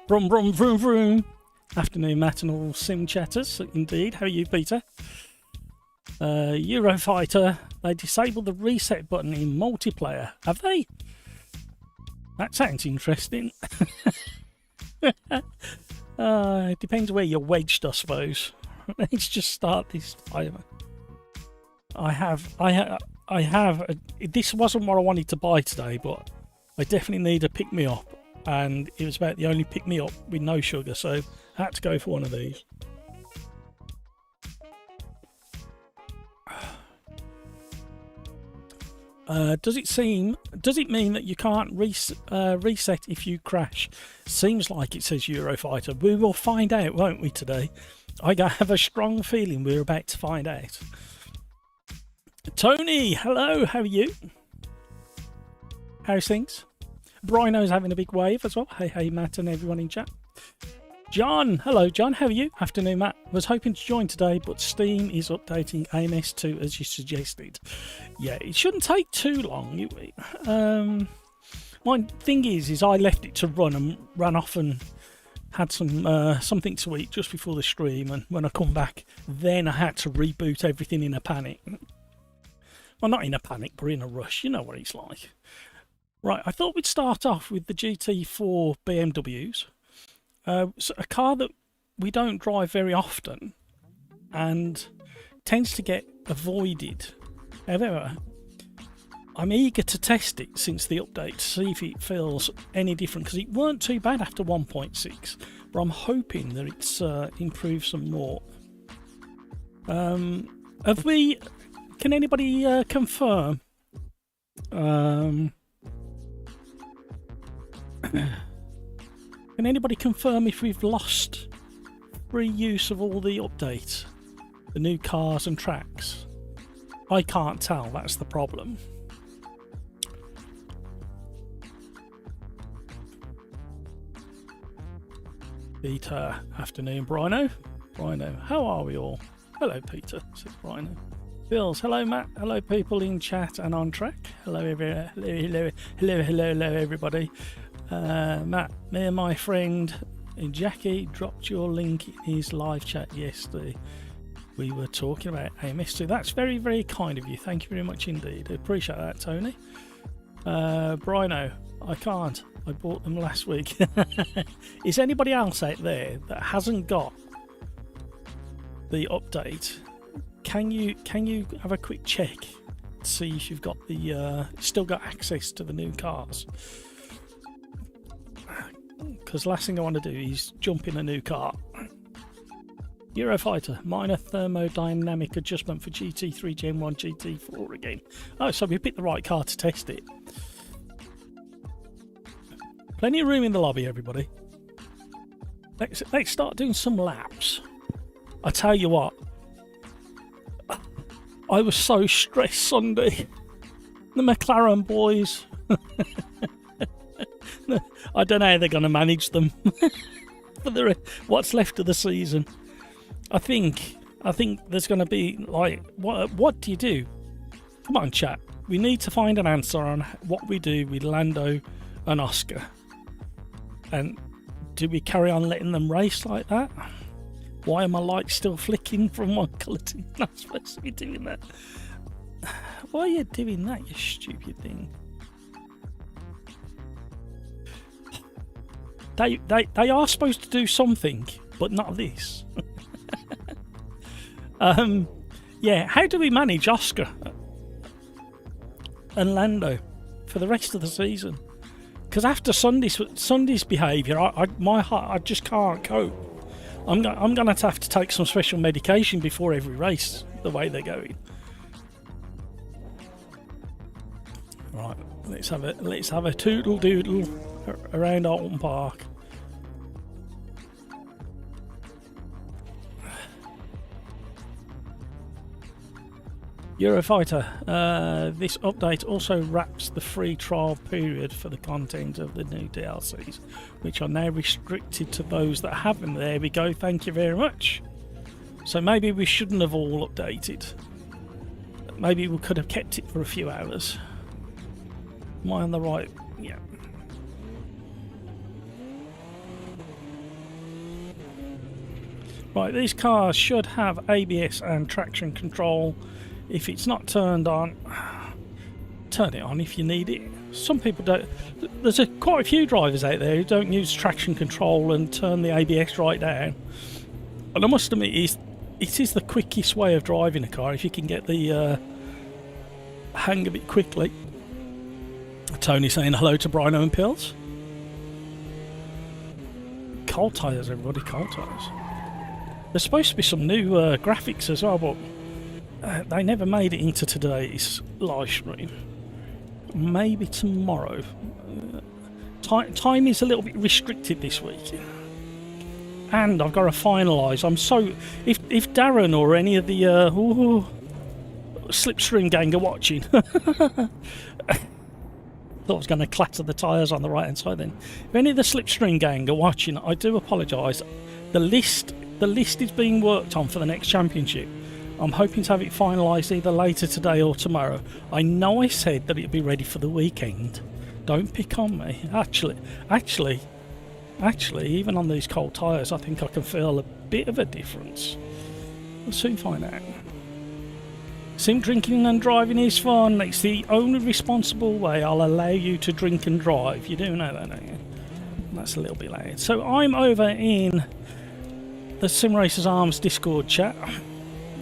Brum brum vroom vroom. Afternoon, Matt and all sim chatters. Indeed. How are you, Peter? Eurofighter. They disabled the reset button in multiplayer. Have they? That sounds interesting. It depends where you're wedged, I suppose. Let's just start this timer. I have. This wasn't what I wanted to buy today, but I definitely need a pick me up, and it was about the only pick me up with no sugar, so I had to go for one of these. Does it mean that you can't reset if you crash? Seems like it says Eurofighter. We will find out, won't we, today? I have a strong feeling we're about to find out. Tony, hello, how are you? How's things? Brino's having a big wave as well. Hey, Matt and everyone in chat. John, hello John, how are you? Afternoon, Matt. Was hoping to join today, but Steam is updating AMS2 as you suggested. Yeah, it shouldn't take too long. My thing is I left it to run and ran off and had some something to eat just before the stream, and when I come back, then I had to reboot everything in a panic. Well, not in a panic, but in a rush. You know what it's like. Right, I thought we'd start off with the GT4 BMWs. So a car that we don't drive very often and tends to get avoided. However, I'm eager to test it since the update to see if it feels any different, because it weren't too bad after 1.6, but I'm hoping that it's improved some more. Can anybody confirm? Can anybody confirm if we've lost free use of all the updates? The new cars and tracks? I can't tell, that's the problem. Peter, afternoon, Brino. Brino, how are we all? Hello, Peter, says Brino. Bills, hello, Matt. Hello, people in chat and on track. Hello, hello, everybody. Matt, me and my friend Jackie dropped your link in his live chat yesterday. We were talking about AMS2. That's very, very kind of you. Thank you very much indeed. I appreciate that, Tony. Brino, I can't. I bought them last week. Is anybody else out there that hasn't got the update? Can you have a quick check to see if you've got the still got access to the new cars? Because last thing I want to do is jump in a new car. Eurofighter, minor thermodynamic adjustment for GT3 Gen 1 GT4 again. Oh, so we picked the right car to test it. Plenty of room in the lobby, everybody. Let's start doing some laps. I tell you what, I was so stressed Sunday. The McLaren boys. I don't know how they're going to manage them for what's left of the season. I think there's going to be like, what do you do? Come on, chat. We need to find an answer on what we do with Lando and Oscar. And do we carry on letting them race like that? Why are my lights still flicking from one colour to the not supposed to be doing that? Why are you doing that, you stupid thing? They are supposed to do something, but not this. Yeah, how do we manage Oscar and Lando for the rest of the season? Because after Sunday's behaviour, I just can't cope. I'm gonna have to take some special medication before every race, the way they're going. Right, let's have a toodle doodle around Alton Park. Eurofighter, this update also wraps the free trial period for the content of the new DLCs, which are now restricted to those that have them. There we go, thank you very much. So maybe we shouldn't have all updated. Maybe we could have kept it for a few hours. Am I on the right? Yeah. Right, these cars should have ABS and traction control. If it's not turned on, turn it on if you need it. Some people don't. There's quite a few drivers out there who don't use traction control and turn the ABS right down. And I must admit, it is the quickest way of driving a car if you can get the hang of it quickly. Tony saying hello to Brino and Pills. Cold tyres, everybody, cold tyres. There's supposed to be some new graphics as well, but they never made it into today's live stream. Maybe tomorrow. Time is a little bit restricted this week. And I've got to finalise. I'm so... If Darren or any of the Slipstream gang are watching... Thought I was going to clatter the tyres on the right hand side then. If any of the Slipstream gang are watching, I do apologise. The list is being worked on for the next championship. I'm hoping to have it finalised either later today or tomorrow. I know I said that it'd be ready for the weekend. Don't pick on me. Actually, even on these cold tyres, I think I can feel a bit of a difference. We'll soon find out. Sim drinking and driving is fun. It's the only responsible way I'll allow you to drink and drive. You do know that, don't you? That's a little bit loud. So I'm over in the Sim Racers Arms Discord chat.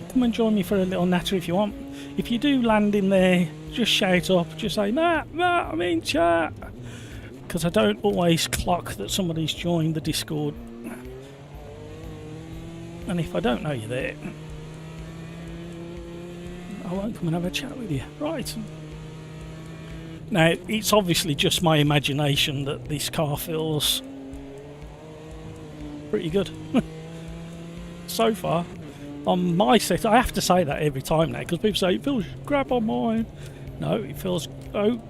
Come and join me for a little natter if you want. If you do land in there, just shout up. Just say, Matt, I'm in chat. Because I don't always clock that somebody's joined the Discord. And if I don't know you're there, I won't come and have a chat with you. Right. Now, it's obviously just my imagination that this car feels pretty good. So far. On my set, I have to say that every time now, because people say, it feels crap on mine. No, it feels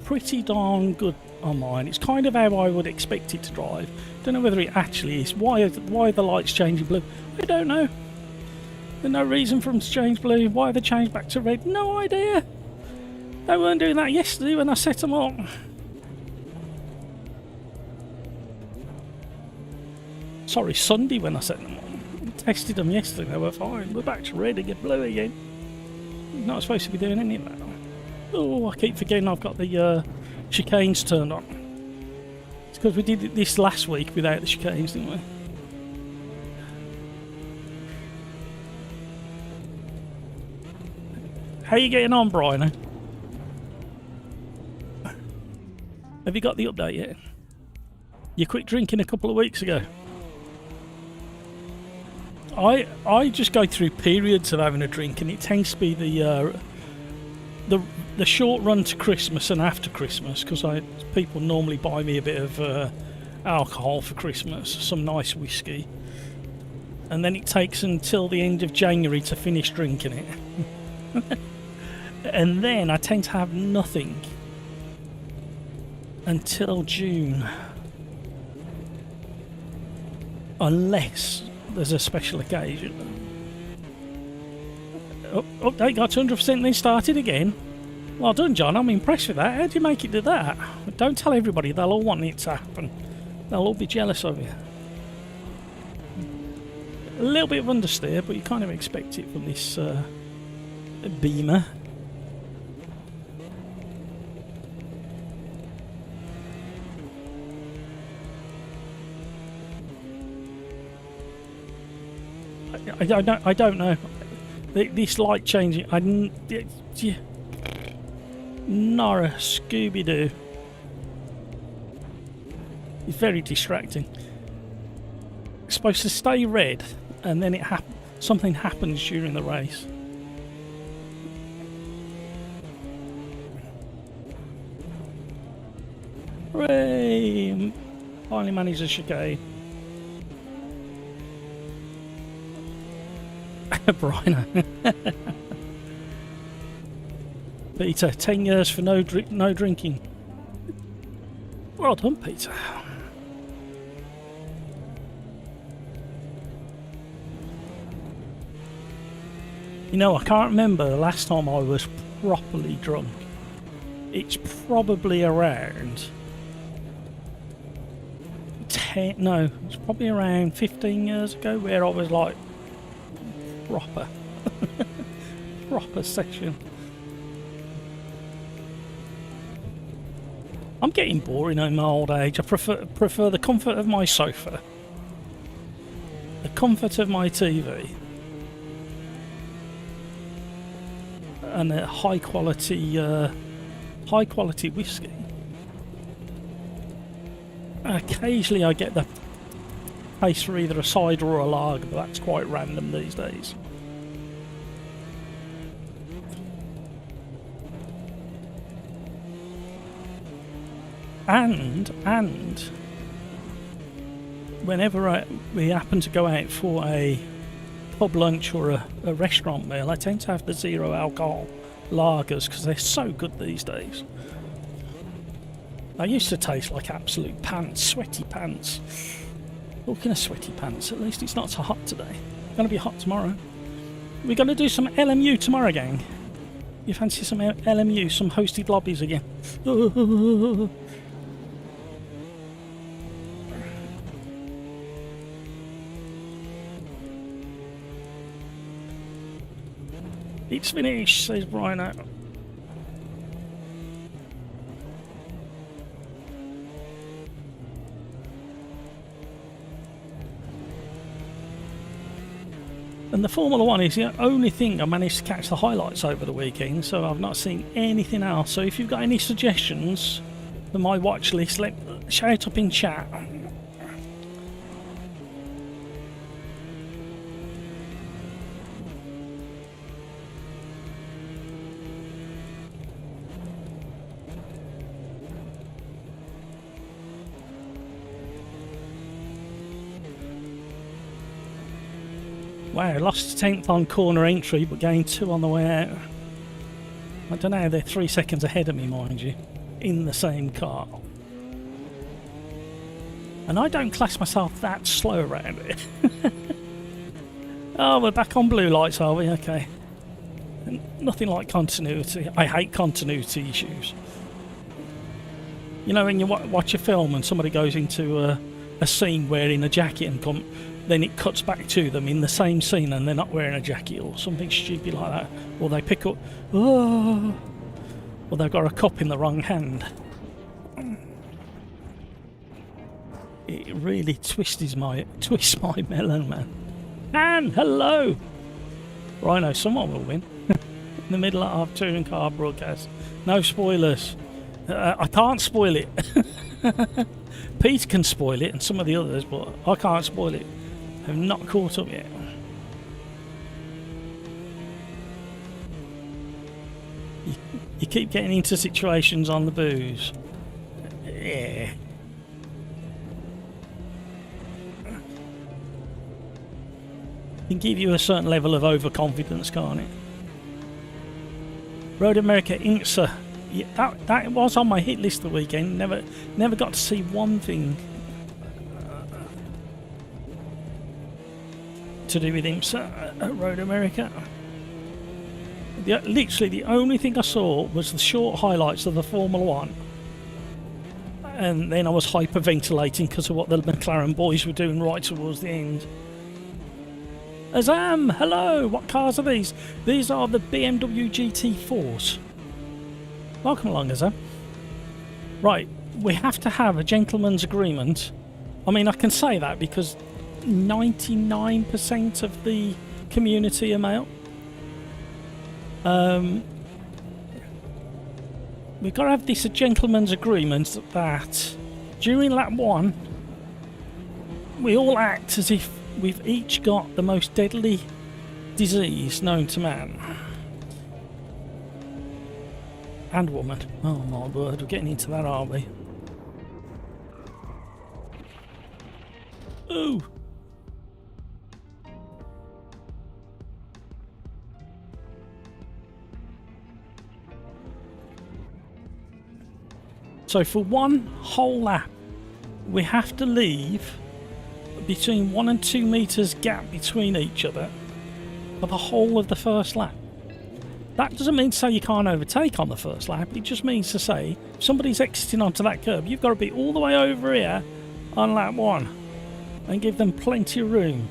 pretty darn good on mine. It's kind of how I would expect it to drive. Don't know whether it actually is. Why are the lights changing blue? I don't know. There's no reason for them to change blue. Why they changed back to red? No idea. They weren't doing that yesterday when I set them up. Sorry, Sunday when I set them up. Tested them yesterday, they were fine. We're back to red again, blue again. You're not supposed to be doing any of that. Oh, I keep forgetting I've got the chicanes turned on. It's because we did this last week without the chicanes, didn't we? How you getting on, Brian? Have you got the update yet? You quit drinking a couple of weeks ago. I just go through periods of having a drink, and it tends to be the short run to Christmas and after Christmas, because people normally buy me a bit of alcohol for Christmas, some nice whiskey, and then it takes until the end of January to finish drinking it. And then I tend to have nothing until June, unless there's a special occasion. They got 200% then started again. Well done, John. I'm impressed with that. How do you make it do that? Don't tell everybody. They'll all want it to happen. They'll all be jealous of you. A little bit of understeer, but you kind of expect it from this Beamer. I don't know. This light changing. Nora Scooby-Doo. It's very distracting. It's supposed to stay red, and then something happens during the race. Hooray! Finally managed a chicane. Brian. Peter, 10 years for no drinking. Well done, Peter. You know, I can't remember the last time I was properly drunk. It's probably around it's probably around 15 years ago, where I was like proper. Proper session. I'm getting boring in my old age. I prefer the comfort of my sofa, the comfort of my TV, and a high quality whiskey. Occasionally I get the taste for either a cider or a lager, but that's quite random these days. And whenever we happen to go out for a pub lunch or a restaurant meal, I tend to have the zero alcohol lagers because they're so good these days. They used to taste like absolute pants, sweaty pants. Talking of sweaty pants, at least it's not so hot today. It's going to be hot tomorrow. We're going to do some LMU tomorrow, gang. You fancy some LMU, some hosted lobbies again? It's finished, says Rhino. And the Formula 1 is the only thing I managed to catch the highlights over the weekend, so I've not seen anything else. So if you've got any suggestions for my watch list, shout up in chat. Wow, lost 10th on corner entry, but gained 2 on the way out. I don't know how they're 3 seconds ahead of me, mind you, in the same car. And I don't class myself that slow around it. Oh, we're back on blue lights, are we? Okay. Nothing like continuity. I hate continuity issues. You know, when you watch a film and somebody goes into a scene wearing a jacket and then it cuts back to them in the same scene and they're not wearing a jacket or something stupid like that, or they pick up, or they've got a cup in the wrong hand. It really twists my melon, man. And hello, Rhino. Someone will win in the middle of touring car broadcast. No spoilers. I can't spoil it. Pete can spoil it and some of the others, but I can't spoil it. I'm not caught up yet. You keep getting into situations on the booze. Yeah. It can give you a certain level of overconfidence, can't it? Road America INSA. Yeah, that was on my hit list the weekend. Never got to see one thing to do with IMSA at Road America. Literally the only thing I saw was the short highlights of the Formula 1, and then I was hyperventilating because of what the McLaren boys were doing right towards the end. Azam, hello, what cars are these? These are the BMW GT4s. Welcome along, Azam. Right, we have to have a gentleman's agreement. I mean, I can say that because 99% of the community are male. We've got to have this a gentleman's agreement that during lap 1 we all act as if we've each got the most deadly disease known to man and woman. Oh my word, we're getting into that, aren't we? Ooh. So for one whole lap, we have to leave between 1 and 2 meters gap between each other for the whole of the first lap. That doesn't mean to say you can't overtake on the first lap. It just means to say if somebody's exiting onto that curb, you've got to be all the way over here on lap 1 and give them plenty of room.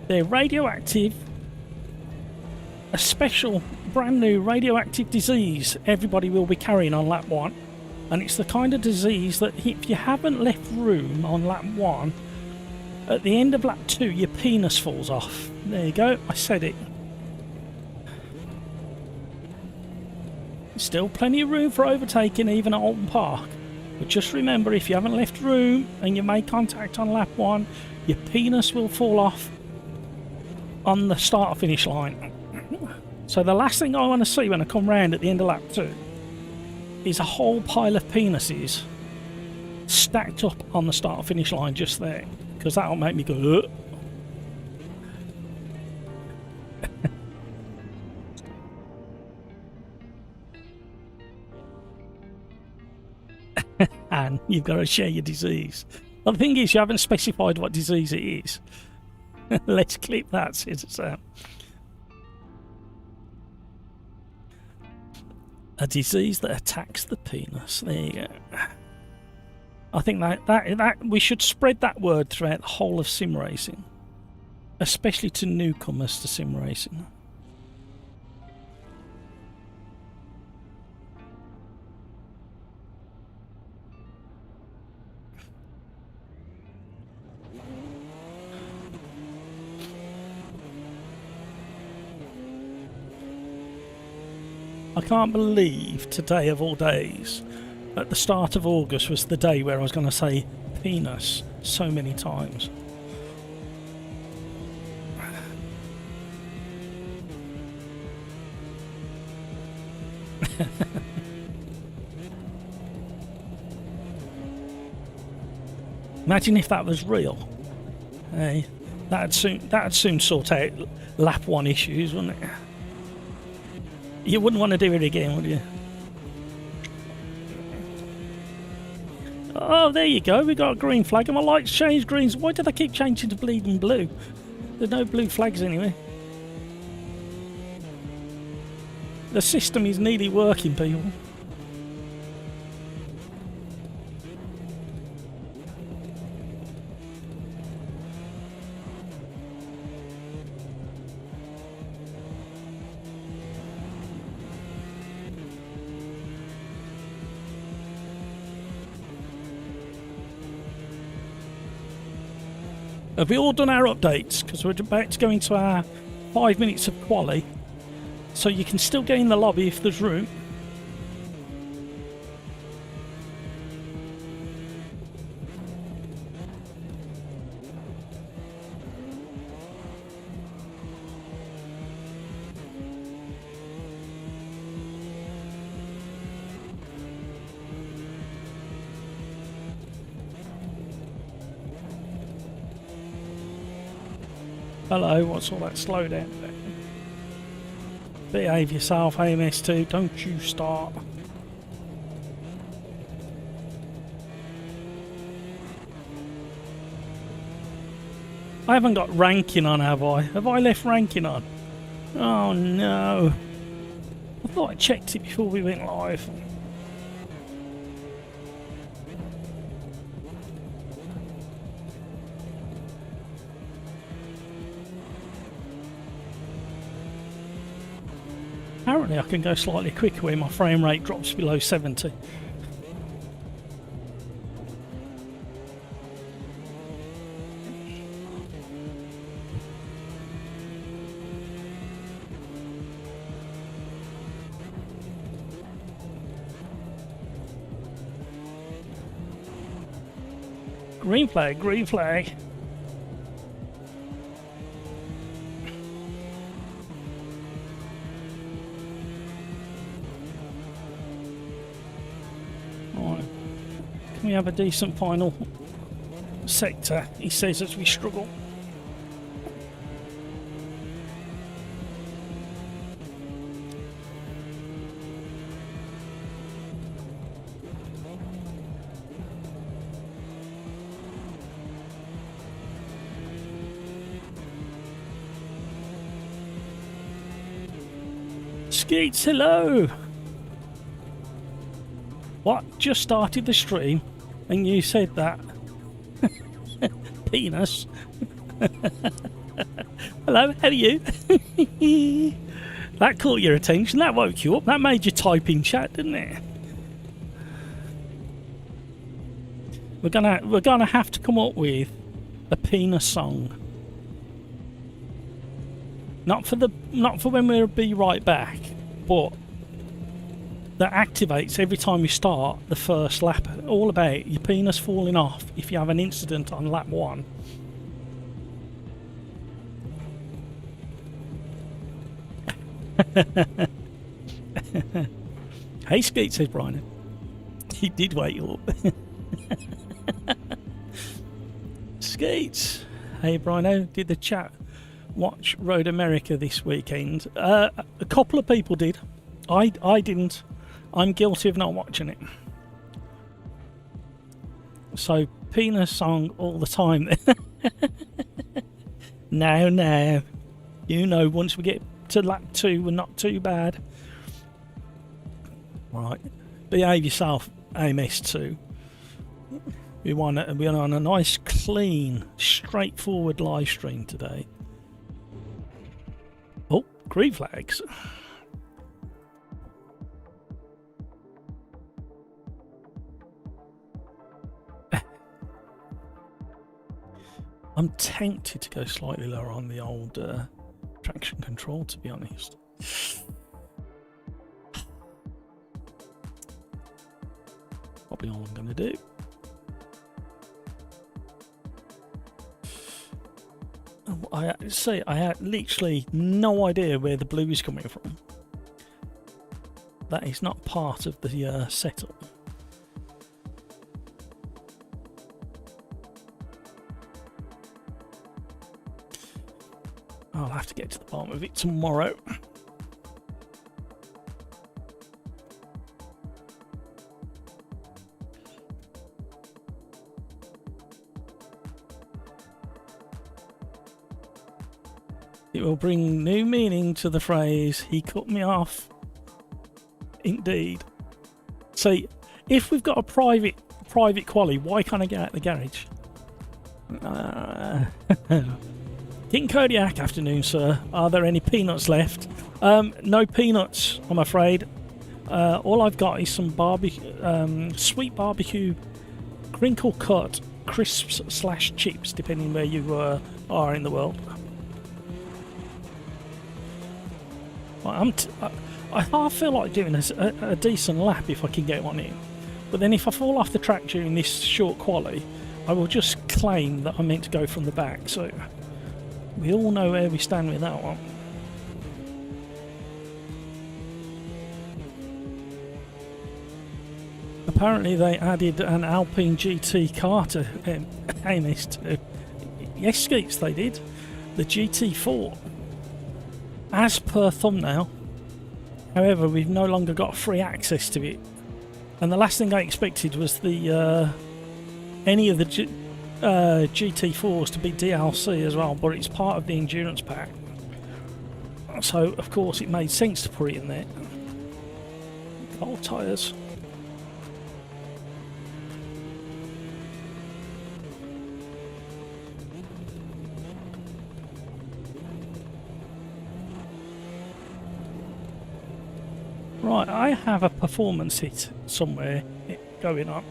They're radioactive. A special, brand new radioactive disease everybody will be carrying on lap 1. And it's the kind of disease that if you haven't left room on lap 1, at the end of lap 2 your penis falls off. There you go, I said it. Still plenty of room for overtaking even at Alton Park. But just remember, if you haven't left room and you make contact on lap 1, your penis will fall off on the start finish line. So the last thing I want to see when I come round at the end of lap 2 is a whole pile of penises stacked up on the start finish line just there, because that'll make me go ugh. And you've got to share your disease. But the thing is, you haven't specified what disease it is. Let's clip that, says Sam. A disease that attacks the penis. There you go. I think that we should spread that word throughout the whole of sim racing, especially to newcomers to sim racing. I can't believe today of all days, at the start of August, was the day where I was going to say penis so many times. Imagine if that was real. Hey, that'd soon sort out lap 1 issues, wouldn't it? You wouldn't want to do it again, would you? Oh, there you go. We got a green flag, and my lights changed greens. Why do they keep changing to bleeding blue? There's no blue flags anyway. The system is nearly working, people. Have we all done our updates? Because we're about to go into our 5 minutes of Quali. So you can still get in the lobby if there's room. Hello, what's all that slowdown there? Behave yourself, AMS2, don't you start. I haven't got ranking on, have I? Have I left ranking on? Oh no. I thought I checked it before we went live. Apparently I can go slightly quicker when my frame rate drops below 70. Green flag, green flag. We have a decent final sector, he says, as we struggle. Skeets, hello! What? Just started the stream and you said that? Penis? Hello, how are you? That caught your attention, that woke you up, that made you type in chat, didn't it? We're gonna have to come up with a penis song. Not for when we'll be right back, but that activates every time you start the first lap. All about your penis falling off if you have an incident on lap 1. Hey Skeet, says Brian. He did wake you up. Skeets. Hey Brian, did the chat watch Road America this weekend? A couple of people did. I didn't. I'm guilty of not watching it. So penis song all the time. Now, you know, once we get to lap 2, we're not too bad. Right, behave yourself, AMS2. We're on a nice, clean, straightforward live stream today. Oh, green flags. I'm tempted to go slightly lower on the old traction control, to be honest. Probably all I'm going to do. I had literally no idea where the blue is coming from. That is not part of the setup. I'll have to get to the bottom of it tomorrow. It will bring new meaning to the phrase, he cut me off. Indeed. See, if we've got a private Quali, why can't I get out of the garage? King Kodiak, afternoon, sir. Are there any peanuts left? No peanuts, I'm afraid. All I've got is some sweet barbecue, crinkle cut crisps / chips, depending where you are in the world. I half feel like doing a decent lap if I can get one in, but then if I fall off the track during this short quali, I will just claim that I meant to go from the back. So we all know where we stand with that one. Apparently they added an Alpine GT car to AMS2. Yes, Skeets, they did. The GT4. As per thumbnail. However, we've no longer got free access to it. And the last thing I expected was the any of the GT4s to be DLC as well, but it's part of the Endurance Pack. So, of course, it made sense to put it in there. Old tyres. Right, I have a performance hit somewhere going on.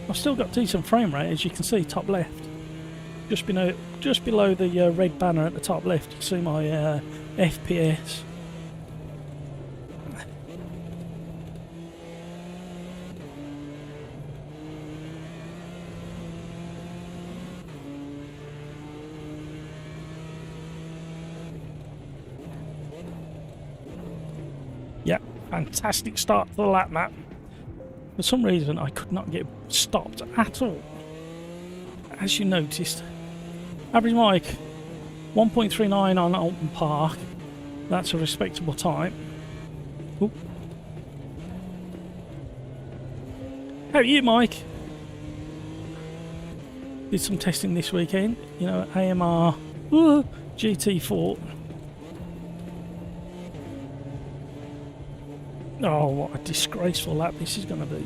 I've still got decent frame rate, as you can see, top left. Just below the red banner at the top left, you can see my FPS. Yeah, fantastic start to the lap map. For some reason I could not get stopped at all. As you noticed, average mic 1.39 on Alton Park. That's a respectable time. Ooh. How are you, Mike? Did some testing this weekend, you know, AMR GT4. Oh, what a disgraceful lap this is going to be.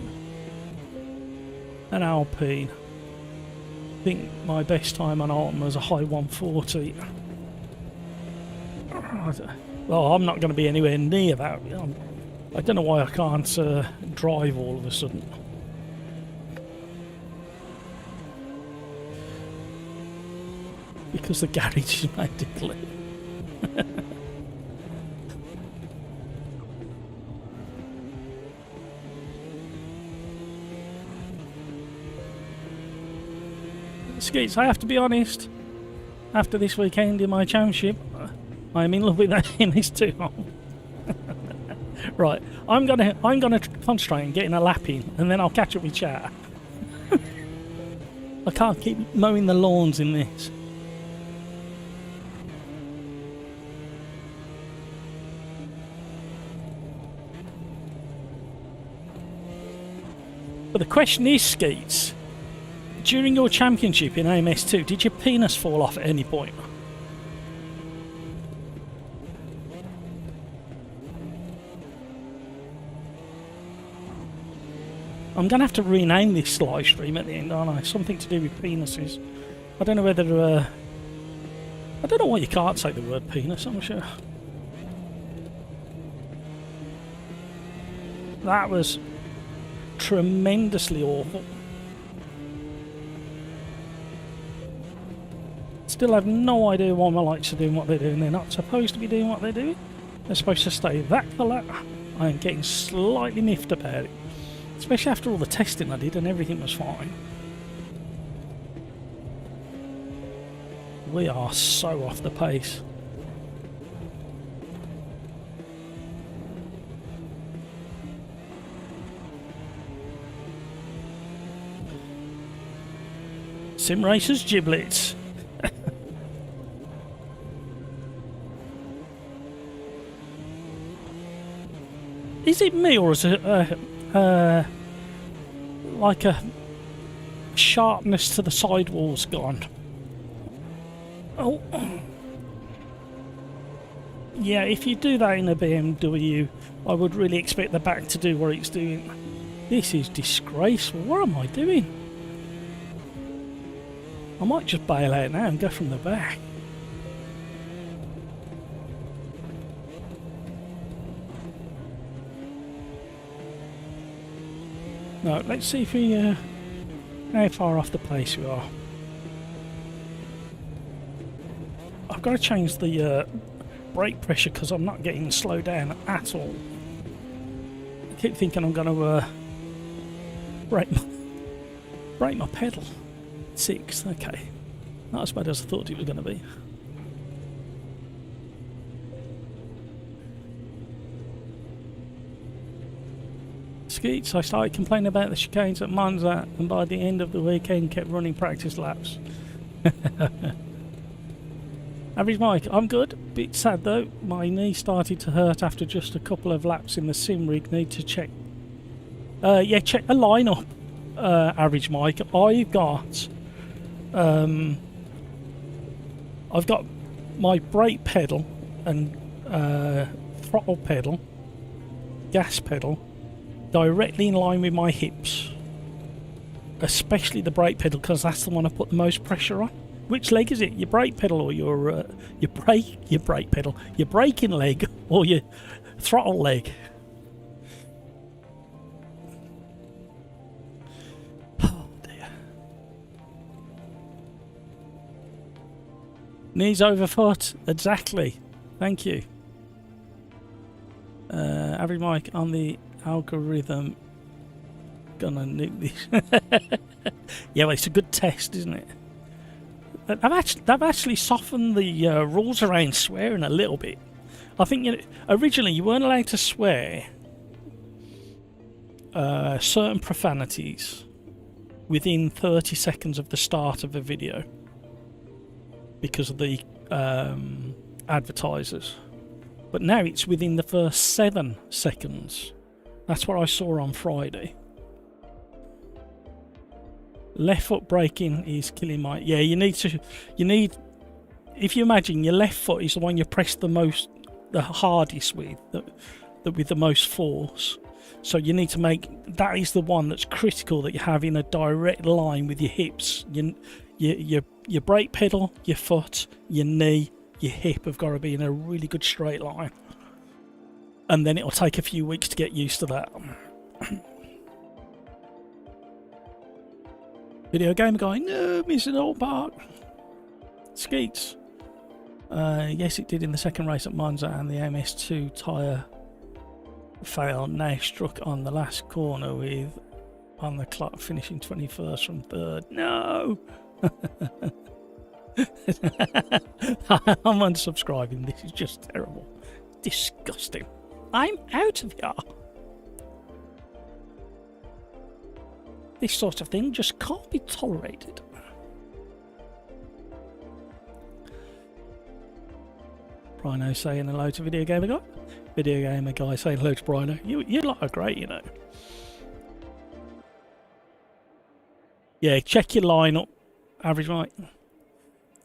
An Alpine. I think my best time on Alton was a high 140. Well, I'm not going to be anywhere near that. I don't know why I can't drive all of a sudden. Because the garage is made to clip. Skeets, I have to be honest. After this weekend in my championship, I'm in love with that in this 2-hole. Right, I'm gonna concentrate on getting a lap in, and then I'll catch up with chat. I can't keep mowing the lawns in this. But the question is, Skeets, during your championship in AMS2, did your penis fall off at any point? I'm going to have to rename this live stream at the end, aren't I? Something to do with penises. I don't know whether... I don't know why you can't say the word penis, I'm sure. That was tremendously awful. Still have no idea why my lights are doing what they're doing. They're not supposed to be doing what they're doing. They're supposed to stay that colour. I am getting slightly miffed about it. Especially after all the testing I did and everything was fine. We are so off the pace. Sim Racers giblets. Is it me, or is it like a sharpness to the sidewalls gone? Oh, yeah. If you do that in a BMW, I would really expect the back to do what it's doing. This is disgraceful. What am I doing? I might just bail out now and go from the back. No, let's see if we how far off the pace we are. I've got to change the brake pressure because I'm not getting slowed down at all. I keep thinking I'm going to brake my pedal. 6, okay. Not as bad as I thought it was going to be. Skeets, I started complaining about the chicanes at Monza, and by the end of the weekend kept running practice laps. Average Mike, I'm good. Bit sad though, my knee started to hurt after just a couple of laps in the sim rig. Need to check. Yeah, check the lineup. Average Mike, I've got my brake pedal and throttle pedal, gas pedal, directly in line with my hips, especially the brake pedal because that's the one I put the most pressure on. Which leg is it? Your brake pedal or your brake pedal, your braking leg or your throttle leg? Oh dear. Knees over foot, exactly. Thank you. Average Mike on the algorithm gonna nuke this. Yeah, well, it's a good test, isn't it? They've actually softened the rules around swearing a little bit. I think originally you weren't allowed to swear certain profanities within 30 seconds of the start of a video because of the advertisers, but now it's within the first 7 seconds. That's what I saw on Friday. Left foot braking is killing my... Yeah, you need... If you imagine your left foot is the one you press the hardest with, with the most force. So you need to make... That is the one that's critical that you have in a direct line with your hips. Your brake pedal, your foot, your knee, your hip have got to be in a really good straight line. And then it'll take a few weeks to get used to that. Video game guy, no, missing all park. Skeets. Yes, it did in the second race at Monza, and the MS2 tyre failed. Now struck on the last corner with on the clock, finishing 21st from third. No! I'm unsubscribing. This is just terrible. Disgusting. I'm out of here. This sort of thing just can't be tolerated. Brino saying hello to Video Gamer Guy. Video Gamer Guy saying hello to Brino. You lot are great, you know. Yeah, check your lineup. Average mic.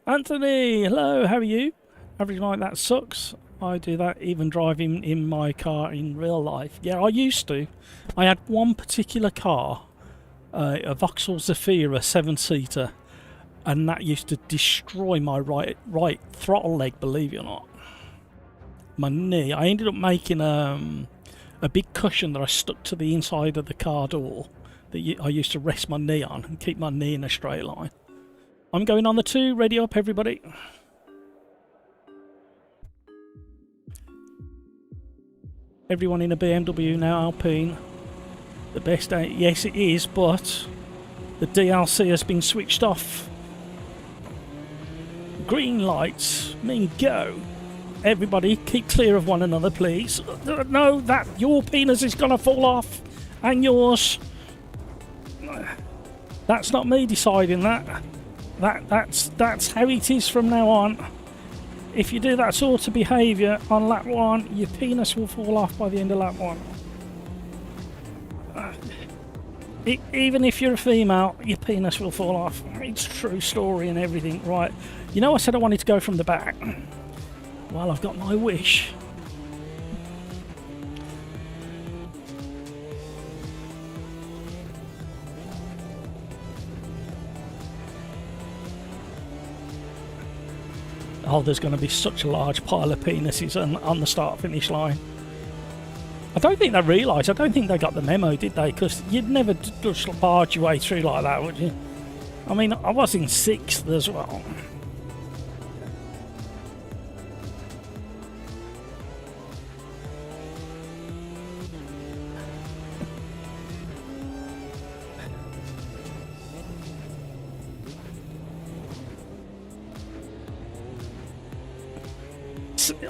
Anthony, hello, how are you? Average mic, that sucks. I do that even driving in my car in real life. Yeah, I used to. I had one particular car, a Vauxhall Zafira 7-seater, and that used to destroy my right throttle leg, believe it or not. My knee. I ended up making a big cushion that I stuck to the inside of the car door that I used to rest my knee on and keep my knee in a straight line. I'm going on the 2. Ready up, everybody. Everyone in a BMW now, Alpine. The best, yes it is, but the DLC has been switched off. Green lights mean go. Everybody keep clear of one another, please. No, that your penis is gonna fall off, and yours. That's not me deciding that. That's how it is from now on. If you do that sort of behaviour on lap 1, your penis will fall off by the end of lap 1. Even if you're a female, your penis will fall off. It's a true story and everything. Right, you know I said I wanted to go from the back. Well, I've got my wish. Oh, there's going to be such a large pile of penises on the start-finish line. I don't think they realised. I don't think they got the memo, did they? Because you'd never just barge your way through like that, would you? I mean, I was in 6th as well.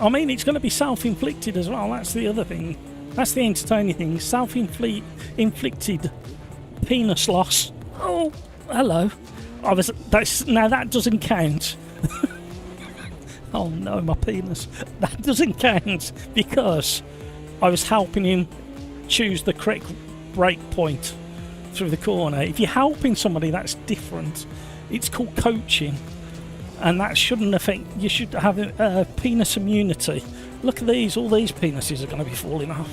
I mean, it's going to be self-inflicted as well. That's the other thing. That's the entertaining thing. Self-inflicted penis loss. Oh, hello. Now that doesn't count. Oh no, my penis. That doesn't count because I was helping him choose the correct brake point through the corner. If you're helping somebody, that's different. It's called coaching. And that shouldn't affect. You should have penis immunity. Look at these. All these penises are going to be falling off.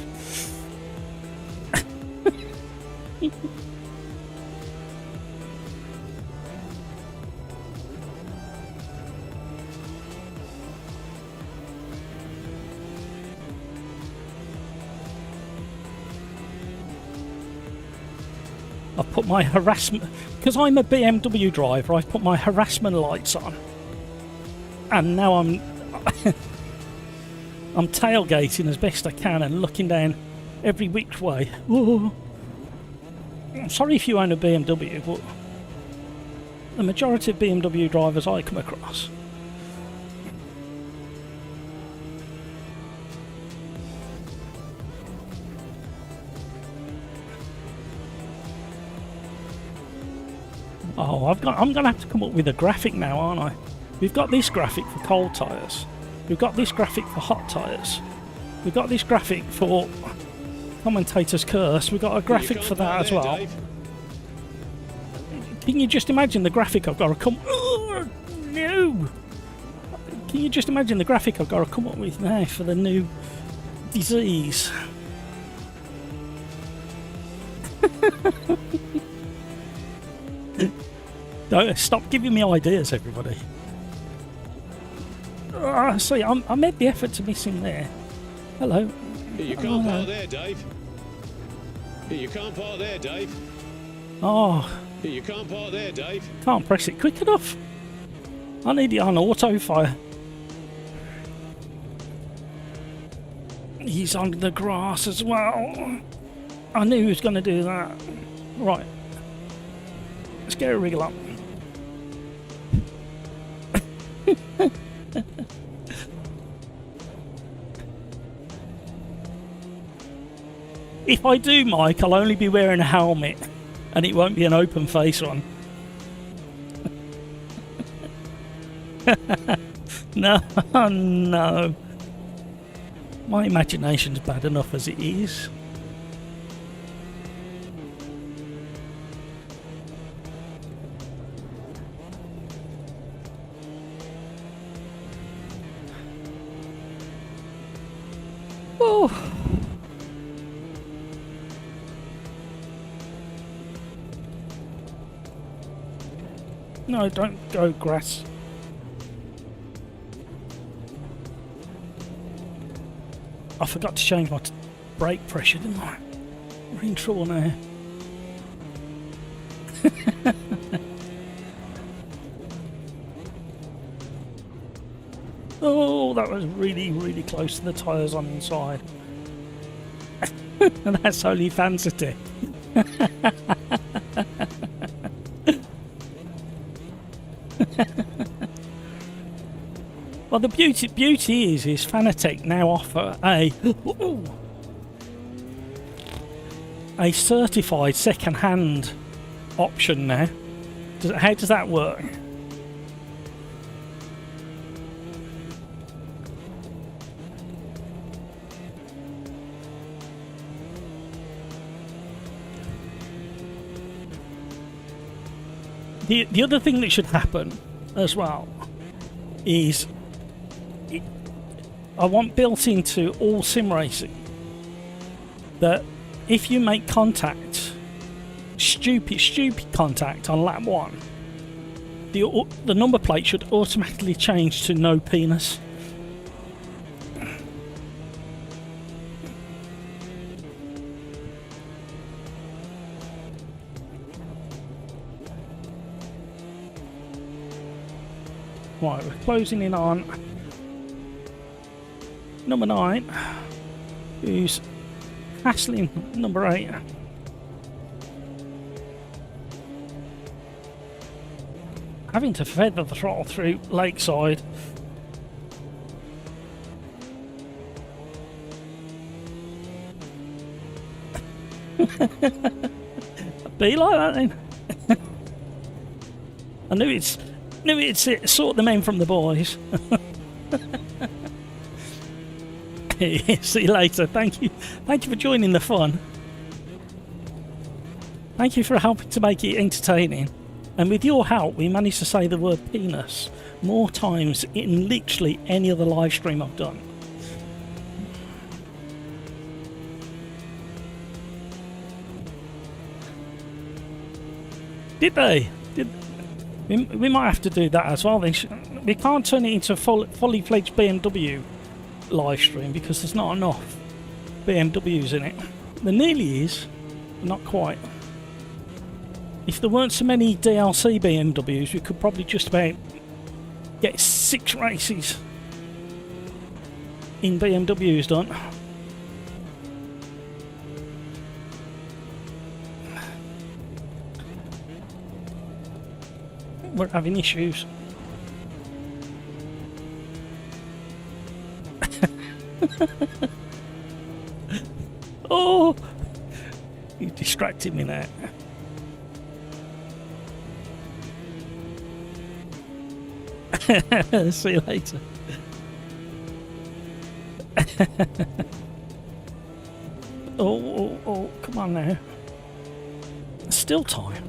I've put my harassment, because I'm a BMW driver, I've put my harassment lights on. And now I'm tailgating as best I can and looking down every which way. Ooh. I'm sorry if you own a BMW, but the majority of BMW drivers I come across. Oh, I'm going to have to come up with a graphic now, aren't I? We've got this graphic for cold tyres. We've got this graphic for hot tyres. We've got this graphic for Commentator's Curse. We've got a graphic for that as well. Dave. Can you just imagine the graphic I've got to come... Oh, no! Can you just imagine the graphic I've got to come up with now for the new disease? Don't stop giving me ideas, everybody. See, I made the effort to miss him there. Hello. You can't park there, Dave. You can't park there, Dave. Oh. You can't park there, Dave. Can't press it quick enough. I need it on auto fire. He's on the grass as well. I knew he was going to do that. Right. Let's get a wriggle up. If I do, Mike, I'll only be wearing a helmet and it won't be an open face one. No, no. My imagination's bad enough as it is. Oh. No, don't go grass. I forgot to change my brake pressure, didn't I? We're in trouble now. Oh, that was really, really close to the tyres on the inside. And that's only fancity. Well, the beauty is Fanatec now offer a certified second-hand option now. How does that work? The other thing that should happen as well is I want built into all sim racing that if you make contact, stupid contact on lap 1, the number plate should automatically change to no penis. Right, we're closing in on number 9, who's hassling number 8. Having to feather the throttle through Lakeside. Be like that then. I knew it's sort the men from the boys. See you later. Thank you for joining the fun. Thank you for helping to make it entertaining. And with your help, we managed to say the word penis more times in literally any other live stream I've done. Did they? We might have to do that as well then. We can't turn it into a fully fledged BMW live stream because there's not enough BMWs in it. There nearly is, but not quite. If there weren't so many DLC BMWs, we could probably just about get 6 races in BMWs done. We're having issues. Oh, you distracted me now. See you later. Oh, come on now. Still time.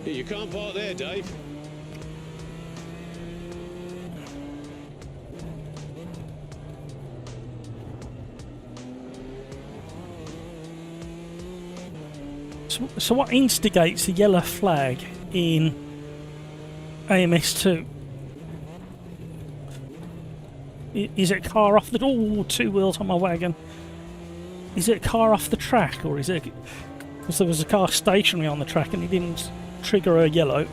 You can't park there, Dave. So what instigates the yellow flag in AMS2? Is it a car off the... Oh, two wheels on my wagon. Is it a car off the track, or is it... Because there was a car stationary on the track and it didn't trigger a yellow.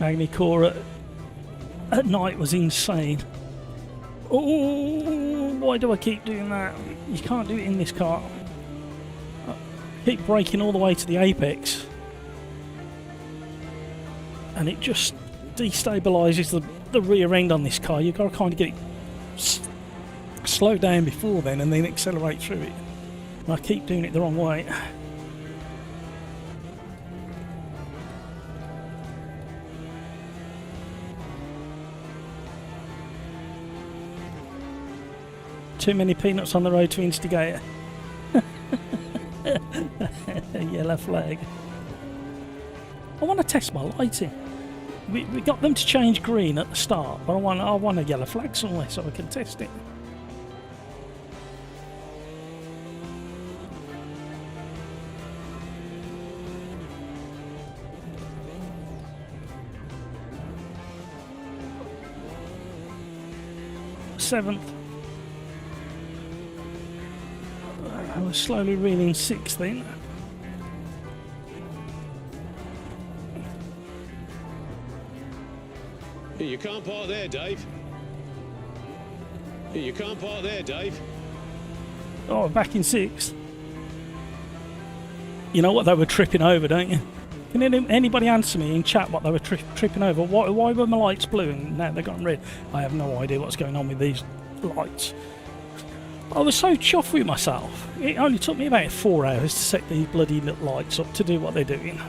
Magny-Core at night was insane. Oh, why do I keep doing that? You can't do it in this car. I keep braking all the way to the apex, and it just destabilises the rear end on this car. You've got to kind of get it slow down before then and then accelerate through it. And I keep doing it the wrong way. Too many peanuts on the road to instigate a yellow flag. I want to test my lighting. We got them to change green at the start, but I want a yellow flag somewhere so I can test it. Seventh. I was slowly reeling sixth then. You can't park there, Dave. You can't park there, Dave. Oh, back in sixth. You know what they were tripping over, don't you? Can anybody answer me in chat what they were tripping over? Why were my lights blue and now they've gone red? I have no idea what's going on with these lights. I was so chuffed with myself. It only took me about 4 hours to set these bloody little lights up to do what they're doing.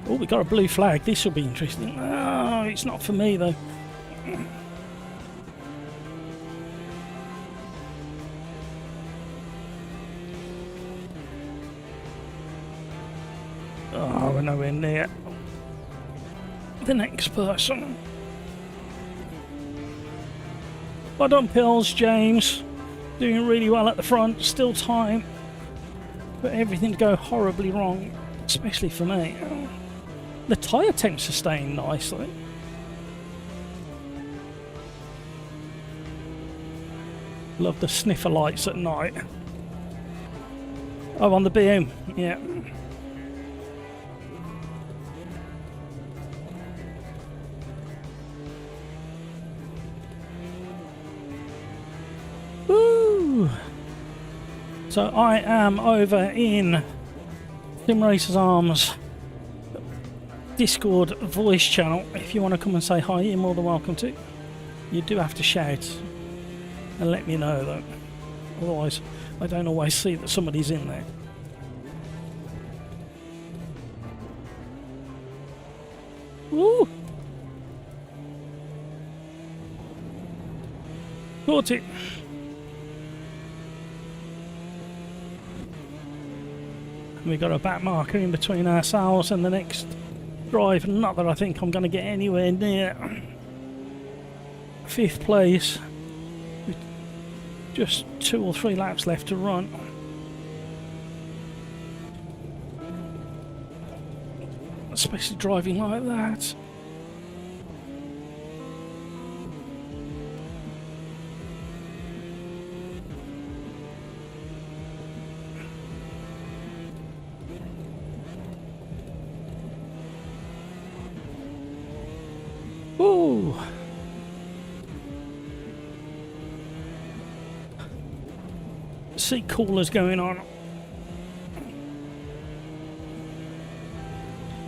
Oh, we got a blue flag. This will be interesting. Oh, it's not for me though. Oh, we're nowhere near the next person. Well done, Pills, James. Doing really well at the front, still time for everything to go horribly wrong, especially for me. The tyre temps are staying nicely. Love the sniffer lights at night. Oh, on the BM, yeah. So I am over in Sim Racers Arms Discord voice channel. If you want to come and say hi, you're more than welcome to. You do have to shout and let me know though. Otherwise, I don't always see that somebody's in there. Woo! Caught it. We got a back marker in between ourselves and the next drive. Not that I think I'm going to get anywhere near 5th place. With just 2 or 3 laps left to run. Especially driving like that. Ooh. Seat coolers going on.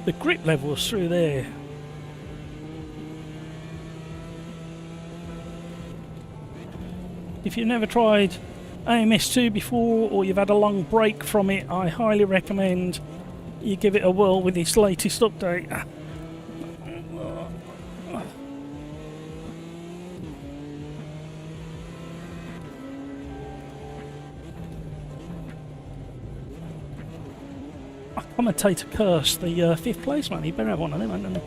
The grip levels through there. If you've never tried AMS2 before or you've had a long break from it, I highly recommend you give it a whirl with this latest update. Commentator cursed the 5th place, man. He better have one of them, hadn't he?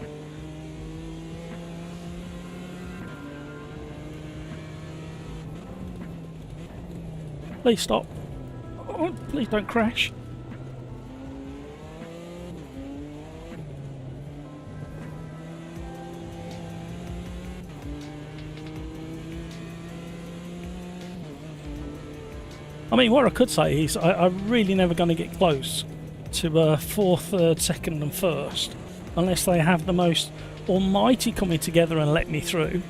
Please stop. Oh, please don't crash. I mean, what I could say is I'm really never going to get close to 4th, 3rd, 2nd and 1st unless they have the most almighty coming together and let me through.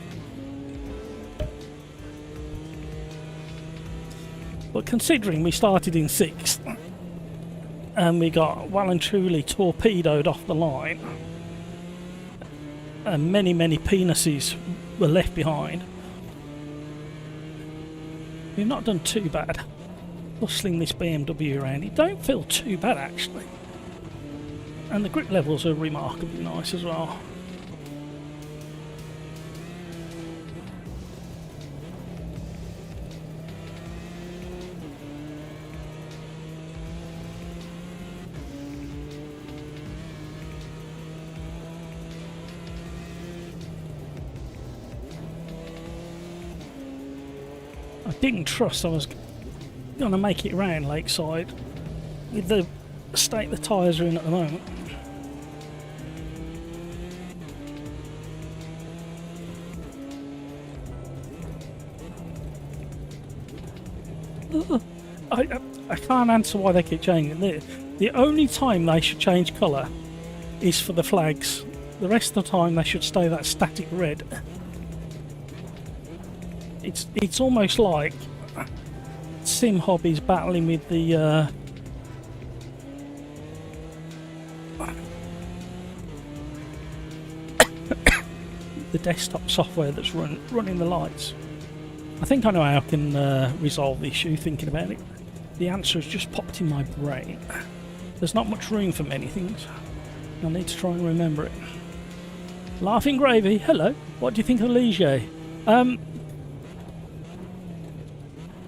But considering we started in 6th and we got well and truly torpedoed off the line and many penises were left behind, we've not done too bad. Bustling this BMW around, it don't feel too bad actually, and the grip levels are remarkably nice as well. I didn't trust I was going to make it round Lakeside with the state the tyres are in at the moment. I can't answer why they keep changing it. The only time they should change colour is for the flags. The rest of the time they should stay that static red. It's almost like Sim Hobbies battling with the the desktop software that's running the lights. I think I know how I can resolve the issue thinking about it. The answer has just popped in my brain. There's not much room for many things. I need to try and remember it. Laughing Gravy, hello. What do you think of Ligier?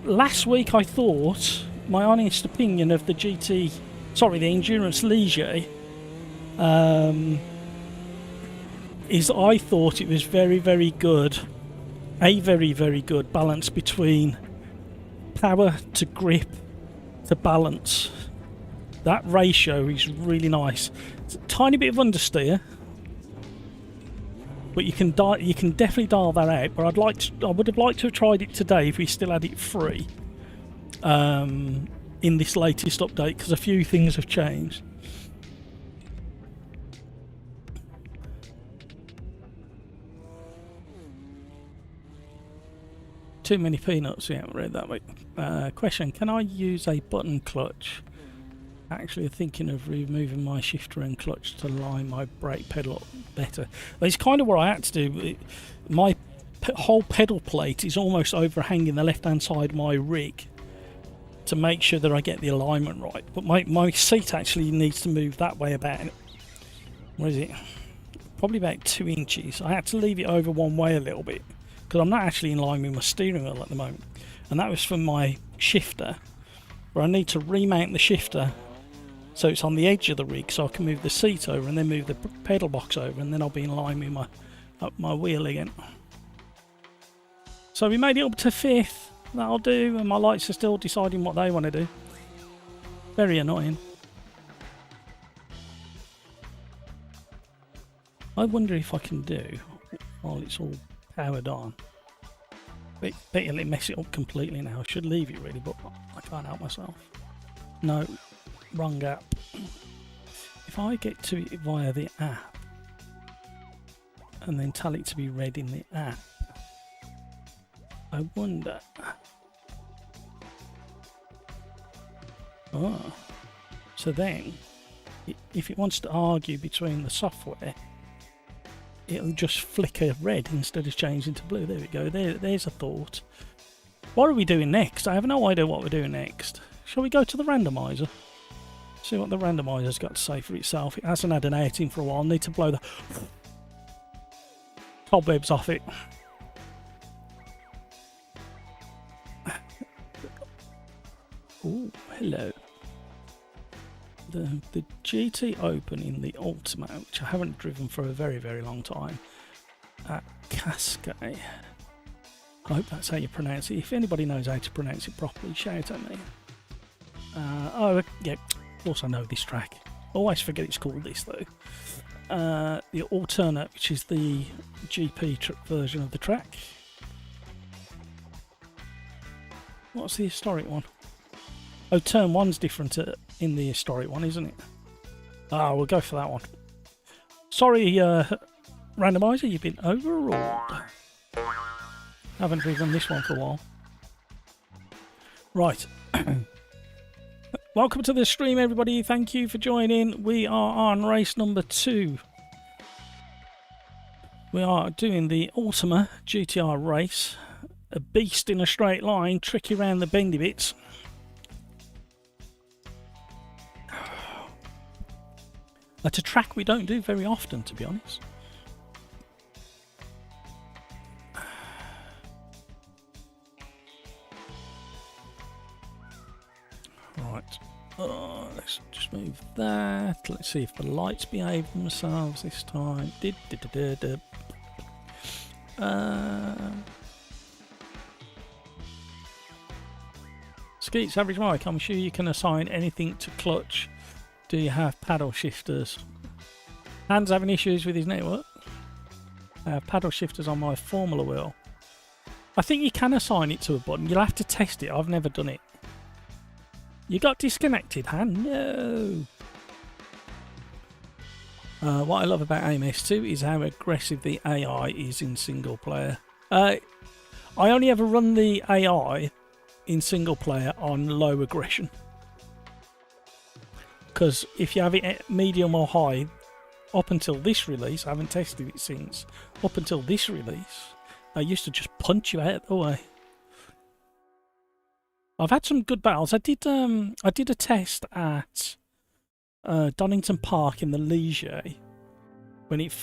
Last week I thought my honest opinion of the Endurance Ligier is I thought it was very good. A very good balance between power to grip to balance. That ratio is really nice. It's a tiny bit of understeer, but you can definitely dial that out. But I would have liked to have tried it today if we still had it free in this latest update, because a few things have changed. Too many peanuts, we haven't read that week. Question, can I use a button clutch? Actually thinking of removing my shifter and clutch to line my brake pedal up better. Well, it's kind of what I had to do. My whole pedal plate is almost overhanging the left hand side of my rig to make sure that I get the alignment right. But my seat actually needs to move that way about, what is it? Probably about 2 inches. I had to leave it over one way a little bit, because I'm not actually in line with my steering wheel at the moment, and that was from my shifter, where I need to remount the shifter so it's on the edge of the rig so I can move the seat over and then move the pedal box over, and then I'll be in line with my wheel again. So we made it up to 5th, that'll do, and my lights are still deciding what they want to do. Very annoying. I wonder if I can do, while it's all powered on. Bet you'll mess it up completely now. I should leave it really, but I can't help myself. No, wrong app. If I get to it via the app and then tell it to be read in the app, I wonder. Oh, so then if it wants to argue between the software, it'll just flicker red instead of changing to blue. There we go. There's a thought. What are we doing next? I have no idea what we're doing next. Shall we go to the randomizer? See what the randomizer's got to say for itself. It hasn't had an outing for a while. Need to blow the cobwebs off it. Oh, hello. the GT Open in the Ultimate, which I haven't driven for a very, very long time, at Cascais. I hope that's how you pronounce it. If anybody knows how to pronounce it properly, shout at me. Oh, yeah, of course I know this track. Always forget it's called this, though. The Alternate, which is the GP version of the track. What's the historic one? Oh, turn 1's different in the historic one, isn't it? Ah, we'll go for that one. Sorry, Randomizer, you've been overruled. Haven't driven this one for a while. Right. Welcome to the stream, everybody. Thank you for joining. We are on race number 2. We are doing the Ultima GTR race. A beast in a straight line, tricky around the bendy bits. It's a track we don't do very often, to be honest. Right. Let's just move that. Let's see if the lights behave themselves this time. Skeets, average mic. I'm sure you can assign anything to clutch. Do you have paddle shifters? Hands having issues with his network. I have paddle shifters on my Formula wheel. I think you can assign it to a button. You'll have to test it. I've never done it. You got disconnected, Han? No. What I love about AMS2 is how aggressive the AI is in single player. I only ever run the AI in single player on low aggression. Because if you have it at medium or high, up until this release, I haven't tested it since, up until this release, I used to just punch you out the way. I've had some good battles. I did a test at Donington Park in the Ligier when it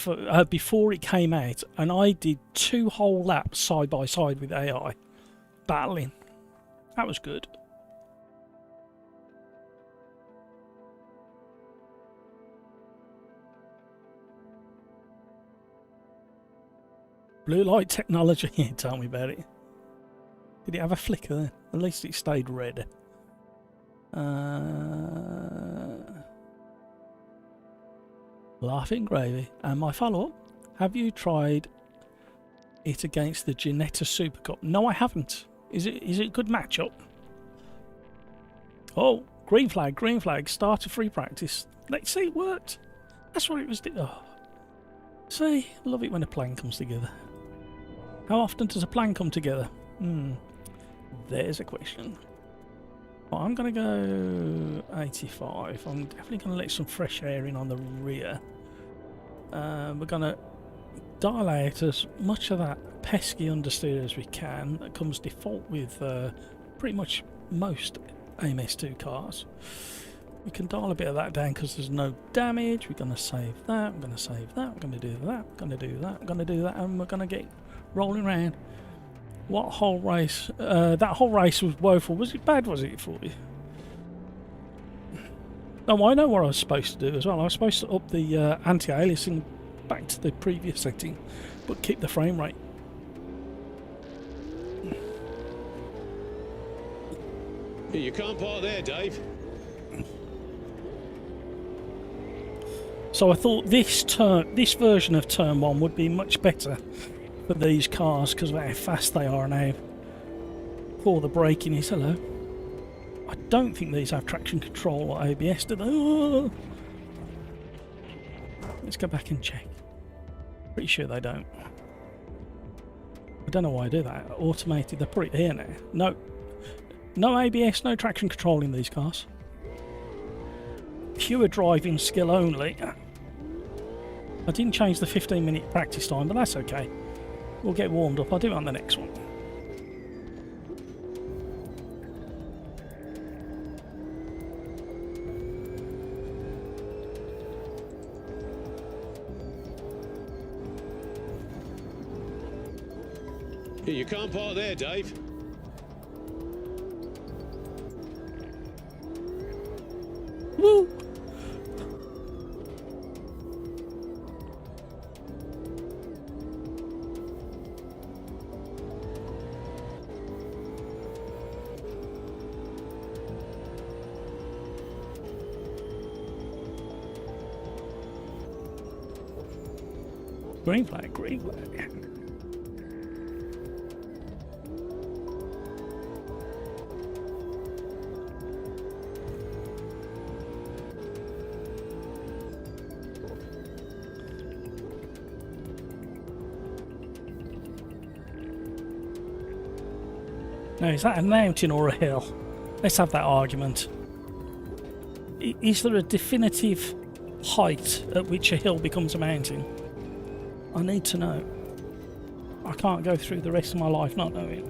before it came out, and I did 2 whole laps side by side with AI battling. That was good. Blue light technology, tell me about it. Did it have a flicker then? At least it stayed red. Laughing gravy. And my follow-up, have you tried it against the Ginetta Super Cup? No, I haven't. Is it a good matchup? Oh, green flag, start a free practice. Let's see, it worked. That's what it was doing. Oh. See, love it when a plan comes together. How often does a plan come together? There's a question. Well, I'm going to go 85. I'm definitely going to let some fresh air in on the rear. We're going to dial out as much of that pesky understeer as we can. That comes default with pretty much most AMS2 cars. We can dial a bit of that down because there's no damage. We're going to save that. I'm going to save that. We're going to do that. We're going to do that. We're going to do that. And we're going to get rolling around. What whole race? That whole race was woeful. Was it bad, was it, for you? Oh, I know what I was supposed to do as well. I was supposed to up the anti-aliasing back to the previous setting, but keep the frame rate. You can't park there, Dave. So I thought this version of Turn 1 would be much better for these cars because of how fast they are now. For the braking is hello. I don't think these have traction control or ABS, do they? Oh. Let's go back and check. Pretty sure they don't. I don't know why I do that. Automated, they're put it here now. No ABS, no traction control in these cars. Pure driving skill only. I didn't change the 15-minute practice time, but that's okay. We'll get warmed up. I'll do it on the next one. You can't park there, Dave. Woo! Green flag, green flag. Now, is that a mountain or a hill? Let's have that argument. Is there a definitive height at which a hill becomes a mountain? I need to know. I can't go through the rest of my life not knowing.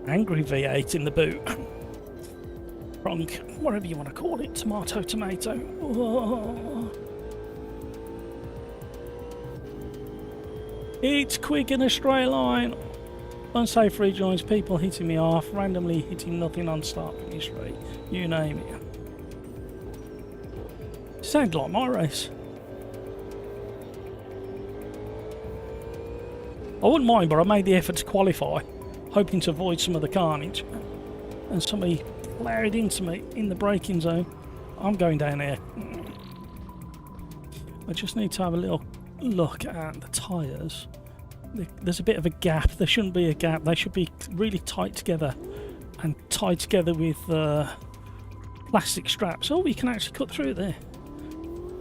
Angry V8 in the boot. Wrong, whatever you want to call it. Tomato, tomato. Oh. It's quick in a straight line. Unsafe rejoins, people hitting me off, randomly hitting nothing on start finish rate. You name it. Sounds like my race. I wouldn't mind, but I made the effort to qualify, hoping to avoid some of the carnage. And somebody ploughed into me in the braking zone. I'm going down here. I just need to have a little look at the tyres. There's a bit of a gap. There shouldn't be a gap. They should be really tight together and tied together with plastic straps. Oh, you can actually cut through there.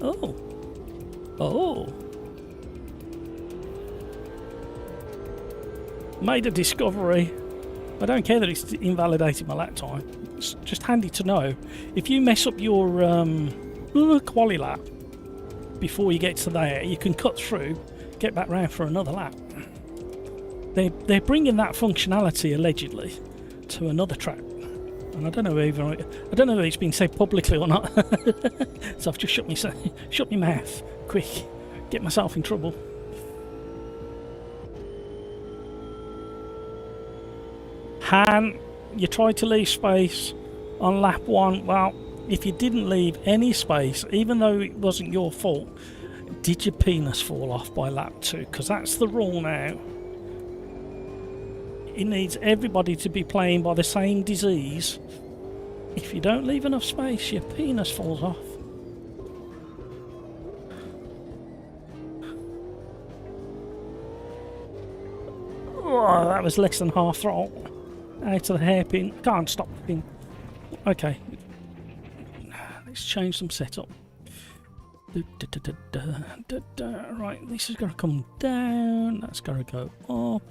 Oh. Oh. Made a discovery. I don't care that it's invalidated my lap time. It's just handy to know. If you mess up your Quali lap before you get to there, you can cut through, get back round for another lap. They're bringing that functionality allegedly to another track, and I don't know if it's been said publicly or not. So I've just shut my mouth. Quick, get myself in trouble. Han, you tried to leave space on lap 1. Well, if you didn't leave any space, even though it wasn't your fault, did your penis fall off by lap 2? Because that's the rule now. It needs everybody to be playing by the same disease. If you don't leave enough space, your penis falls off. Oh, that was less than half throttle. Out of the hairpin. Can't stop the pin. Okay. Let's change some setup. Right, this is going to come down. That's going to go up.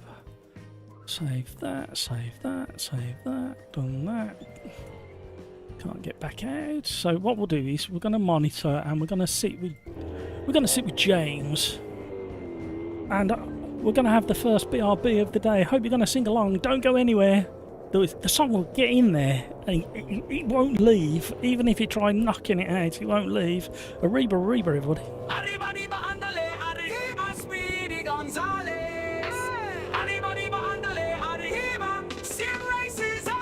Save that, save that, save that. Done that. Can't get back out. So what we'll do is we're going to monitor and we're going to sit with James, and we're going to have the first BRB of the day. Hope you're going to sing along. Don't go anywhere. The song will get in there and it won't leave. Even if you try knocking it out, it won't leave. Arriba, arriba, everybody.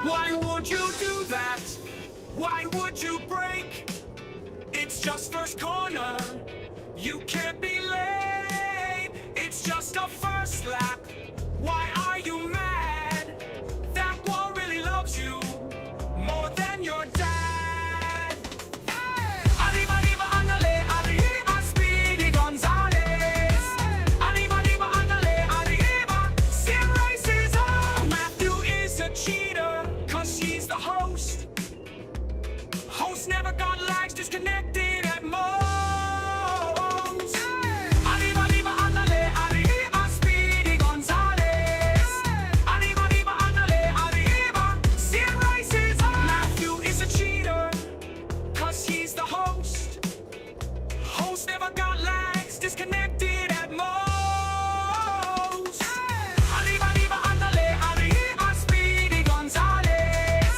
Why would you do that? Why would you break? It's just first corner. You can't be late. It's just a first lap. Why are you mad? That wall really loves you more than your dad. Arriba, arriba, andale, arriba, Speedy Gonzales. Arriba, arriba, andale, arriba, sim races on. Matthew is a cheater, cause she's the host. Host never got lags, disconnected at most. Arriba, arriba, andale, arriba, Speedy Gonzales. Arriba, arriba, andale, arriba, sim races on. Matthew is a cheater, cause he's the host. Host never got lags, disconnected at most. Arriba, arriba, andale, arriba, Speedy Gonzales.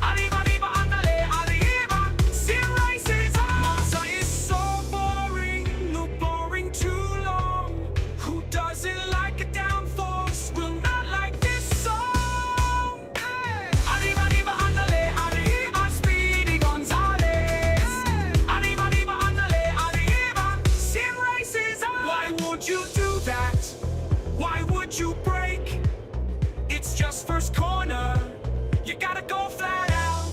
Arriba, arriba, andale, arriba, sim races on. Monza is so boring, no boring too long. Who doesn't like a downforce will not like this song. Arriba, arriba, andale, arriba, Speedy Gonzales. Arriba, arriba, andale, arriba, sim races on. Why would you do that? Why would you break? It's just first corner. You gotta go flat out.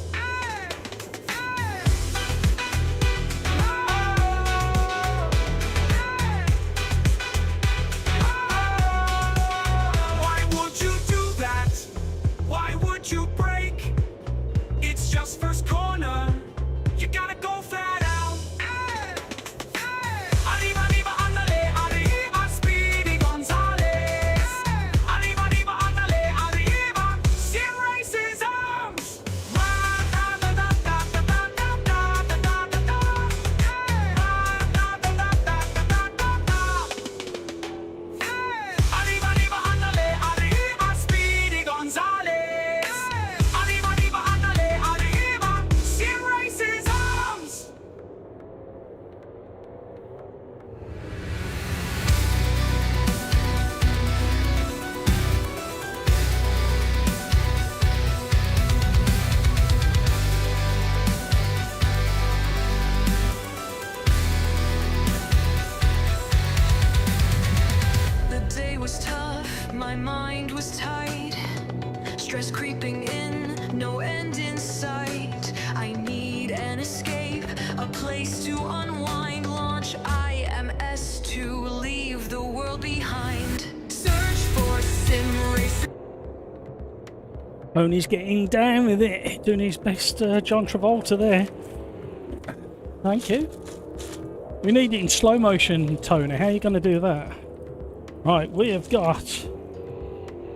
my mind was tight. Stress creeping in, no end in sight. I need an escape, a place to unwind. Launch IMS to leave the world behind. Search for sim race. Tony's getting down with it, doing his best John Travolta there. Thank you. We need it in slow motion, Tony. How are you going to do that? Right, we have got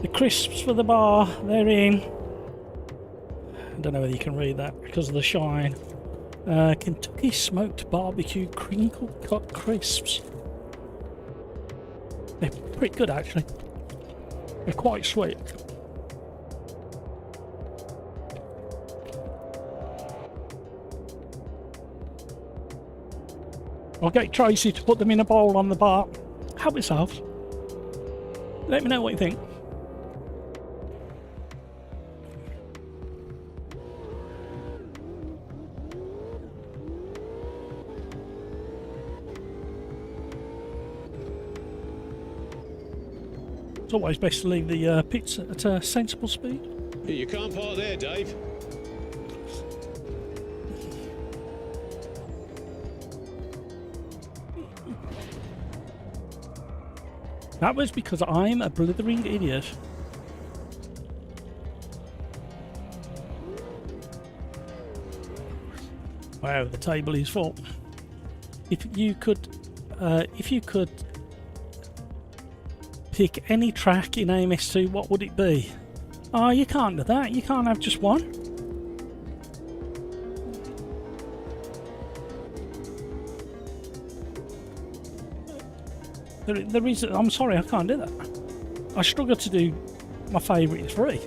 the crisps for the bar. They're in. I don't know whether you can read that because of the shine. Kentucky smoked barbecue crinkle cut crisps. They're pretty good, actually. They're quite sweet. I'll get Tracy to put them in a bowl on the bar. Help yourselves. Let me know what you think. It's always best to leave the pits at a sensible speed. You can't park there, Dave. That was because I'm a blithering idiot. Wow, the table is full. If you could pick any track in AMS2, what would it be? Oh, you can't do that. You can't have just one. There is. I'm sorry, I can't do that. I struggle to do my favourite three.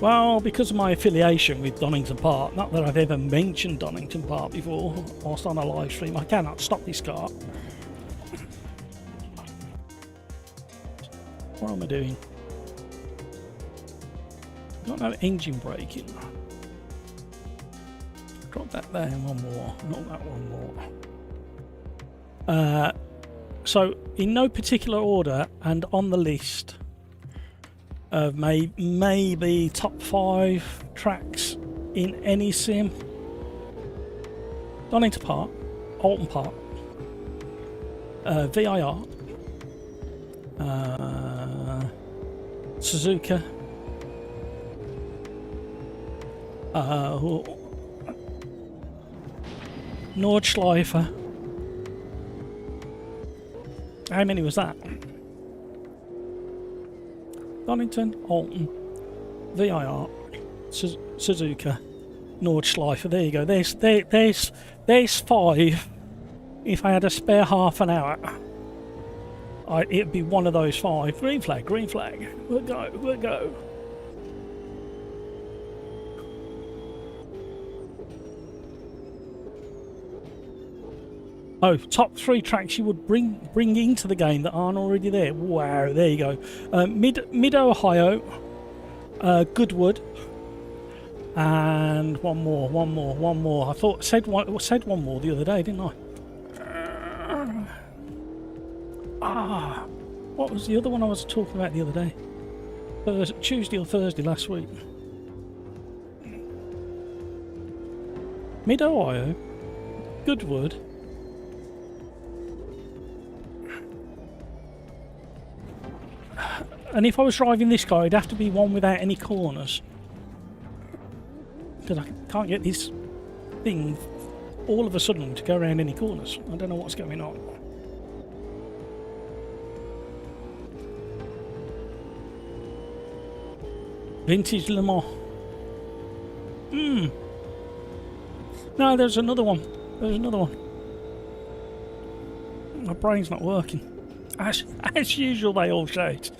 Well, because of my affiliation with Donington Park, not that I've ever mentioned Donington Park before whilst on a live stream, I cannot stop this car. What am I doing? Got no engine braking. Drop that there, one more, not that one more. So, in no particular order, and on the list of maybe top 5 tracks in any sim: Donington Park, Alton Park, VIR, Suzuka, Nordschleifer. How many was that? Donington, Alton, VIR, Suzuka, Nordschleifer. There you go. There's 5. If I had a spare half an hour, it'd be one of those 5. Green flag, green flag. We'll go, we'll go. Oh, top 3 tracks you would bring into the game that aren't already there. Wow, there you go. Mid Ohio, Goodwood, and one more. I thought said one more the other day, didn't I? What was the other one I was talking about the other day? Tuesday or Thursday last week. Mid Ohio, Goodwood. And if I was driving this car, it'd have to be one without any corners. Because I can't get this thing all of a sudden to go around any corners. I don't know what's going on. Vintage Le Mans. No, there's another one. My brain's not working. As usual, they all shout.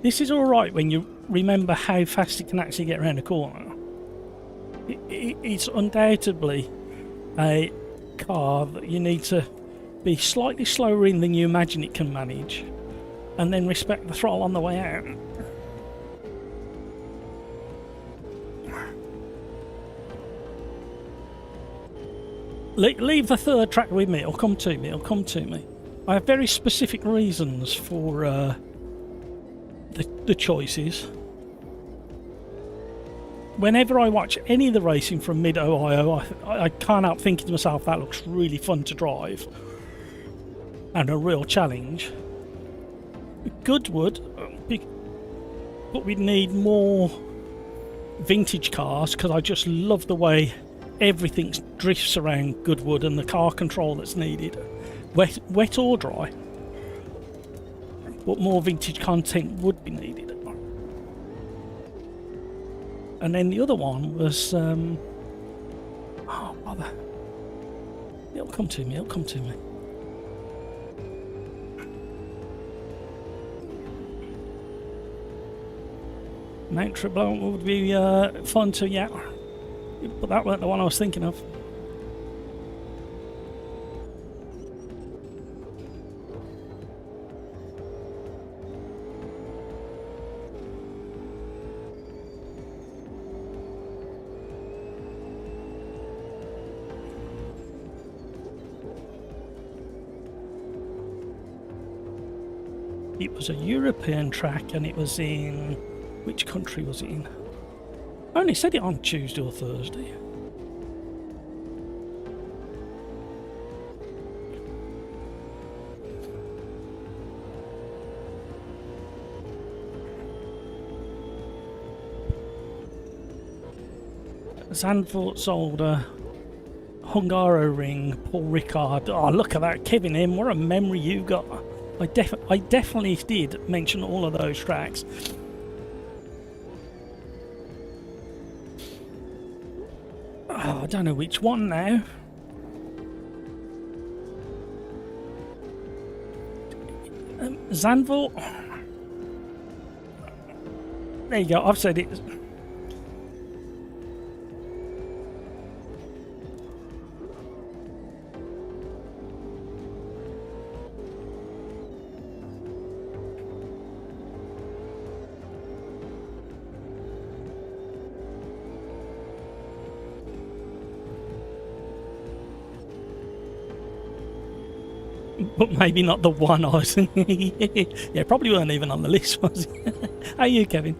This is alright when you remember how fast it can actually get around a corner. It's undoubtedly a car that you need to be slightly slower in than you imagine it can manage. and then respect the throttle on the way out. Leave the third track with me, it'll come to me, it'll come to me. I have very specific reasons for the choices. Whenever I watch any of the racing from mid-Ohio, I can't help thinking to myself, that looks really fun to drive. And a real challenge. Goodwood, but we need more vintage cars, because I just love the way everything drifts around Goodwood and the car control that's needed. Wet or dry. But more vintage content would be needed. And then the other one was, oh bother. It'll come to me, it'll come to me. Mount Tremblant would be fun to, yeah. But that weren't the one I was thinking of. It was a European track, and it was in... which country was it in? I only said it on Tuesday or Thursday. Zandvoort's older Hungaroring, Paul Ricard. Oh, look at that, Kevin M. What a memory you got. I definitely did mention all of those tracks. Oh, I don't know which one now. Zandvoort. There you go, I've said it. But maybe not the one I was... yeah, probably weren't even on the list, was it? How are you, Kevin?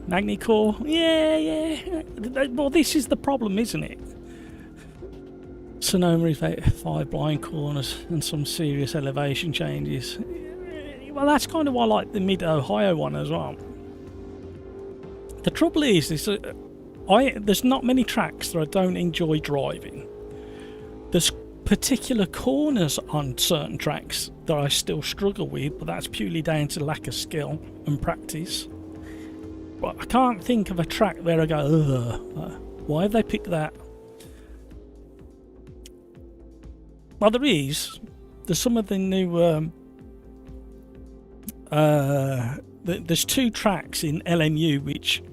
Magnicore? Yeah. Well, this is the problem, isn't it? Sonoma is 5 blind corners and some serious elevation changes. Well, that's kind of why I like the mid-Ohio one as well. The trouble is there's not many tracks that I don't enjoy driving. There's particular corners on certain tracks that I still struggle with, but that's purely down to lack of skill and practice. But I can't think of a track where I go, ugh, why have they picked that? Well, there's some of the new there's 2 tracks in LMU which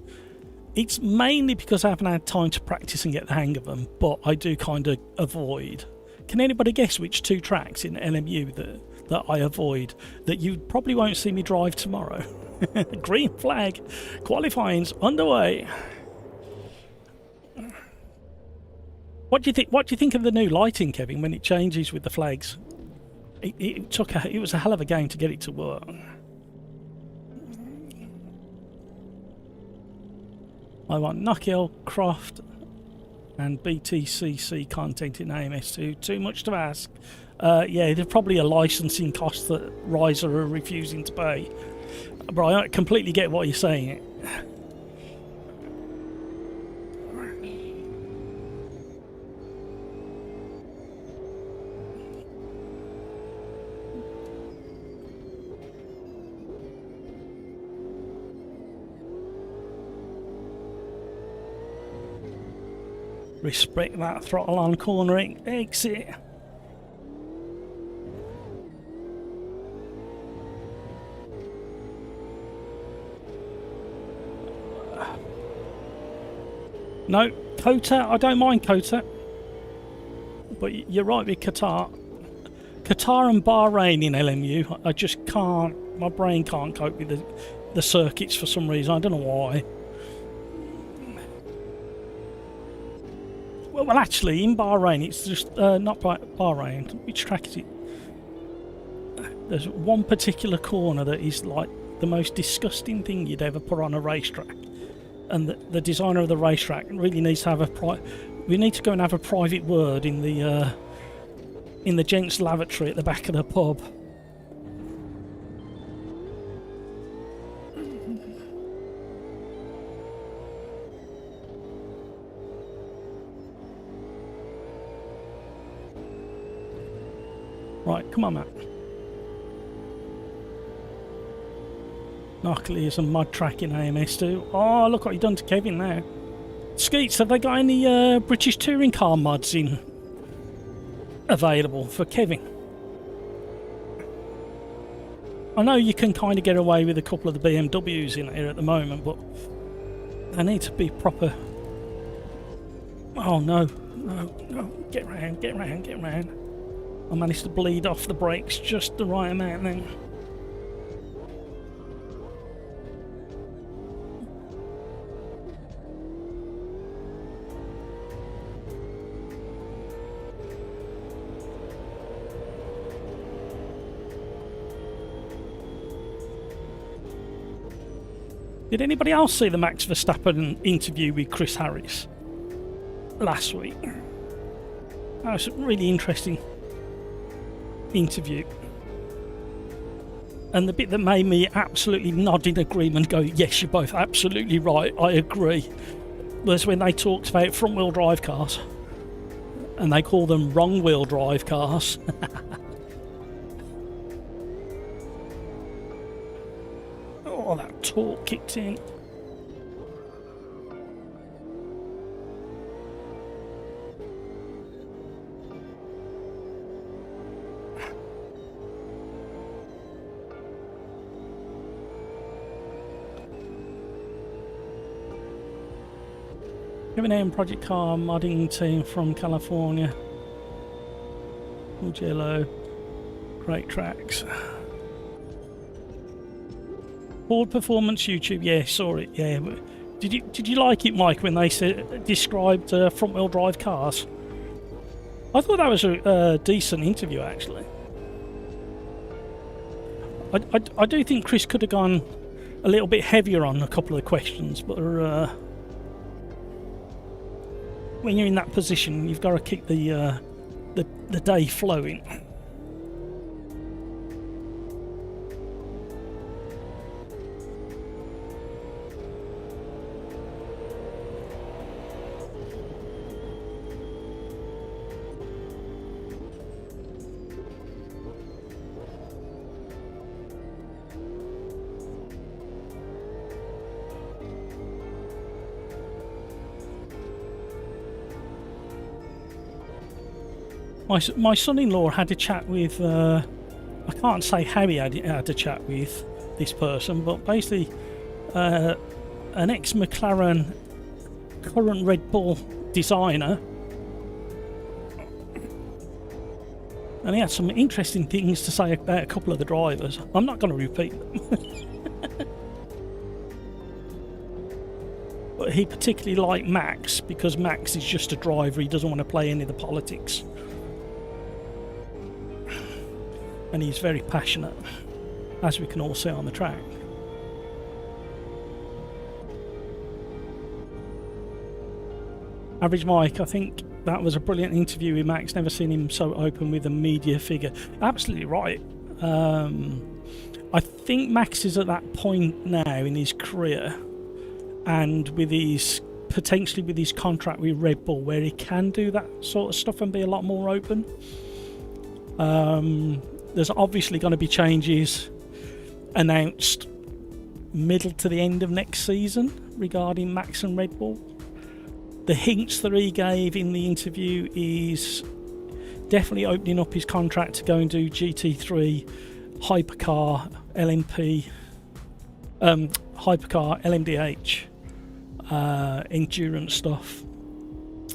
it's mainly because I haven't had time to practice and get the hang of them, but I do kind of avoid. Can anybody guess which 2 tracks in LMU that I avoid, that you probably won't see me drive tomorrow? Green flag, qualifying's underway. What do you think of the new lighting, Kevin, when it changes with the flags? It was a hell of a game to get it to work. I want Knockhill, Croft and BTCC content in AMS2. Too much to ask. Yeah, there's probably a licensing cost that Riser are refusing to pay. But I completely get what you're saying. Respect that throttle on cornering exit. No, Kota, I don't mind Kota. But you're right with Qatar. Qatar and Bahrain in LMU, I just can't My brain can't cope with the circuits for some reason. I don't know why. Well, actually, in Bahrain, it's just not Bahrain. Which track is it? There's one particular corner that is like the most disgusting thing you'd ever put on a racetrack, and the designer of the racetrack really needs to have we need to go and have a private word in the gents' lavatory at the back of the pub. Right, come on, Matt. Knockley is a mod track in AMS2. Oh, look what you've done to Kevin now. Skeets, have they got any British touring car mods in available for Kevin? I know you can kind of get away with a couple of the BMWs in here at the moment, but they need to be proper. Oh no, no, no, get round, get round, get round. I managed to bleed off the brakes just the right amount then. Did anybody else see the Max Verstappen interview with Chris Harris last week? That was a really interesting interview. And the bit that made me absolutely nod in agreement, go, yes, you're both absolutely right, I agree, was when they talked about front wheel drive cars. And they call them wrong wheel drive cars. Oh, that torque kicked in. Kevin Project Car modding team from California. Mugello. Great tracks. Ford Performance YouTube, yeah, saw it, yeah. Did you like it, Mike, when they described front wheel drive cars? I thought that was a decent interview, actually. I do think Chris could have gone a little bit heavier on a couple of the questions, but when you're in that position, you've got to keep the day flowing. My son-in-law had a chat with, I can't say how he had a chat with this person, but basically an ex-McLaren, current Red Bull designer, and he had some interesting things to say about a couple of the drivers. I'm not going to repeat them. But he particularly liked Max, because Max is just a driver, he doesn't want to play any of the politics. And he's very passionate, as we can all see on the track. Average Mike, I think that was a brilliant interview with Max. Never seen him so open with a media figure. Absolutely right. I think Max is at that point now in his career, and with his potentially with his contract with Red Bull, where he can do that sort of stuff and be a lot more open. There's obviously going to be changes announced middle to the end of next season regarding Max and Red Bull. The hints that he gave in the interview is definitely opening up his contract to go and do GT3, hypercar, LMP, hypercar, LMDh, endurance stuff.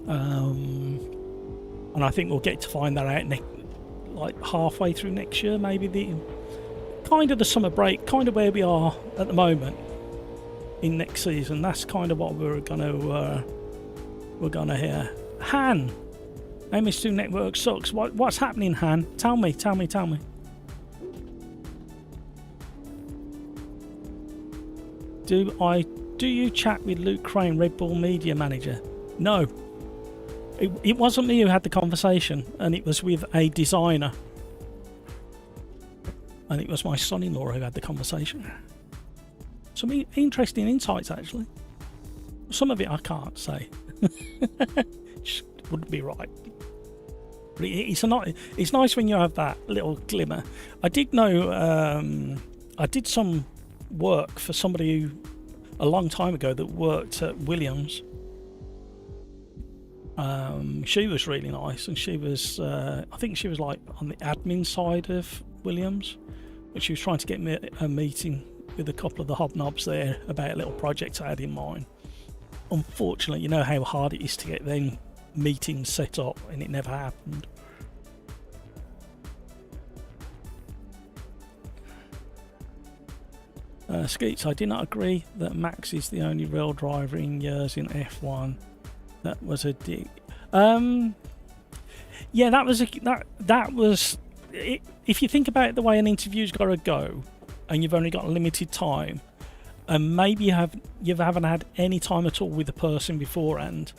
And I think we'll get to find that out like halfway through next year, maybe. Can't kind of the summer break, kind of where we are at the moment in next season. That's kind of what we're gonna hear. Han, MS2 network sucks. What's happening, Han? Tell me. Do you chat with Luke Crane, Red Bull media manager? No. It wasn't me who had the conversation, and it was with a designer. And it was my son-in-law who had the conversation. Some interesting insights, actually. Some of it I can't say. Just wouldn't be right. But it's nice when you have that little glimmer. I did know, I did some work for somebody who, a long time ago, that worked at Williams. She was really nice, and she was, I think she was like on the admin side of Williams, but she was trying to get me a meeting with a couple of the hobnobs there about a little project I had in mind. Unfortunately, you know how hard it is to get them meetings set up, and it never happened. Skeets, I did not agree that Max is the only real driver in years in F1. That was a dig. Yeah, that was it. If you think about the way an interview's got to go, and you've only got limited time, and maybe you haven't had any time at all with the person beforehand,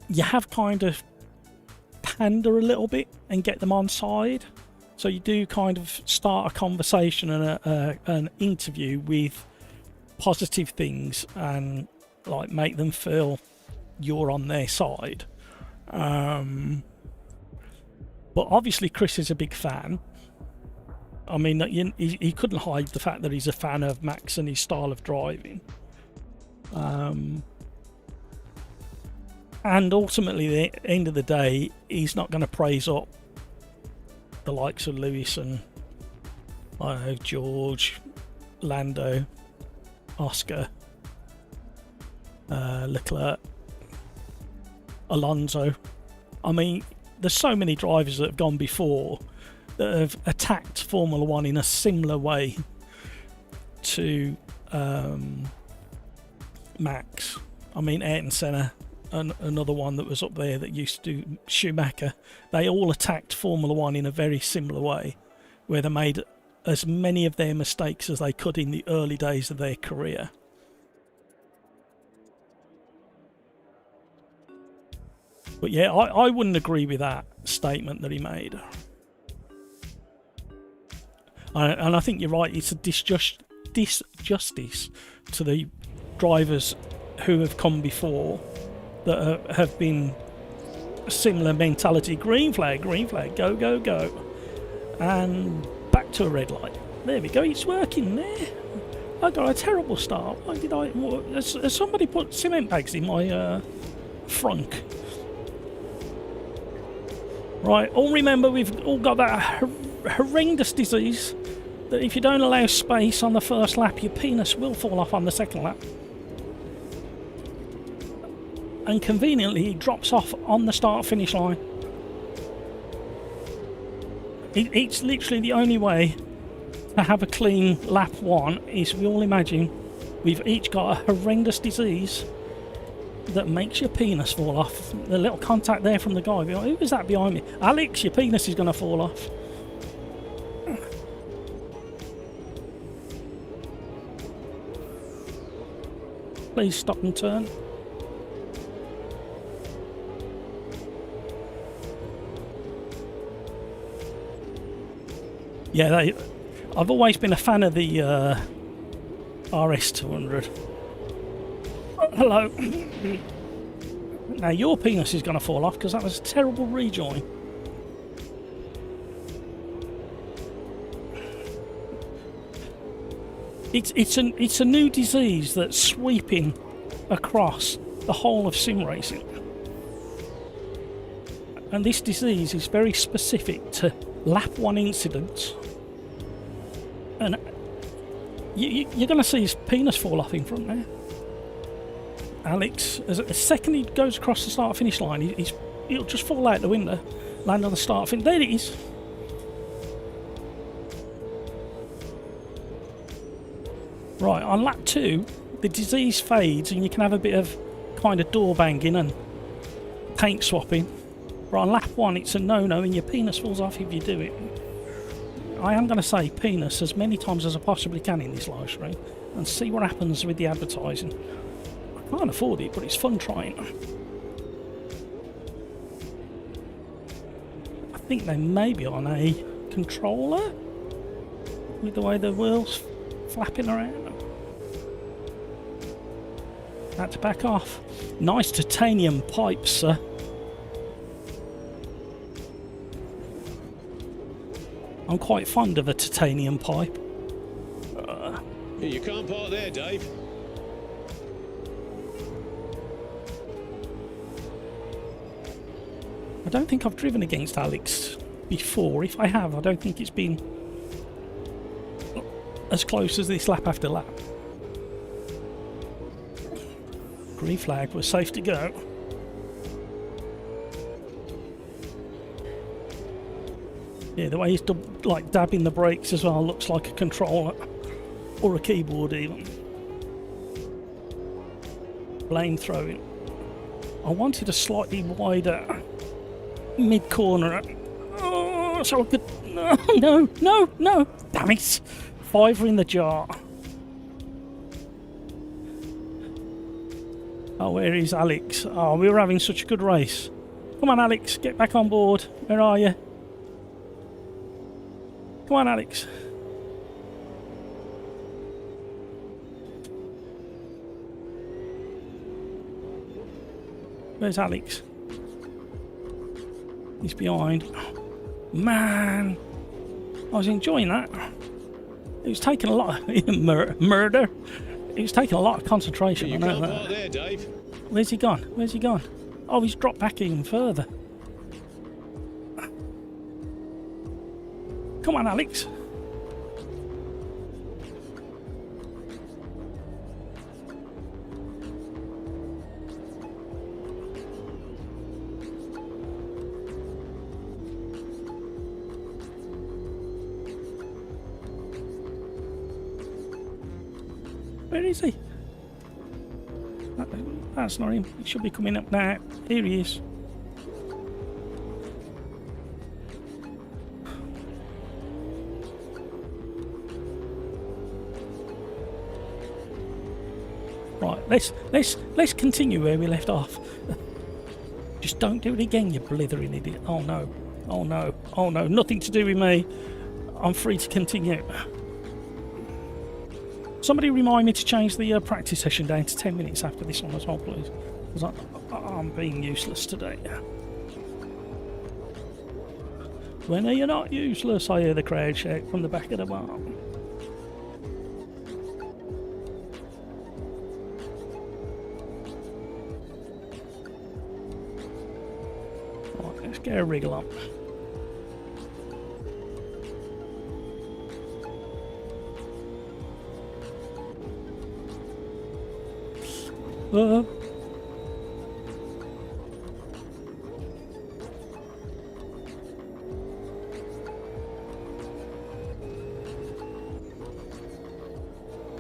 you have kind of pander a little bit and get them on side. So you do kind of start a conversation and an interview with positive things, and like make them feel you're on their side. But obviously Chris is a big fan. I mean, he couldn't hide the fact that he's a fan of Max and his style of driving. And ultimately, at the end of the day, he's not going to praise up the likes of Lewis and, I don't know, George, Lando, Oscar, Leclerc, Alonso. I mean, there's so many drivers that have gone before that have attacked Formula One in a similar way to Max. I mean, Ayrton Senna, another one that was up there that used to do Schumacher. They all attacked Formula One in a very similar way, where they made as many of their mistakes as they could in the early days of their career. But yeah, I wouldn't agree with that statement that he made. And I think you're right, it's a disjustice to the drivers who have come before that have been a similar mentality. Green flag, go, go, go. And back to a red light. There we go, it's working there. I got a terrible start. Why did has somebody put cement bags in my frunk? Right, all remember we've all got that horrendous disease that if you don't allow space on the first lap, your penis will fall off on the second lap. And conveniently, it drops off on the start-finish line. It's literally the only way to have a clean lap one is, we all imagine we've each got a horrendous disease that makes your penis fall off. The little contact there from the guy. Who is that behind me? Alex, your penis is going to fall off. Please stop and turn. Yeah, I've always been a fan of the RS200. Hello. Now your penis is going to fall off because that was a terrible rejoin. It's a new disease that's sweeping across the whole of sim racing, and this disease is very specific to lap one incidents, and you're going to see his penis fall off in front there. Alex, as a second he goes across the start-finish line, he'll just fall out the window, land on the start finish. There it is. Right, on lap 2, the disease fades and you can have a bit of kind of door banging and paint swapping. But on lap 1, it's a no-no and your penis falls off if you do it. I am going to say penis as many times as I possibly can in this live stream and see what happens with the advertising. I can't afford it, but it's fun trying. I think they may be on a controller with the way the wheels flapping around. Had to back off. Nice titanium pipes, sir. I'm quite fond of a titanium pipe. You can't park there, Dave. I don't think I've driven against Alex before. If I have, I don't think it's been as close as this lap after lap. Green flag, we're safe to go. Yeah, the way he's like dabbing the brakes as well looks like a controller or a keyboard even. Blame throwing. I wanted a slightly wider mid corner. Oh, so I could. No! Damn it! Fiver in the jar. Oh, where is Alex? Oh, we were having such a good race. Come on, Alex, get back on board. Where are you? Come on, Alex. Where's Alex? He's behind. Man, I was enjoying that. It was taking a lot of murder. It was taking a lot of concentration. You I know can't that. park there, Dave. Where's he gone? Where's he gone? Oh, he's dropped back even further. Come on, Alex. Where is he? That's not him. He should be coming up now. Here he is. Right, let's continue where we left off. Just don't do it again, you blithering idiot. Oh no. Oh no. Oh no. Nothing to do with me. I'm free to continue. Somebody remind me to change the practice session down to 10 minutes after this one as well, please. Because I'm being useless today. When are you not useless? I hear the crowd shout from the back of the bar. Right, let's get a wriggle on.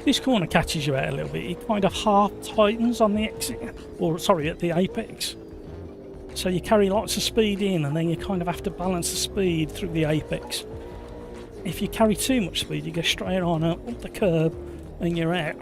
This corner catches you out a little bit. It kind of half tightens on the exit, or sorry, at the apex. So you carry lots of speed in and then you kind of have to balance the speed through the apex. If you carry too much speed, you go straight on up the curb and you're out.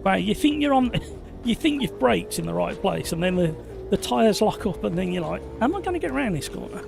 Wow, you think you're on, you think you've braked in the right place, and then the tyres lock up, and then you're like, "Am I going to get around this corner?"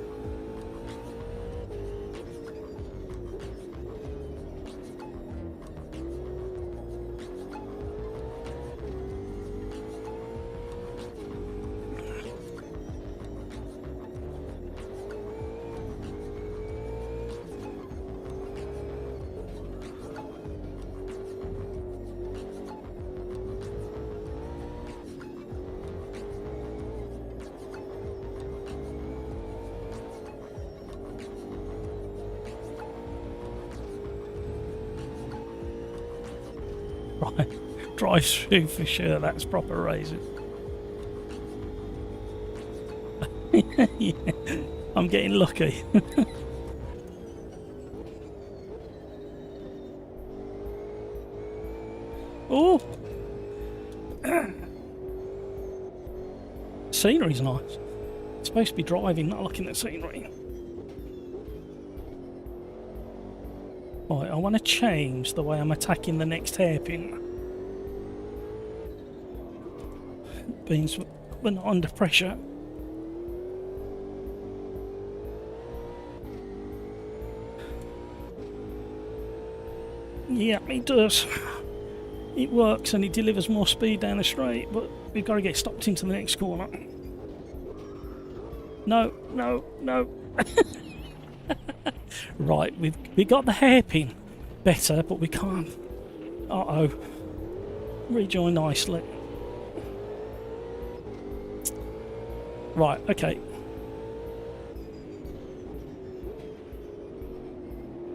Right, drive through for sure. That's proper racing. Yeah, I'm getting lucky. Oh, scenery's nice. It's supposed to be driving, not looking at scenery. Right, I want to change the way I'm attacking the next hairpin. Means we're not under pressure. Yeah, it does. It works and it delivers more speed down the straight, but we've got to get stopped into the next corner. No, no, no. Right, we got the hairpin better, but we can't. Uh-oh. Rejoin nicely. Right, okay.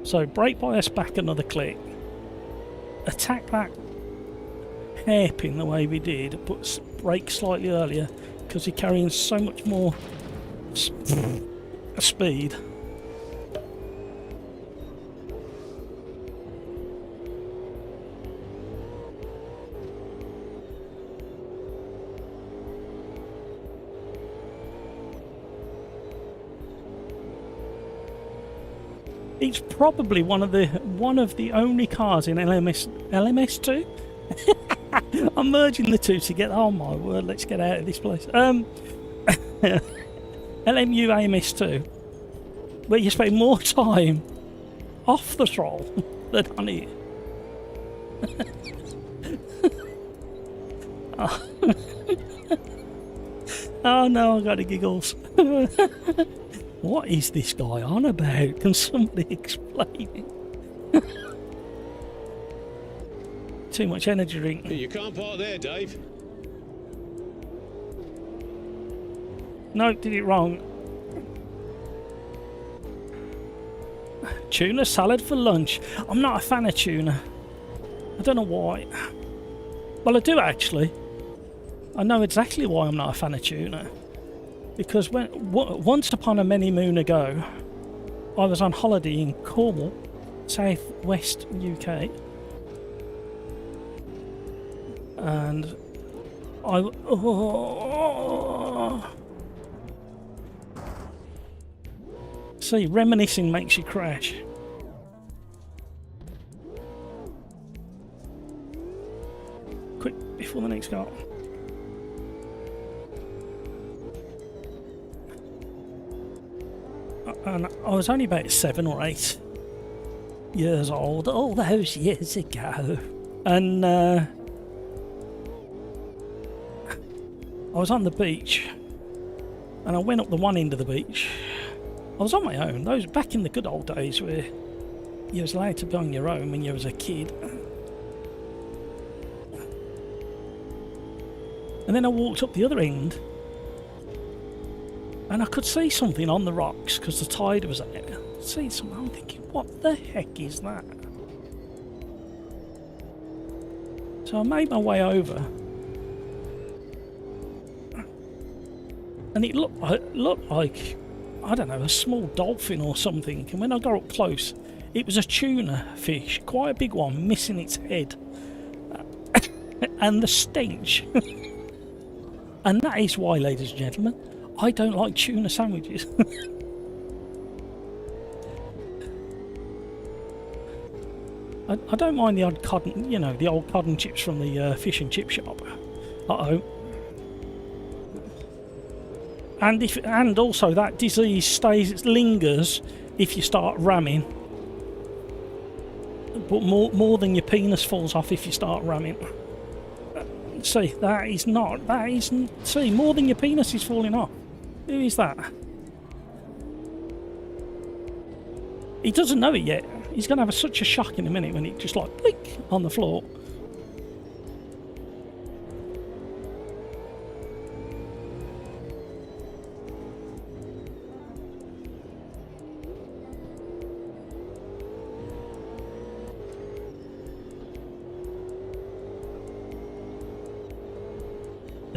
So brake bias back another click. Attack that hairpin the way we did, but brake slightly earlier because you're carrying so much more speed. It's probably one of the only cars in LMS2. I'm merging the two together. Oh my word! Let's get out of this place. LMU AMS2, where you spend more time off the throttle than on it. Oh no! I got the giggles. What is this guy on about? Can somebody explain it? Too much energy drink. You can't park there, Dave. No, did it wrong. Tuna salad for lunch. I'm not a fan of tuna. I don't know why. Well, I do actually. I know exactly why I'm not a fan of tuna. Because once upon a many moon ago, I was on holiday in Cornwall, southwest UK, and see, reminiscing makes you crash. Quick, before the next car. And I was only about 7 or 8 years old, all those years ago. And I was on the beach, and I went up the one end of the beach. I was on my own. Those back in the good old days where you was allowed to be on your own when you was a kid. And then I walked up the other end, and I could see something on the rocks because the tide was there. See something, I'm thinking, what the heck is that? So I made my way over, and it looked like, I don't know, a small dolphin or something. And when I got up close, it was a tuna fish, quite a big one, missing its head. And the stench. And that is why, ladies and gentlemen, I don't like tuna sandwiches. I don't mind the odd cotton, you know, the old cotton chips from the fish and chip shop. Uh-oh. And also that disease lingers if you start ramming. But more than your penis falls off if you start ramming. See, see, more than your penis is falling off. Who is that? He doesn't know it yet. He's going to have such a shock in a minute when it just like blink on the floor.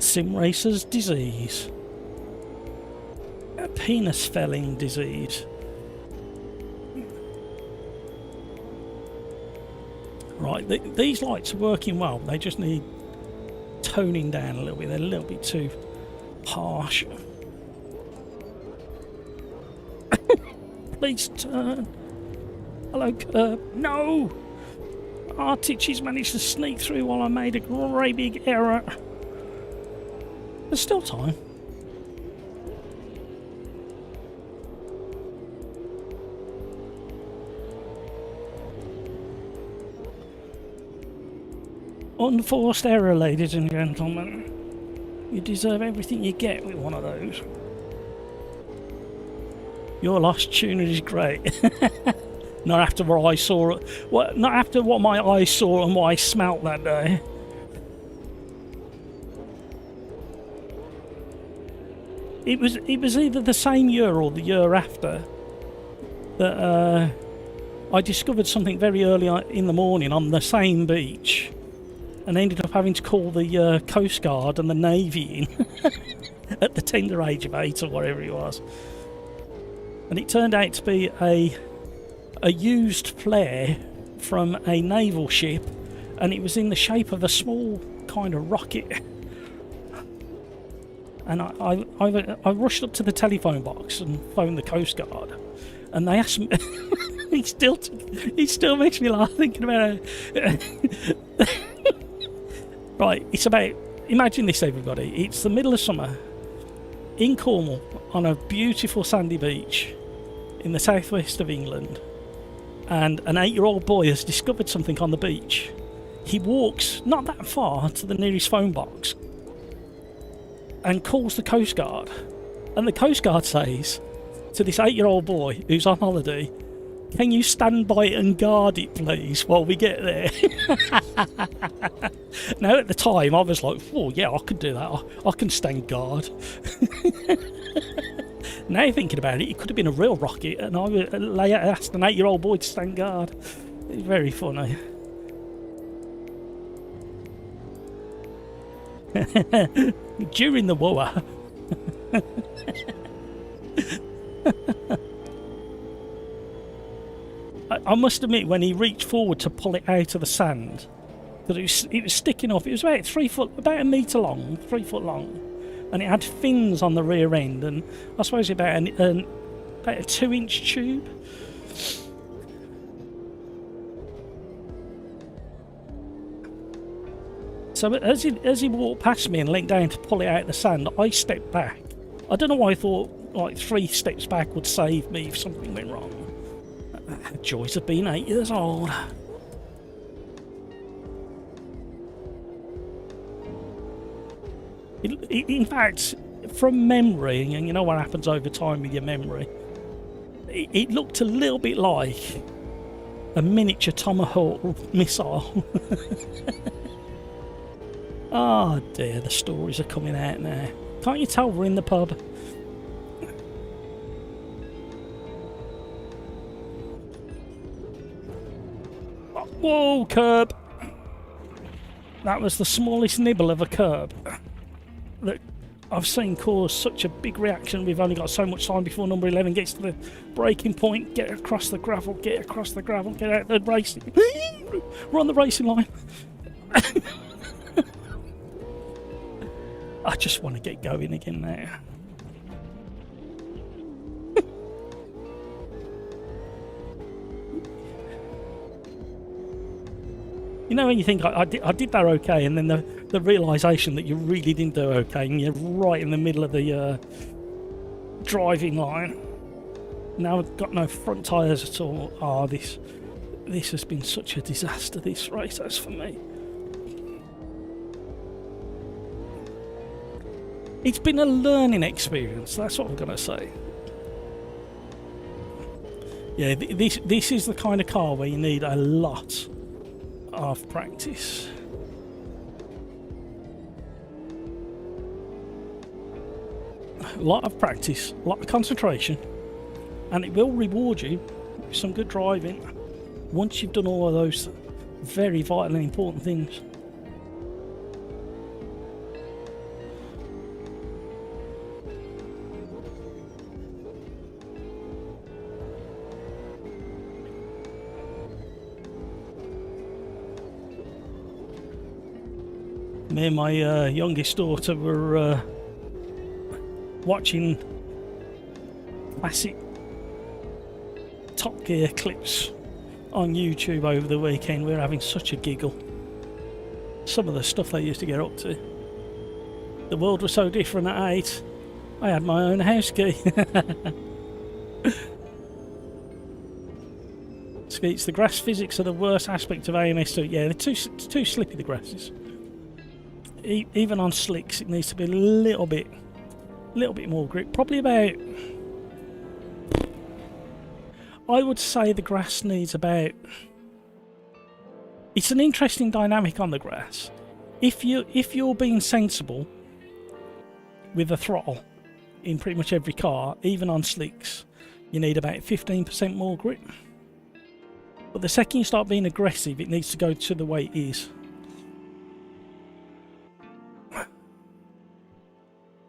sim racer's disease. A penis felling disease. Right, these lights are working well. They just need toning down a little bit. They're a little bit too harsh. Please turn. Hello, curb. No! Artich managed to sneak through while I made a great big error. There's still time. Unforced error, ladies and gentlemen. You deserve everything you get with one of those. Your lost tuner is great. Not after what I saw. Not after what my eyes saw and what I smelt that day. It was either the same year or the year after that I discovered something very early in the morning on the same beach, and ended up having to call the Coast Guard and the Navy in at the tender age of 8 or whatever it was. And it turned out to be a used flare from a naval ship, and it was in the shape of a small kind of rocket. And I rushed up to the telephone box and phoned the Coast Guard, and they asked me. He still makes me laugh thinking about it. Right, it's about. Imagine this, everybody. It's the middle of summer in Cornwall on a beautiful sandy beach in the southwest of England, and an 8-year-old boy has discovered something on the beach. He walks not that far to the nearest phone box and calls the Coast Guard, and the Coast Guard says to this 8-year-old boy who's on holiday, "Can you stand by it and guard it, please, while we get there?" Now, at the time, I was like, "Oh yeah, I can do that. I can stand guard." Now thinking about it, it could have been a real rocket, and I asked an 8-year-old boy to stand guard. It's very funny. During the war. I must admit, when he reached forward to pull it out of the sand, because it was sticking off. It was about 3 foot, about a metre long, 3 foot long, and it had fins on the rear end, and I suppose about a 2-inch tube. So as he walked past me and leant down to pull it out of the sand, I stepped back. I don't know why I thought like 3 steps back would save me if something went wrong. Joys of being 8 years old. In fact, from memory, and you know what happens over time with your memory, it looked a little bit like a miniature Tomahawk missile. Oh dear, the stories are coming out now. Can't you tell we're in the pub? Whoa, curb! That was the smallest nibble of a curb that I've seen cause such a big reaction. We've only got so much time before number 11 gets to the breaking point. Get across the gravel, get across the gravel, get out the racing. We're on the racing line. I just want to get going again now. You know when you think I did that okay, and then the realisation that you really didn't do okay, and you're right in the middle of the driving line. Now I've got no front tyres at all. Oh, this has been such a disaster, this race has for me. It's been a learning experience, that's what I'm going to say. Yeah, this is the kind of car where you need a lot of practice. A lot of practice, a lot of concentration, and it will reward you with some good driving once you've done all of those very vital and important things. Me and my youngest daughter were watching classic Top Gear clips on YouTube over the weekend. We were having such a giggle. Some of the stuff they used to get up to. The world was so different at 8. I had my own house key. Skeets, the grass physics are the worst aspect of AMS2. Yeah, they're too slippy, the grasses. Even on slicks, it needs to be a little bit more grip. Probably about, I would say the grass needs about, it's an interesting dynamic on the grass. If you're being sensible with the throttle in pretty much every car, even on slicks, you need about 15% more grip. But the second you start being aggressive, it needs to go to the way it is. I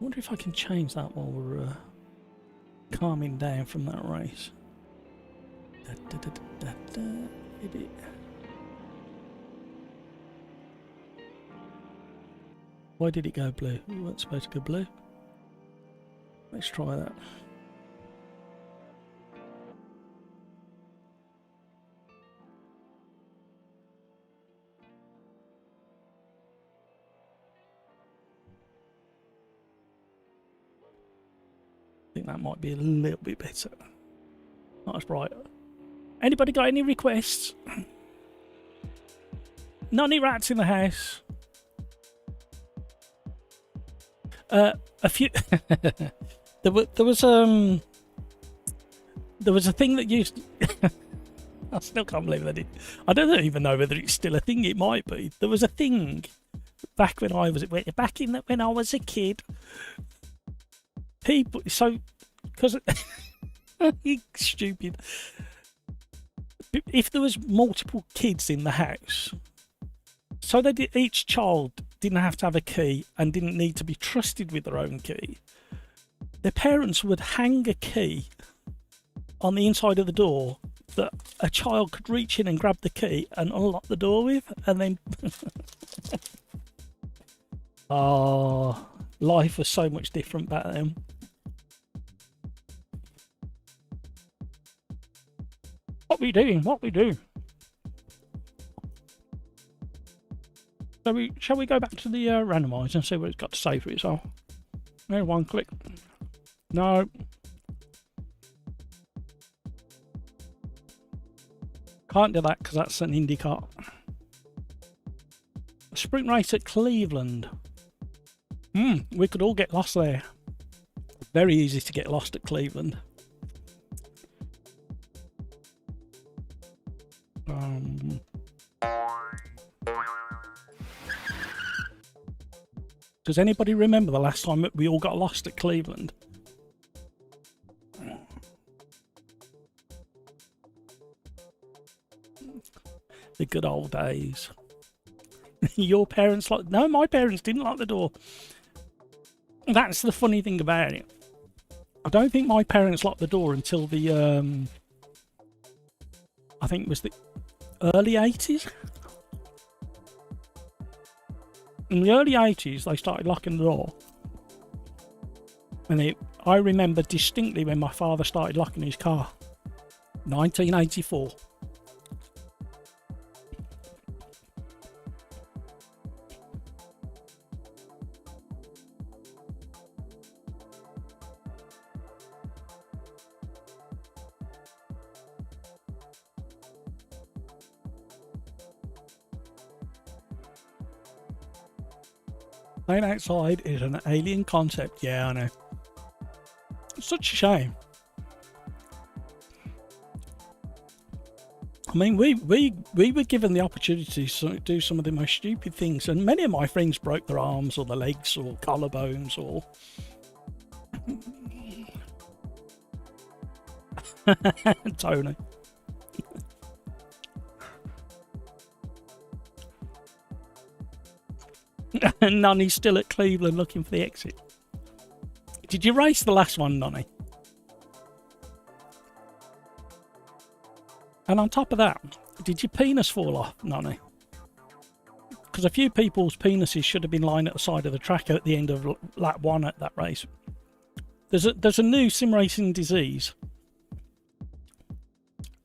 wonder if I can change that while we're calming down from that race. Maybe. Why did it go blue? We weren't supposed to go blue. Let's try that. I think that might be a little bit better. Not as bright. Anybody got any requests? Not any rats in the house. A few. there was a thing that used. I still can't believe they did. I don't even know whether it's still a thing. It might be. There was a thing back when I was when I was a kid. People, so because stupid. If there was multiple kids in the house, so each child didn't have to have a key and didn't need to be trusted with their own key. Their parents would hang a key on the inside of the door that a child could reach in and grab the key and unlock the door with, and then oh, life was so much different back then. What we doing? What we do? Shall we go back to the randomizer and see what it's got to say for itself? There, one click. No. Can't do that because that's an IndyCar. A sprint race at Cleveland. We could all get lost there. Very easy to get lost at Cleveland. Does anybody remember the last time that we all got lost at Cleveland? The good old days. Your parents locked... No, my parents didn't lock the door. That's the funny thing about it. I don't think my parents locked the door until the... I think it was the early 80s. In the early 80s, they started locking the door. And I remember distinctly when my father started locking his car. 1984. Playing outside is an alien concept. Yeah, I know. It's such a shame. I mean, we were given the opportunity to do some of the most stupid things, and many of my friends broke their arms or their legs or collarbones or... Tony. And Nonny's still at Cleveland looking for the exit. Did you race the last one, Nonny? And on top of that, did your penis fall off, Nonny? because a few people's penises should have been lying at the side of the track at the end of lap 1 at that race. There's a new sim racing disease,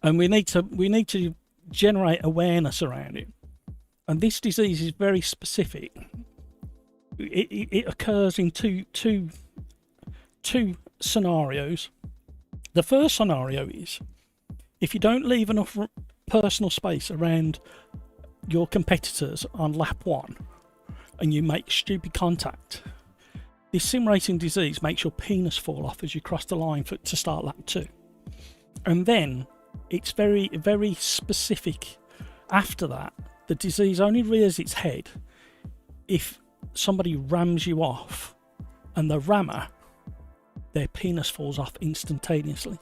and we need to generate awareness around it. And this disease is very specific. It occurs in two scenarios. The first scenario is if you don't leave enough personal space around your competitors on lap 1 and you make stupid contact, this sim racing disease makes your penis fall off as you cross the line to start lap 2. And then it's very, very specific. After that, the disease only rears its head if somebody rams you off, and the rammer, their penis falls off instantaneously.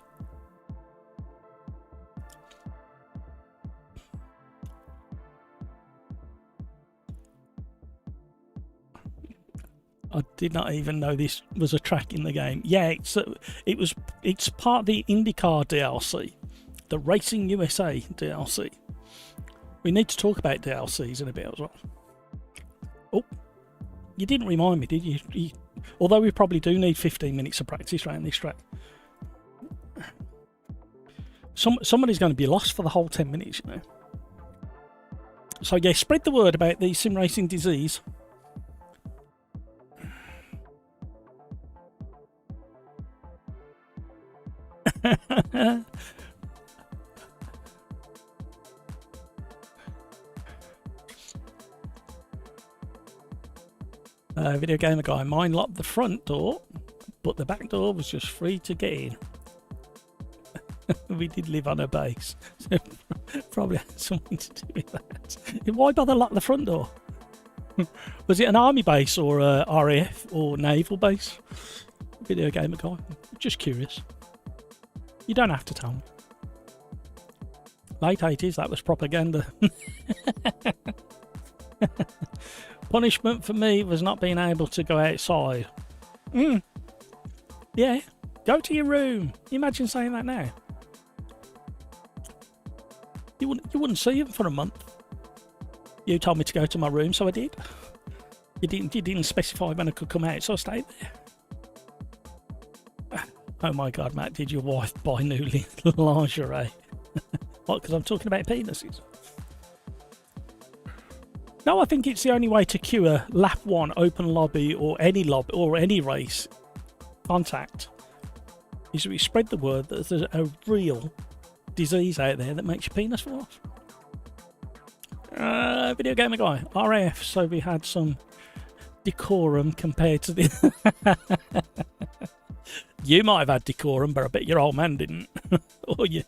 I did not even know this was a track in the game. Yeah, it's part of the IndyCar DLC, the Racing USA DLC. We need to talk about DLCs in a bit as well. Oh, you didn't remind me, did you? Although we probably do need 15 minutes of practice around this track. Somebody's going to be lost for the whole 10 minutes, you know. So yeah, spread the word about the sim racing disease. Video gamer guy, mine locked the front door, but the back door was just free to get in. We did live on a base, so probably had something to do with that. Why bother lock the front door? Was it an army base or a RAF or naval base? Video gamer guy, just curious. You don't have to tell me. Late 80s, that was propaganda. Punishment for me was not being able to go outside. Yeah, go to your room. Imagine saying that now. You wouldn't see him for a month. You told me to go to my room, so I did. You didn't specify when I could come out, so I stayed there. Oh my God, Matt, did your wife buy new lingerie? What, because I'm talking about penises? No, I think it's the only way to cure lap 1 open lobby or any race contact is we spread the word that there's a real disease out there that makes your penis fall off. Video gamer guy, RAF, so we had some decorum compared to the... You might have had decorum, but I bet your old man didn't. or your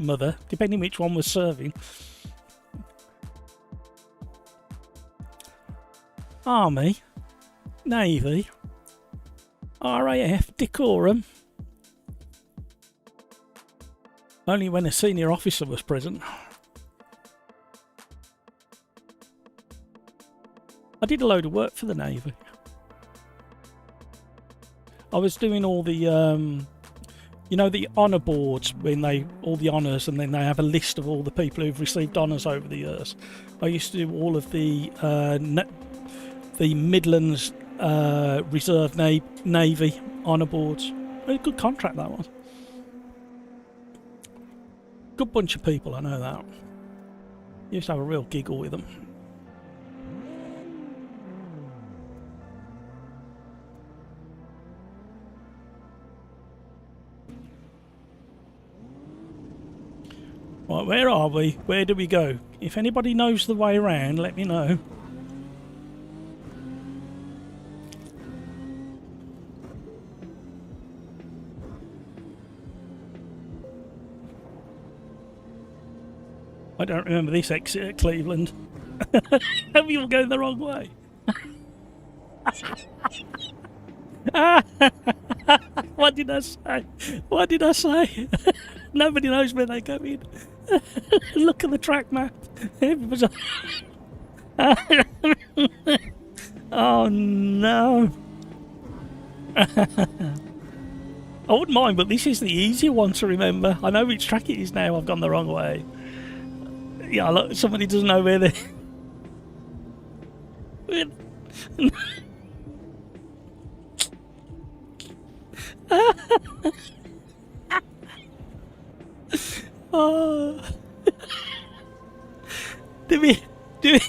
mother, depending which one was serving. Army, Navy, RAF, decorum. Only when a senior officer was present. I did a load of work for the Navy. I was doing all the, you know, the honour boards when all the honours, and then they have a list of all the people who've received honours over the years. I used to do all of the Midlands Reserve Navy honour boards. A good contract that was. Good bunch of people, I know that. Used to have a real giggle with them. Right, where are we? Where do we go? If anybody knows the way around, let me know. I don't remember this exit at Cleveland. Have you all going the wrong way? What did I say? What did I say? Nobody knows where they go in. Look at the track map. Oh no. I wouldn't mind, but this is the easier one to remember. I know which track it is now. I've gone the wrong way. Yeah, look, somebody doesn't know where they. Oh. Do we do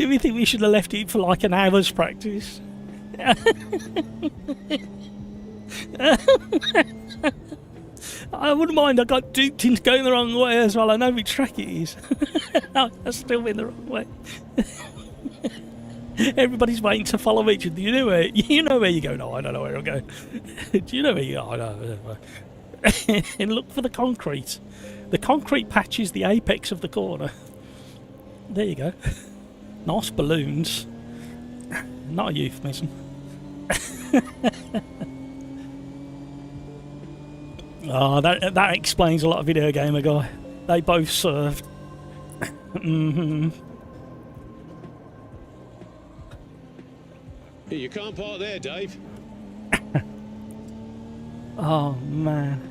we think we should have left it for like an hour's practice? I wouldn't mind. I got duped into going the wrong way as well. I know which track it is. I still went the wrong way. Everybody's waiting to follow each other. You know where you go. No, I don't know where I'm going. Do you know where you go? I don't know. And look for the concrete. The concrete patch is the apex of the corner. There you go. Nice balloons. Not a euphemism. Oh, that explains a lot of video gamer guy. They both served. You can't park there, Dave. Oh man.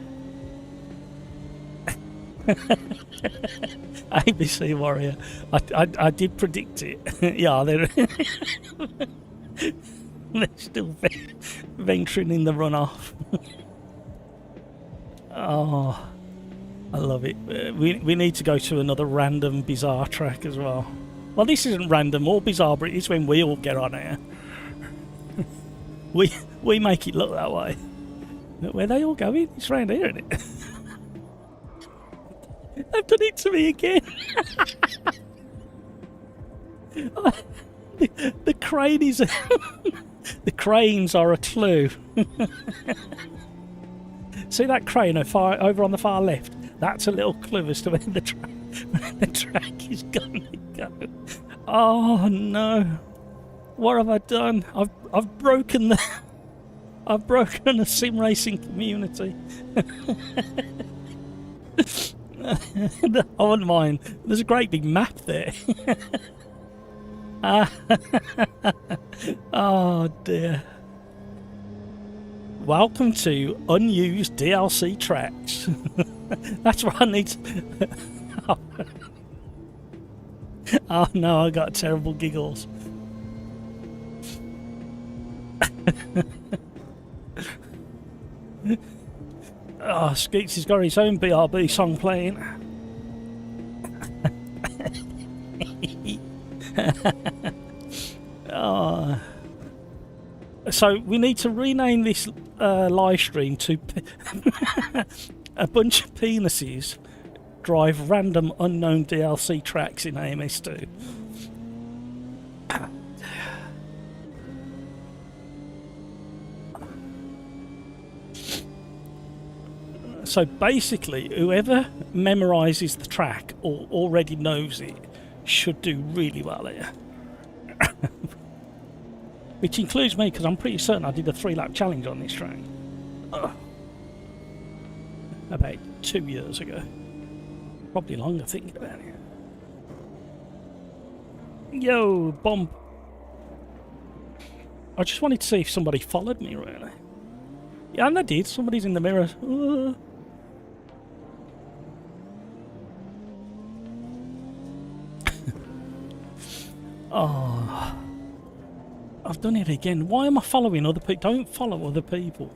ABC Warrior. I did predict it. Yeah, they're still venturing in the runoff. Oh, I love it. We need to go to another random bizarre track as well. Well, this isn't random or bizarre, but it is when we all get on here. We make it look that way. But where they all going? It's round here, isn't it? They've done it to me again. The crane is the cranes are a clue. See that crane over on the far left? That's a little clue as to where the track is going to go. Oh no! What have I done? I've broken the sim racing community. I wouldn't mind. There's a great big map there. Oh dear. Welcome to unused DLC tracks. That's what I need. Oh no, I got terrible giggles. Oh, Skeets has got his own BRB song playing. Oh. So we need to rename this live stream to a bunch of penises drive random unknown DLC tracks in AMS2. So basically, whoever memorises the track or already knows it should do really well here. Which includes me, because I'm pretty certain I did a 3-lap challenge on this track. About 2 years ago. Probably longer thinking about it. Yo, bomb. I just wanted to see if somebody followed me, really. Yeah, and they did. Somebody's in the mirror. Oh, I've done it again. Why am I following other people? Don't follow other people.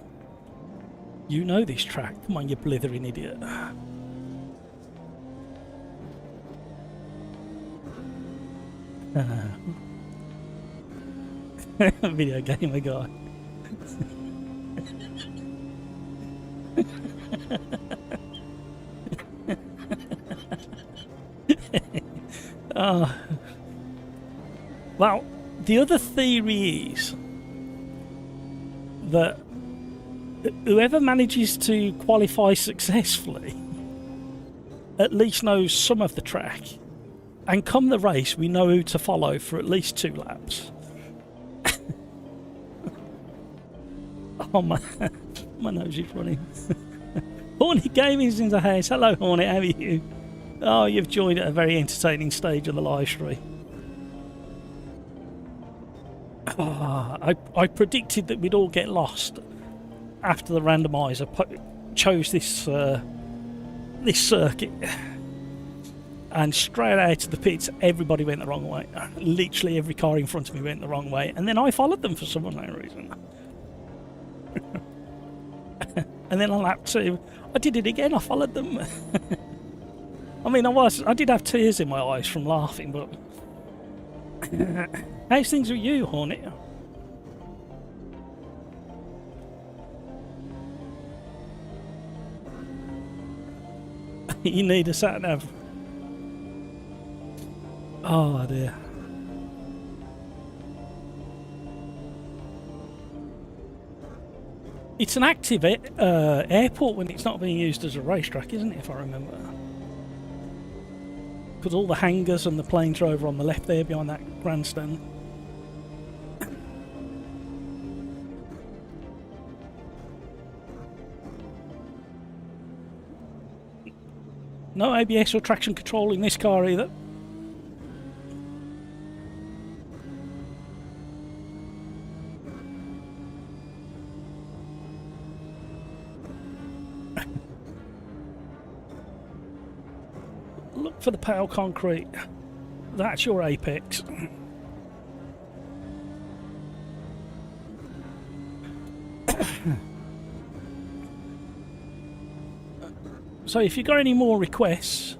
You know this track. Come on, you blithering idiot. Video gamer guy. Oh. Well, the other theory is that whoever manages to qualify successfully at least knows some of the track, and come the race we know who to follow for at least 2 laps. Oh my nose is running. Hornet Gaming's in the house. Hello Hornet, how are you? Oh, you've joined at a very entertaining stage of the live stream. Oh, I predicted that we'd all get lost after the randomizer chose this this circuit, and straight out of the pits, everybody went the wrong way. Literally every car in front of me went the wrong way, and then I followed them for some unknown reason. And then on lap 2, I did it again. I followed them. I mean, I did have tears in my eyes from laughing, but how's things with you, Hornet? You need a sat nav. Oh dear. It's an active airport when it's not being used as a racetrack, isn't it, if I remember? Because all the hangars and the planes are over on the left there behind that grandstand. No ABS or traction control in this car either. Look for the pale concrete. That's your apex. So if you've got any more requests,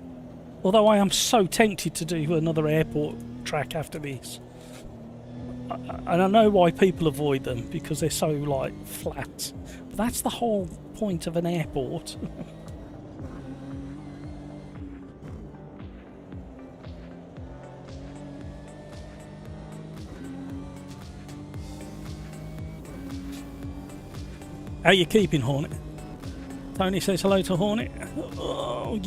although I am so tempted to do another airport track after this, and I know why people avoid them, because they're so like flat, but that's the whole point of an airport. How you keeping, Hornet? Tony says hello to Hornet. Oh,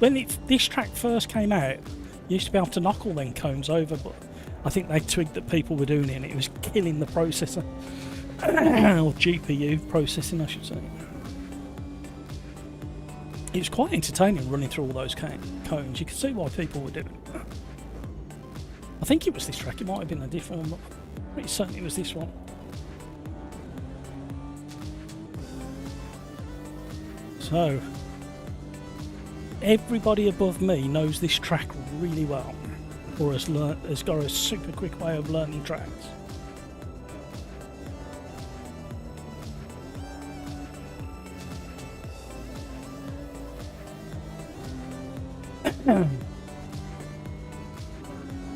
when this track first came out, you used to be able to knock all them cones over, but I think they twigged that people were doing it and it was killing the processor. Or GPU processing, I should say. It was quite entertaining running through all those cones. You could see why people were doing it. I think it was this track, it might have been a different one, but pretty certain it was this one. So, everybody above me knows this track really well, or has got a super quick way of learning tracks.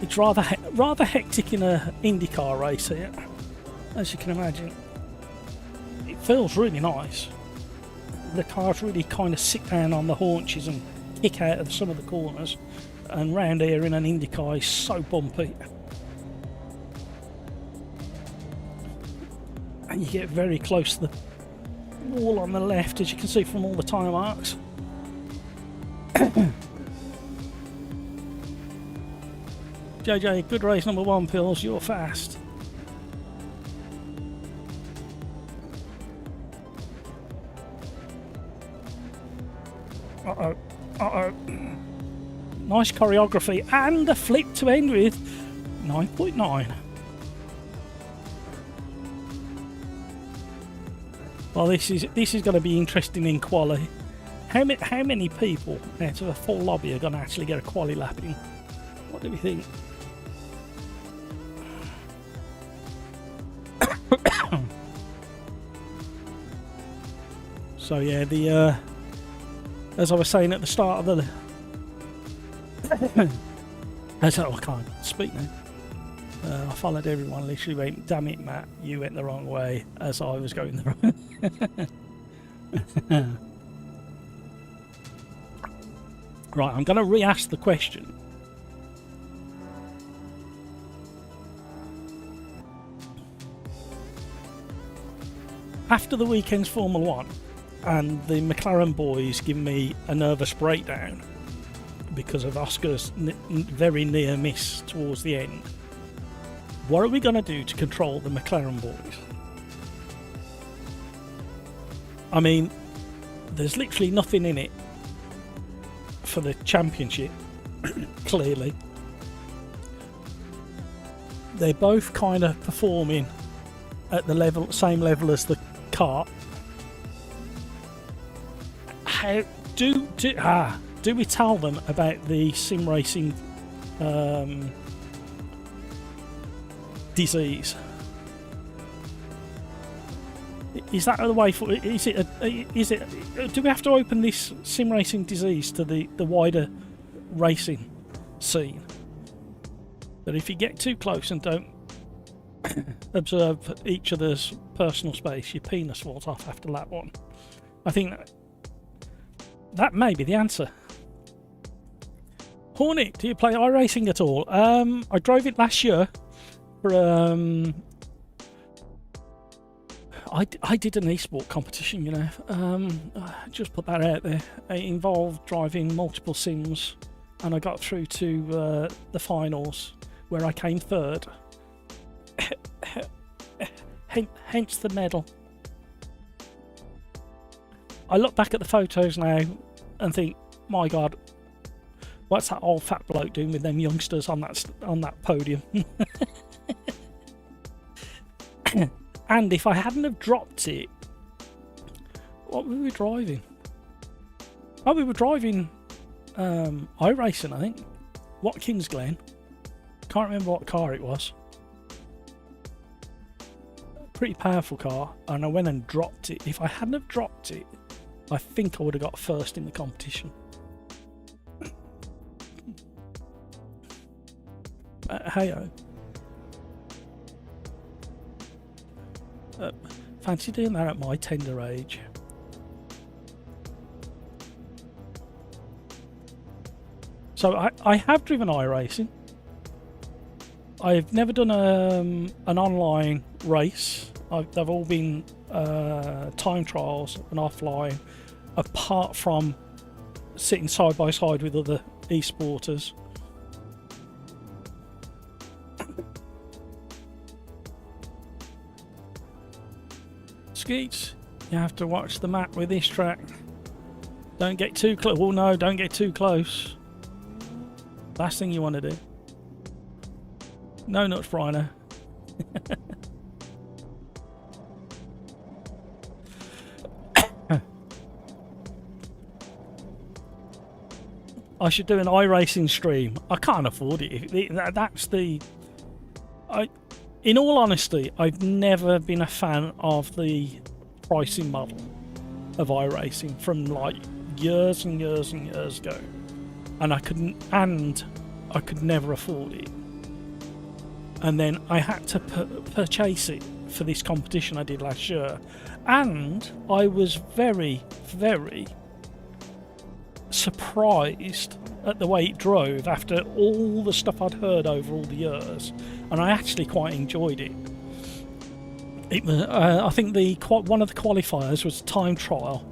It's rather hectic in a IndyCar race here, as you can imagine. It feels really nice. The cars really kind of sit down on the haunches and kick out of some of the corners, and round here in an IndyCar is so bumpy. And you get very close to the wall on the left, as you can see from all the tyre marks. JJ, good race number 1, Pills, you're fast. Uh-oh, uh-oh. Nice choreography and a flip to end with 9.9. Well, this is going to be interesting in Quali. How many people out of a full lobby are going to actually get a Quali lap in? What do we think? So yeah, as I was saying at the start of the... I can't speak now. I followed everyone, literally went, damn it Matt, you went the wrong way, as I was going the wrong... Right, I'm going to re-ask the question. After the weekend's Formula 1, and the McLaren boys give me a nervous breakdown because of Oscar's very near miss towards the end, what are we going to do to control the McLaren boys? I mean, there's literally nothing in it for the championship, clearly. They're both kind of performing at the same level as the kart. do we tell them about the sim racing disease? Is that the way for? Is it? Do we have to open this sim racing disease to the wider racing scene? That if you get too close and don't observe each other's personal space, your penis falls off after lap one. I think that may be the answer. Hornet, do you play iRacing at all? I drove it last year for I did an esport competition, you know. Just put that out there. It involved driving multiple sims, and I got through to the finals, where I came third. Hence the medal. I look back at the photos now and think, my God, what's that old fat bloke doing with them youngsters on that podium? And if I hadn't have dropped it, what were we driving? Oh, we were driving iRacing, I think. Watkins Glen. Can't remember what car it was. Pretty powerful car, and I went and dropped it. If I hadn't have dropped it, I think I would have got first in the competition. Hey-oh. Fancy doing that at my tender age. So I have driven iRacing. I've never done an online race. They've all been time trials and offline, apart from sitting side by side with other esporters. Skeets, you have to watch the map with this track. Don't get too close. Oh no, don't get too close. Last thing you want to do. No nuts, Bryner. I should do an iRacing stream. I can't afford it. That's the... In all honesty, I've never been a fan of the pricing model of iRacing from like years and years and years ago, and I could never afford it. And then I had to purchase it for this competition I did last year, and I was very, very surprised at the way it drove after all the stuff I'd heard over all the years, and I actually quite enjoyed it. It was, I think one of the qualifiers was time trial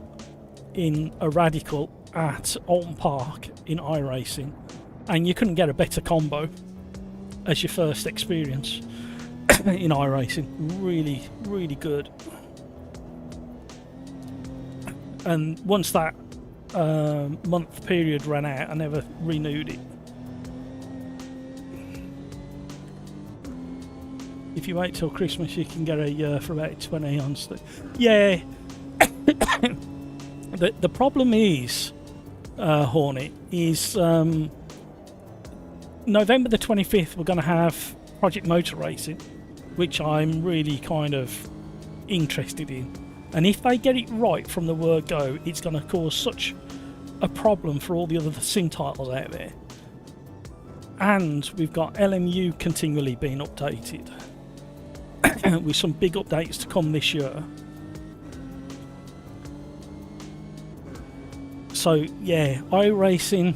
in a Radical at Alton Park in iRacing, and you couldn't get a better combo as your first experience in iRacing. Really, really good. And once that month period ran out, I never renewed it. If you wait till Christmas, you can get a year for about 20 on Steam. Yeah. The problem is, Hornet, is November the 25th we're going to have Project Motor Racing, which I'm really kind of interested in. And if they get it right from the word go, it's going to cause such a problem for all the other sim titles out there. And we've got LMU continually being updated with some big updates to come this year. So yeah, iRacing,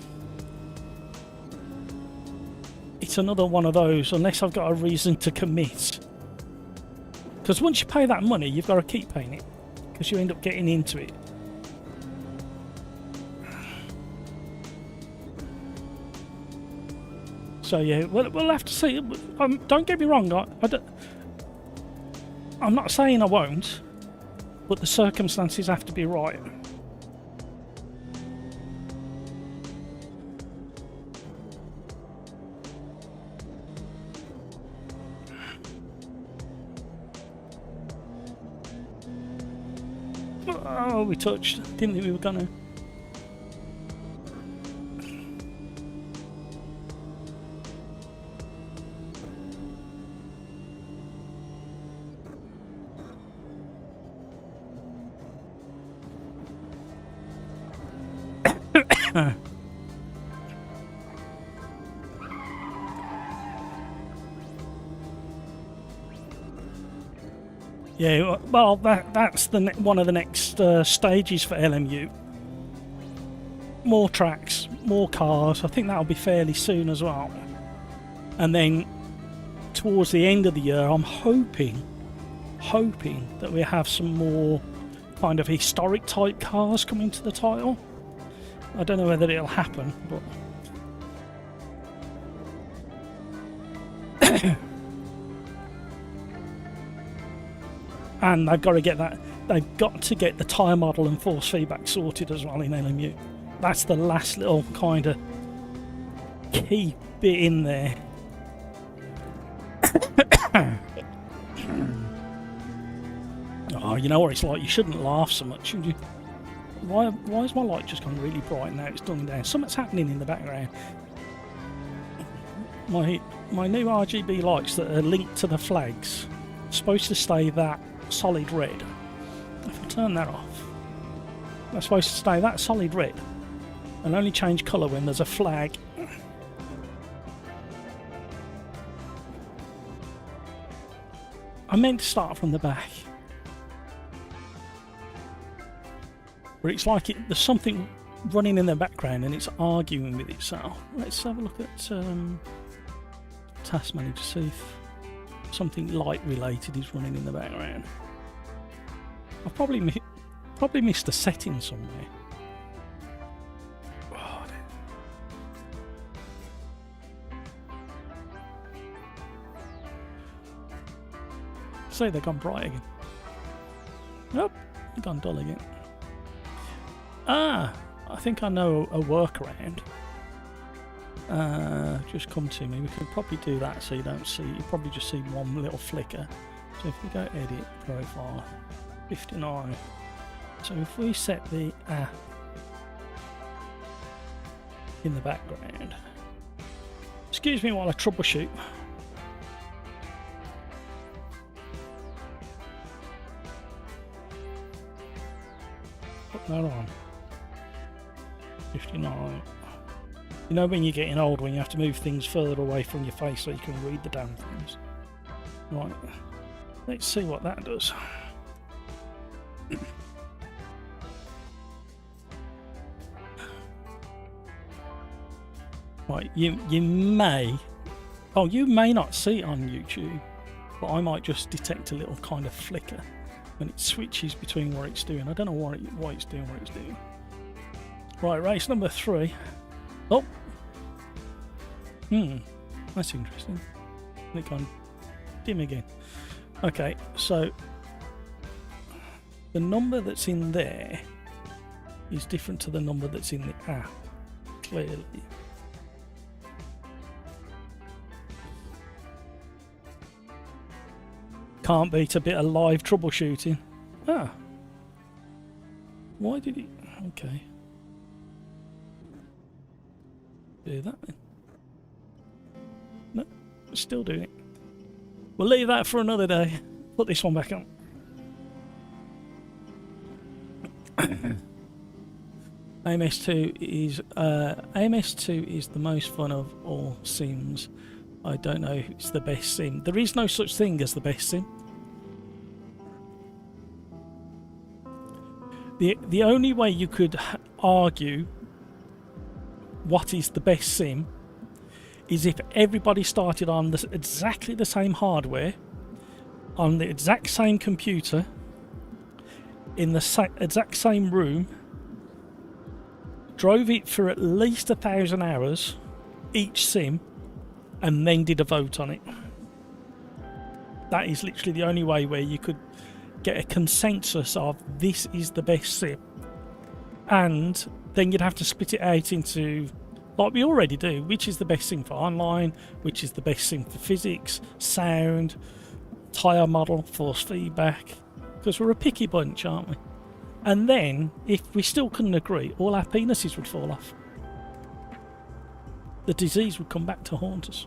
it's another one of those, unless I've got a reason to commit. Because once you pay that money, you've got to keep paying it, because you end up getting into it. So yeah, we'll have to see. Don't get me wrong, I'm not saying I won't, but the circumstances have to be right. Oh, we touched. Didn't think we were gonna. Yeah, well, that's one of the next stages for LMU. More tracks, more cars. I think that'll be fairly soon as well. And then towards the end of the year, I'm hoping that we have some more kind of historic type cars coming to the title. I don't know whether it'll happen, but and they've got to get that. They've got to get the tyre model and force feedback sorted as well in LMU. That's the last little kind of key bit in there. Oh, you know what it's like. You shouldn't laugh so much, should you? Why is my light just gone really bright now? It's dying down. Something's happening in the background. My new RGB lights that are linked to the flags are supposed to stay that solid red. If I turn that off, they're supposed to stay that solid red and only change colour when there's a flag. I meant to start from the back, but it's like there's something running in the background and it's arguing with itself. Let's have a look at Task Manager to see if something light related is running in the background. I've probably missed a setting somewhere. Oh, say they've gone bright again. Nope, they've gone dull again. Ah, I think I know a workaround. Just come to me. We could probably do that so you don't see. You probably just see one little flicker. So if we go edit profile 59. So if we set the app in the background. Excuse me while I troubleshoot. Put that on. 59. You know when you're getting old, when you have to move things further away from your face so you can read the damn things. Right, let's see what that does. Right, you may not see it on YouTube, but I might just detect a little kind of flicker when it switches between what it's doing. I don't know why it's doing what it's doing. Right, race number 3. Oh! That's interesting. Click on dim again. Okay, so the number that's in there is different to the number that's in the app, clearly. Can't beat a bit of live troubleshooting. Ah. Why did it... Okay. Do that then. No, still doing it. We'll leave that for another day. Put this one back on. AMS2 is the most fun of all sims. I don't know if it's the best sim. There is no such thing as the best sim. The only way you could argue what is the best sim is if everybody started on exactly the same hardware, on the exact same computer, in the exact same room, drove it for at least 1,000 hours each sim, and then did a vote on it. That is literally the only way where you could get a consensus of this is the best sim. And then you'd have to split it out into, like we already do, which is the best sim for online, which is the best sim for physics, sound, tyre model, force feedback, because we're a picky bunch, aren't we? And then, if we still couldn't agree, all our penises would fall off. The disease would come back to haunt us.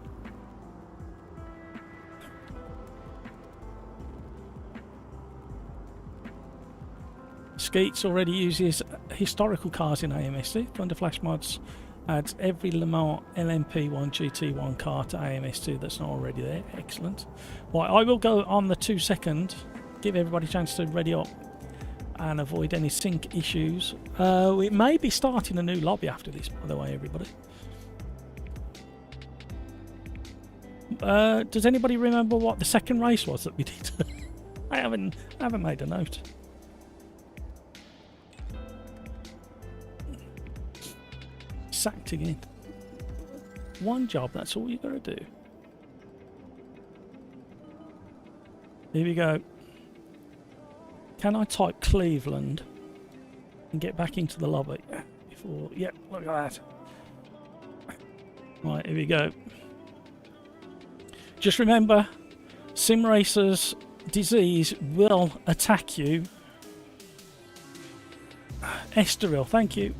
Skeets already uses historical cars in AMS2. Thunder Flash Mods adds every Le Mans LMP1 GT1 car to AMS2 that's not already there. Excellent. Right, I will go on the 2 second, give everybody a chance to ready up and avoid any sync issues. We may be starting a new lobby after this, by the way, everybody. Does anybody remember what the second race was that we did? I haven't made a note. Sacked again. One job, that's all you gotta do. Here we go. Can I type Cleveland and get back into the lobby before? Yep, look at that. Right, here we go. Just remember, Sim Racer's disease will attack you. Estoril, thank you.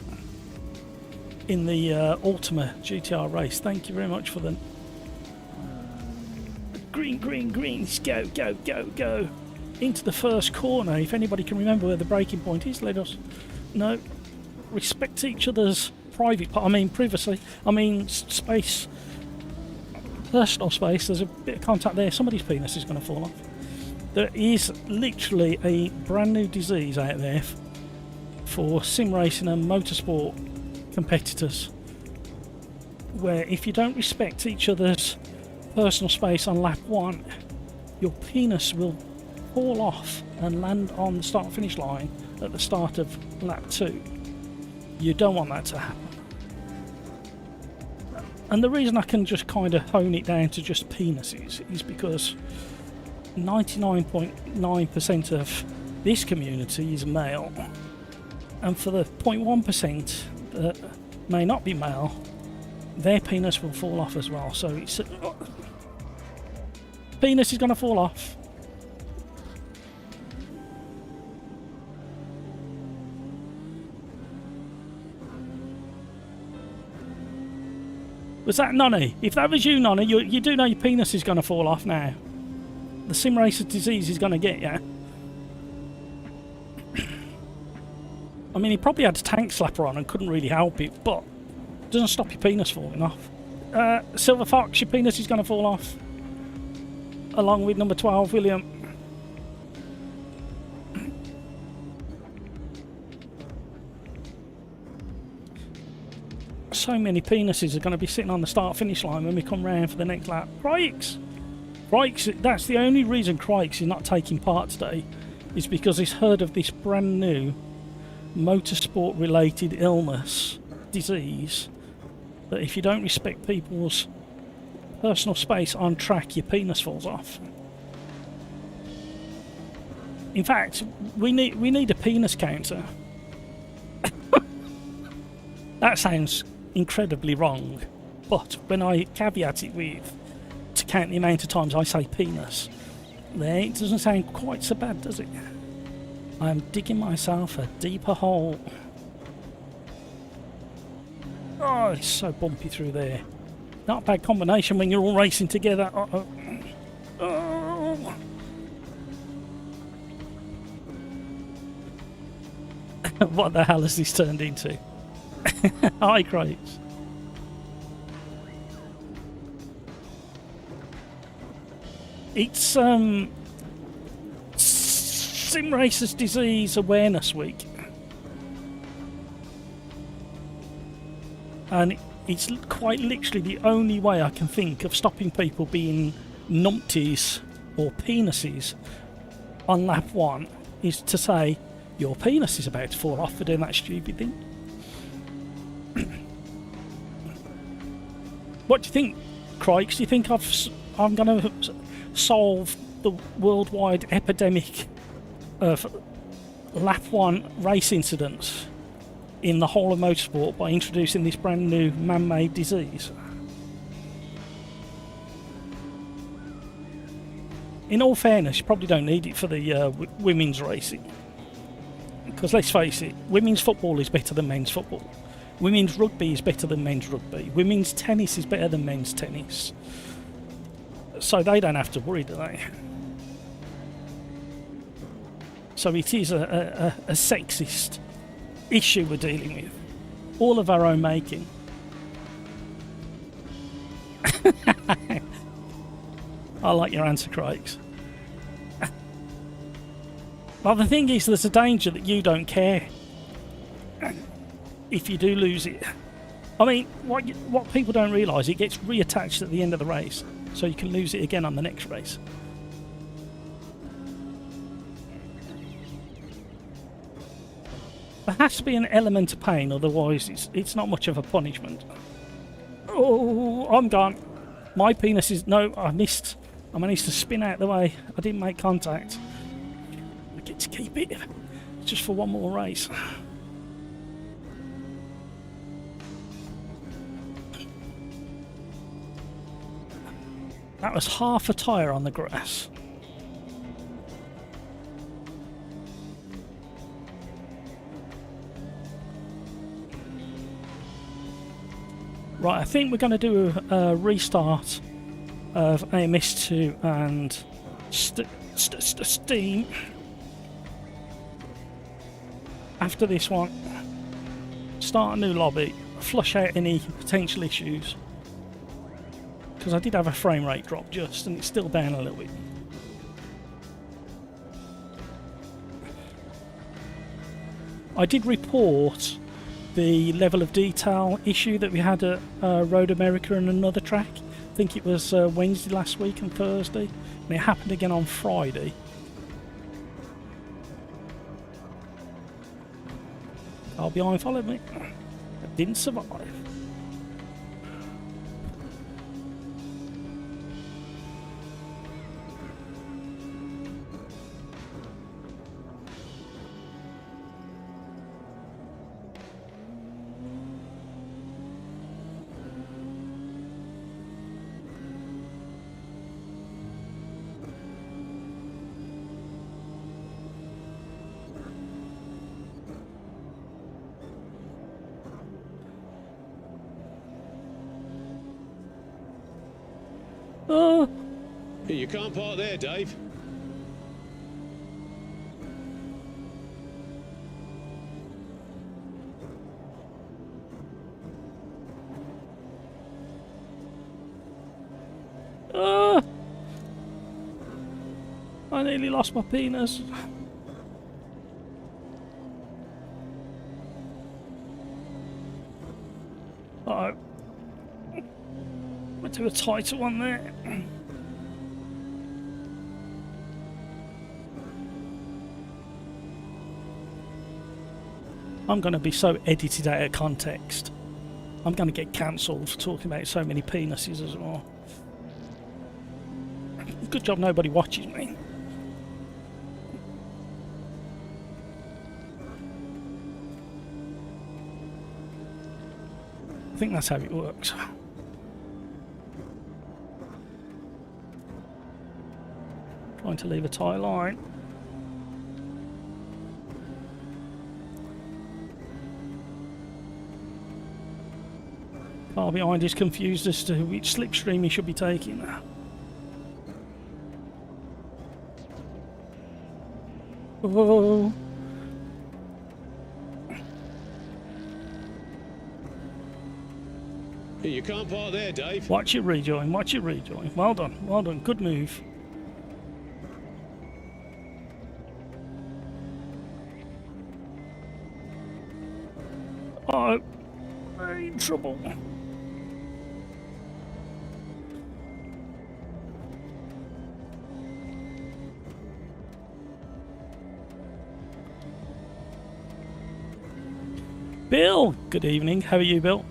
In the Ultima GTR race. Thank you very much for the green, green, greens. Go, go, go, go. Into the first corner. If anybody can remember where the braking point is, let us know. Respect each other's privacy. I mean space. Personal space. There's a bit of contact there. Somebody's penis is going to fall off. There is literally a brand new disease out there for sim racing and motorsport competitors, where if you don't respect each other's personal space on lap 1, your penis will fall off and land on the start finish line at the start of lap 2. You don't want that to happen. And the reason I can just kind of hone it down to just penises is because 99.9% of this community is male, and for the 0.1% that may not be male, their penis will fall off as well. So it's penis is going to fall off. Was that Nonny? If that was you, Nonny, you do know your penis is going to fall off now. The sim racer disease is going to get you. I mean, he probably had a tank slapper on and couldn't really help it, but it doesn't stop your penis falling off. Silver Fox, your penis is going to fall off. Along with number 12, William. So many penises are going to be sitting on the start-finish line when we come round for the next lap. Crikes! Crikes, that's the only reason Crikes is not taking part today, is because he's heard of this brand new motorsport related illness, disease, that if you don't respect people's personal space on track, your penis falls off. In fact, we need a penis counter. That sounds incredibly wrong, but when I caveat it with to count the amount of times I say penis, there it doesn't sound quite so bad, does it? I'm digging myself a deeper hole. Oh, it's so bumpy through there. Not a bad combination when you're all racing together. Uh-oh. Oh. What the hell has this turned into? Hi, Craig. It's Sim Racers Disease Awareness Week, and it's quite literally the only way I can think of stopping people being numpties or penises on lap 1 is to say your penis is about to fall off for doing that stupid thing. What do you think, Crikes? Do you think I'm going to solve the worldwide epidemic of lap 1 race incidents in the whole of motorsport by introducing this brand new man-made disease? In all fairness, you probably don't need it for the women's racing, because let's face it, women's football is better than men's football. Women's rugby is better than men's rugby. Women's tennis is better than men's tennis. So they don't have to worry, do they? So it is a sexist issue we're dealing with. All of our own making. I like your answer, Craigs. Well, the thing is, there's a danger that you don't care if you do lose it. I mean, what people don't realise, it gets reattached at the end of the race, so you can lose it again on the next race. There has to be an element of pain, otherwise it's not much of a punishment. Oh, I'm gone. My penis is... No, I missed. I managed to spin out the way. I didn't make contact. I get to keep it just for one more race. That was half a tyre on the grass. Right, I think we're going to do a restart of AMS2 and Steam. After this one, start a new lobby, flush out any potential issues. Because I did have a frame rate drop just, and it's still down a little bit. I did report the level of detail issue that we had at Road America and another track. I think it was Wednesday last week and Thursday, and it happened again on Friday. Car behind followed me. I didn't survive. Oh, Hey, you can't park there, Dave. I nearly lost my penis. Uh-oh. Went to a tighter one there. I'm going to be so edited out of context. I'm going to get cancelled for talking about so many penises as well. Good job nobody watches me. I think that's how it works. Trying to leave a tie line. Car behind is confused as to which slipstream he should be taking. Oh. Hey, you can't park there, Dave. Watch it rejoin, watch it rejoin. Well done, good move. Oh, I'm in trouble. Bill, good evening. How are you, Bill?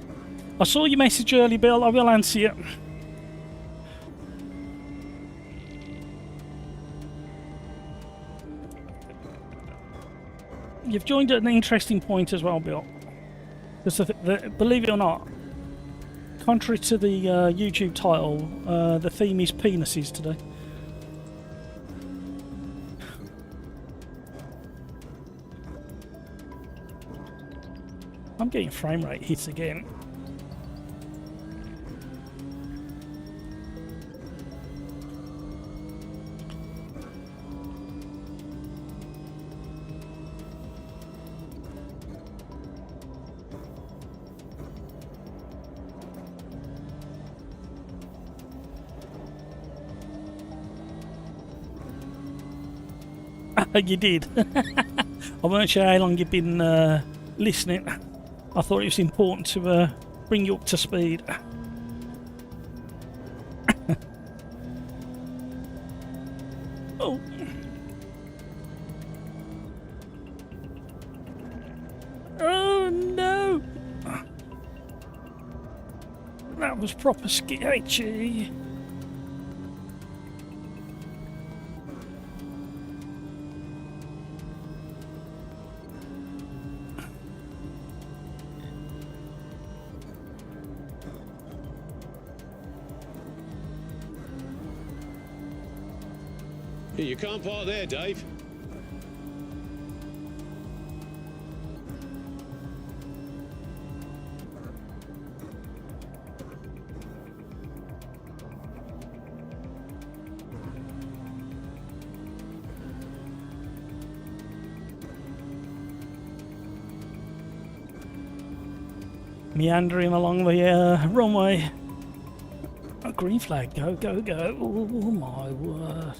I saw your message early, Bill. I will answer you. You've joined at an interesting point as well, Bill. Because believe it or not, contrary to the YouTube title, the theme is penises today. I'm getting frame rate hits again. You did. I weren't sure how long you've been listening. I thought it was important to bring you up to speed. Oh. Oh no! That was proper sketchy. You can't park there, Dave. Meandering along the runway. A green flag, go, go, go. Oh my word.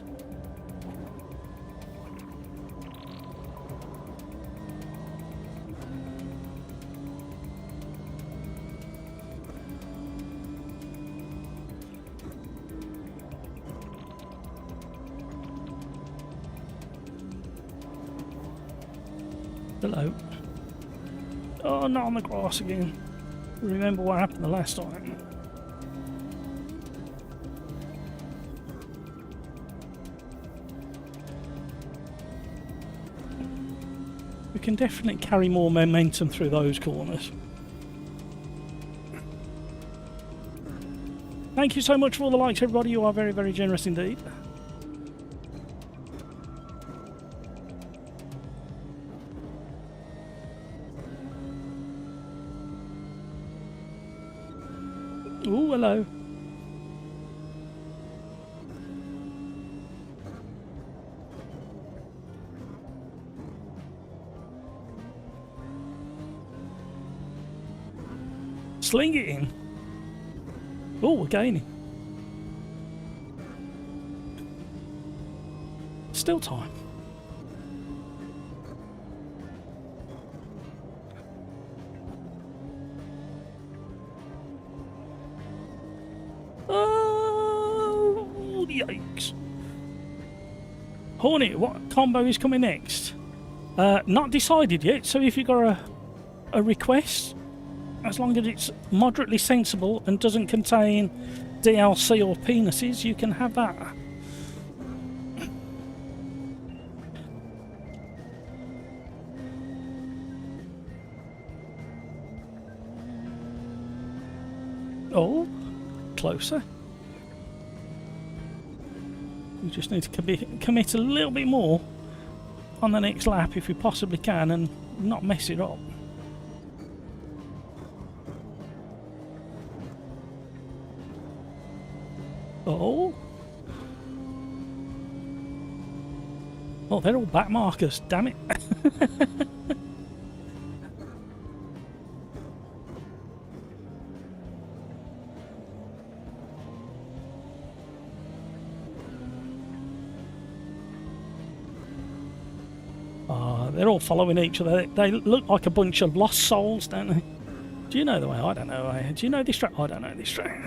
Hello. Oh, not on the grass again. Remember what happened the last time. We can definitely carry more momentum through those corners. Thank you so much for all the likes, everybody. You are very, very generous indeed. Oh, hello. Sling it in. Oh, we're gaining. Still time. Oh, yikes. Hornet, what combo is coming next? Not decided yet, so if you've got a request, as long as it's moderately sensible and doesn't contain DLC or penises, you can have that. Oh, closer. We just need to commit a little bit more on the next lap if we possibly can and not mess it up. Oh. Oh, they're all back markers, damn it. They're all following each other. They look like a bunch of lost souls, don't they? Do you know the way? I don't know. Do you know this track? I don't know this track.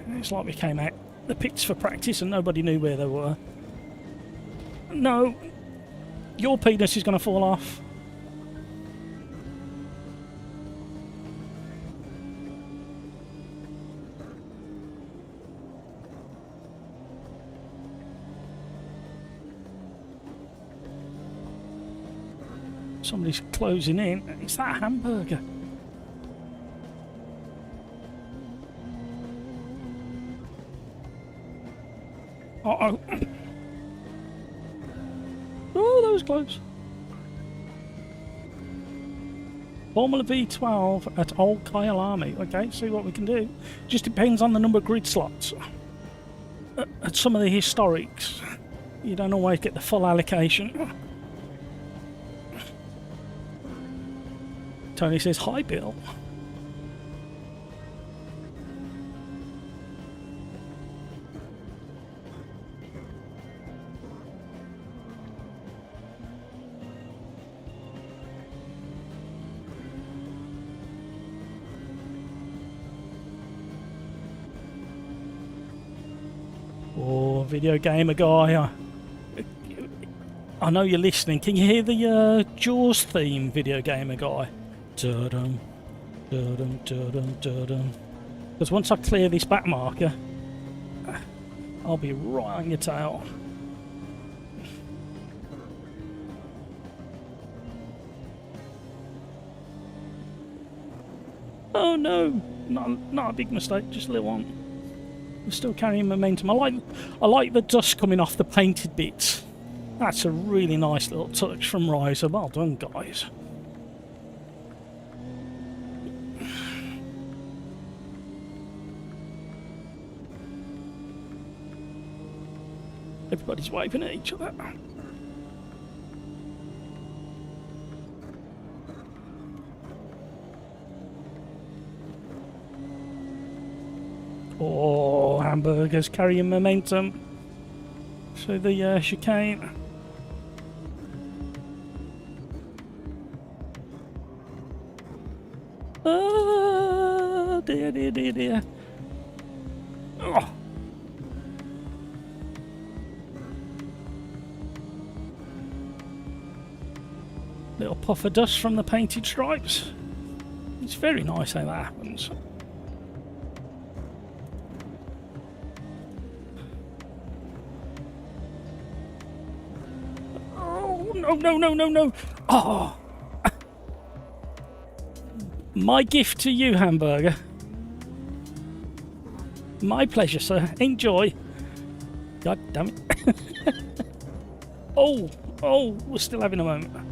It's like we came out the pits for practice and nobody knew where they were. No. Your penis is going to fall off. Somebody's closing in. It's that hamburger. Uh-oh. Oh, that was close. Formula V12 at Old Kyalami. Okay, see what we can do. Just depends on the number of grid slots. At some of the historics, you don't always get the full allocation. Tony says, hi, Bill. video gamer guy. I know you're listening. Can you hear the Jaws theme, video gamer guy? Da-dum, da-dum, da-dum, da-dum. Because once I clear this back marker, I'll be right on your tail. Oh no, not a big mistake, just a little one. We're still carrying momentum. I like the dust coming off the painted bits. That's a really nice little touch from Riser. Well done, guys. Everybody's waving at each other. Oh, Hamburger's carrying momentum through the chicane. Oh, dear, dear, dear, dear. Oh. Little puff of dust from the painted stripes. It's very nice how that happens. Oh, no, no, no, no, no. Oh. My gift to you, Hamburger. My pleasure, sir. Enjoy. God damn it. Oh, we're still having a moment.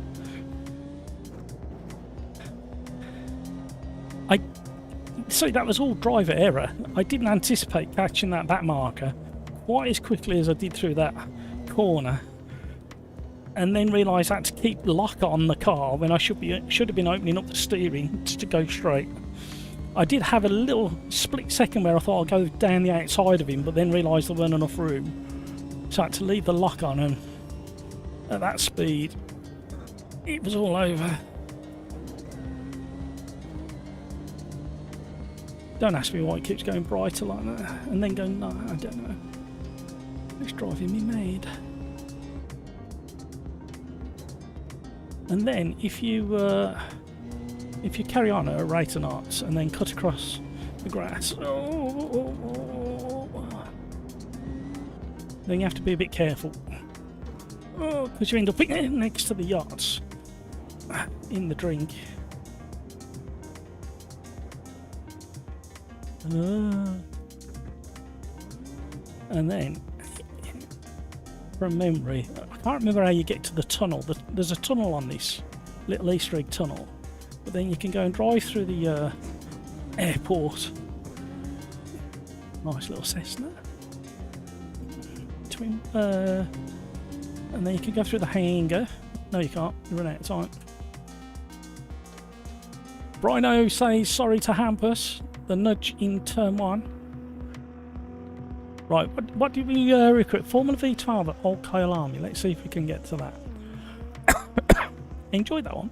So that was all driver error. I didn't anticipate catching that back marker quite as quickly as I did through that corner, and then realised I had to keep lock on the car when I should have been opening up the steering just to go straight. I did have a little split second where I thought I'd go down the outside of him, but then realised there weren't enough room, so I had to leave the lock on, and at that speed it was all over. Don't ask me why it keeps going brighter like that, and then going, no, I don't know. It's driving me mad. And then if you carry on at a rate of knots and then cut across the grass, then you have to be a bit careful, because you end up next to the yachts in the drink. And then, from memory, I can't remember how you get to the tunnel. There's a tunnel on this little Easter egg tunnel, but then you can go and drive through the airport. Nice little Cessna. And then you can go through the hangar. No, you can't. You run out of time. Brino says sorry to Hampus. The nudge in turn 1. Right, what did we recruit? Formula V12 at Old Kyle Army. Let's see if we can get to that. Enjoyed that one.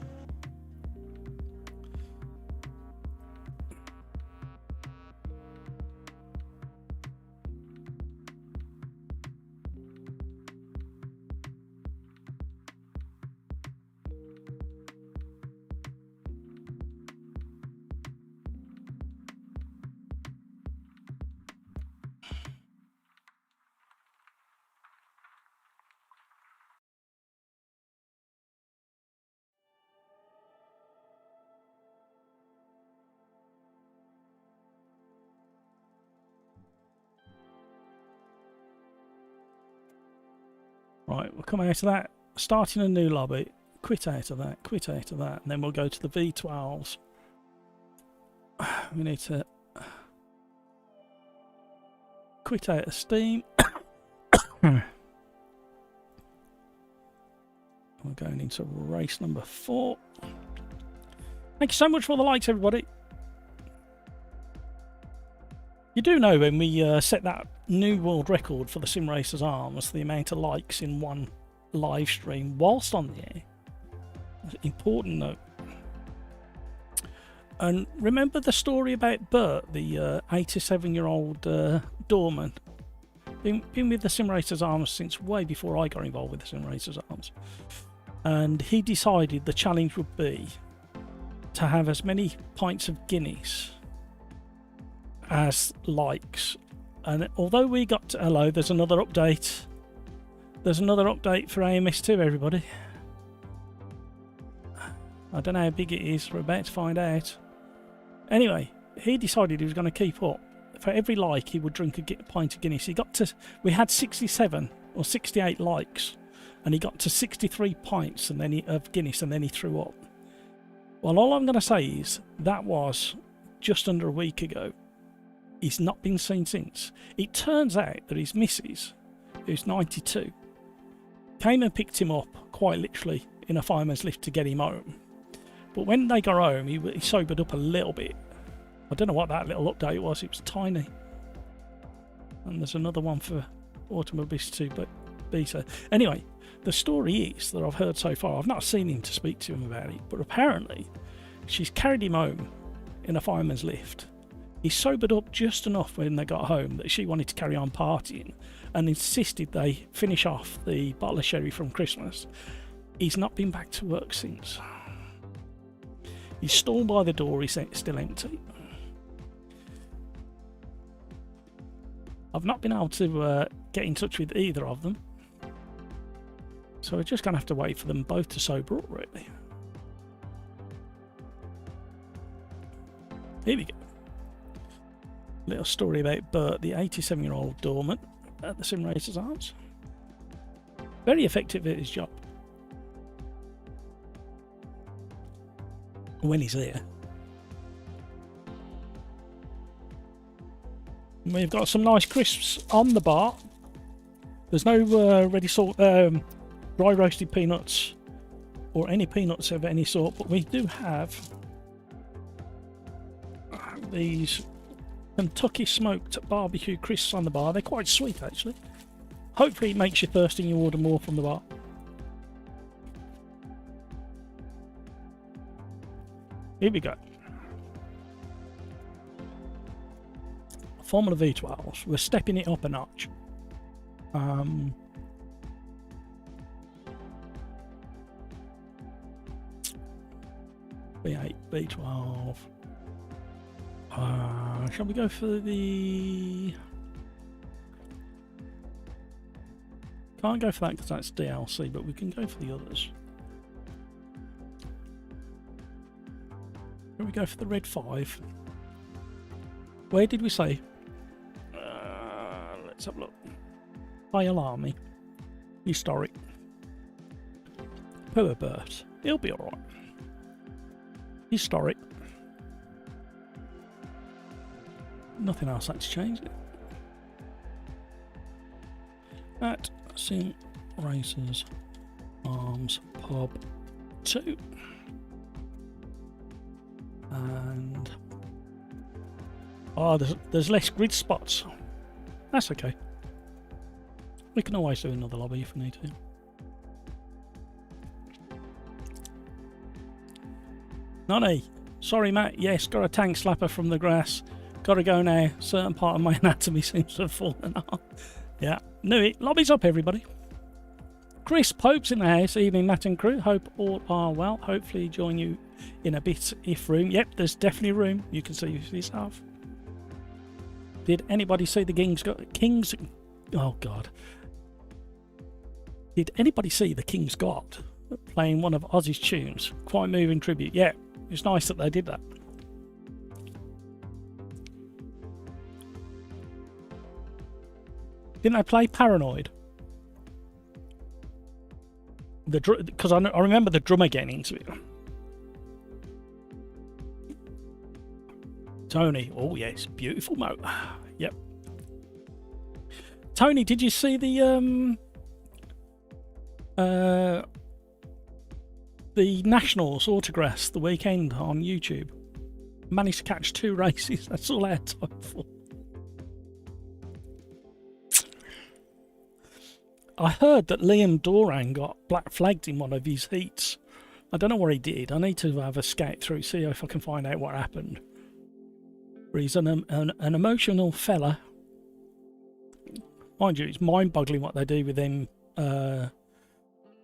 Right, we'll come out of that, starting a new lobby, quit out of that, and then we'll go to the V12s. We need to quit out of Steam. We're going into race number 4. Thank you so much for all the likes, everybody. You do know when we set that new world record for the Sim Racers Arms, the amount of likes in one live stream whilst on the air. Important note. And remember the story about Bert, the 87-year-old doorman Been with the Sim Racers Arms since way before I got involved with the Sim Racers Arms. And he decided the challenge would be to have as many pints of Guinness as likes. And although we got to, hello, there's another update. There's another update for AMS2, everybody. I don't know how big it is. We're about to find out. Anyway, he decided he was going to keep up. For every like, he would drink a pint of Guinness. He got to, we had 67 or 68 likes, and he got to 63 pints and then of Guinness, and then he threw up. Well, all I'm going to say is that was just under a week ago. He's not been seen since. It turns out that his missus, who's 92, came and picked him up, quite literally, in a fireman's lift to get him home. But when they got home, he sobered up a little bit. I don't know what that little update was. It was tiny. And there's another one for Automobilist 2 Beta. Anyway, the story is that I've heard so far, I've not seen him to speak to him about it, but apparently she's carried him home in a fireman's lift. He sobered up just enough when they got home that she wanted to carry on partying and insisted they finish off the bottle of sherry from Christmas. He's not been back to work since. His stall by the door is still empty. I've not been able to get in touch with either of them, so we're just going to have to wait for them both to sober up, really. Here we go. Little story about Bert, the 87-year-old doorman at the Sim Racers Arms. Very effective at his job. When he's there. We've got some nice crisps on the bar. There's no ready salt, dry roasted peanuts or any peanuts of any sort, but we do have these Kentucky smoked barbecue crisps on the bar. They're quite sweet, actually. Hopefully it makes you thirsty and you order more from the bar. Here we go. Formula V12s. We're stepping it up a notch. V8, V12. Shall we go for the... Can't go for that because that's DLC, but we can go for the others. Shall we go for the red 5? Where did we say? Let's have a look. Fire Army. Historic. Poor Bert. He'll be alright. Historic. Nothing else had to change it. At Sim Racers Arms Pub 2. And oh, there's less grid spots. That's okay. We can always do another lobby if we need to. Nonny, sorry Matt, yes, got a tank slapper from the grass. Gotta go now. Certain part of my anatomy seems to have fallen off. Yeah, knew it. Lobby's up, everybody. Chris Pope's in the house. Evening, Matt and crew. Hope all are well. Hopefully join you in a bit if room. Yep, there's definitely room. You can see for yourself. Did anybody see the King's... Oh, God. Did anybody see the King's God playing one of Ozzy's tunes? Quite moving tribute. Yeah, it's nice that they did that. Didn't they play Paranoid? Because I remember the drummer getting into it. Tony, oh yes, beautiful motor. Yep. Tony, did you see the Nationals autographs the weekend on YouTube? Managed to catch 2 races. That's all I had time for. I heard that Liam Doran got black flagged in one of his heats. I don't know what he did. I need to have a scout through, see if I can find out what happened. But he's an emotional fella. Mind you, it's mind-boggling what they do with them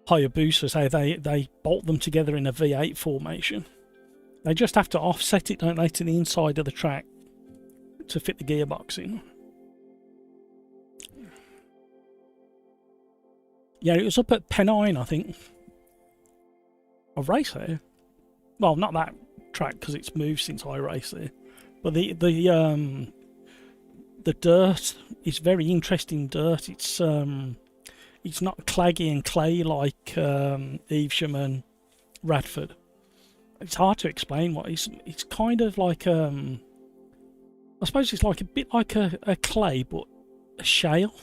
Hayabusas, how they bolt them together in a V8 formation. They just have to offset it, don't they, to the inside of the track to fit the gearbox in. Yeah, it was up at Pennine, I think. I've raced there. Well, not that track because it's moved since I raced there. But the dirt is very interesting dirt. It's not claggy and clay like Evesham and Radford. It's hard to explain what it's kind of like I suppose it's like a bit like a clay but a shale,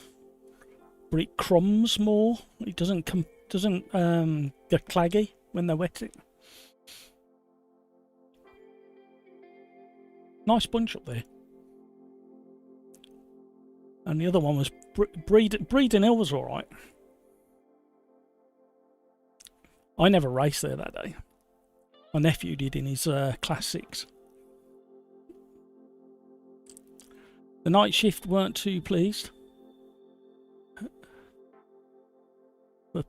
but it crumbs more. It doesn't get claggy when they wet it. Nice bunch up there. And the other one was Breeden Hill was alright. I never raced there that day. My nephew did in his Class 6. The night shift weren't too pleased. Were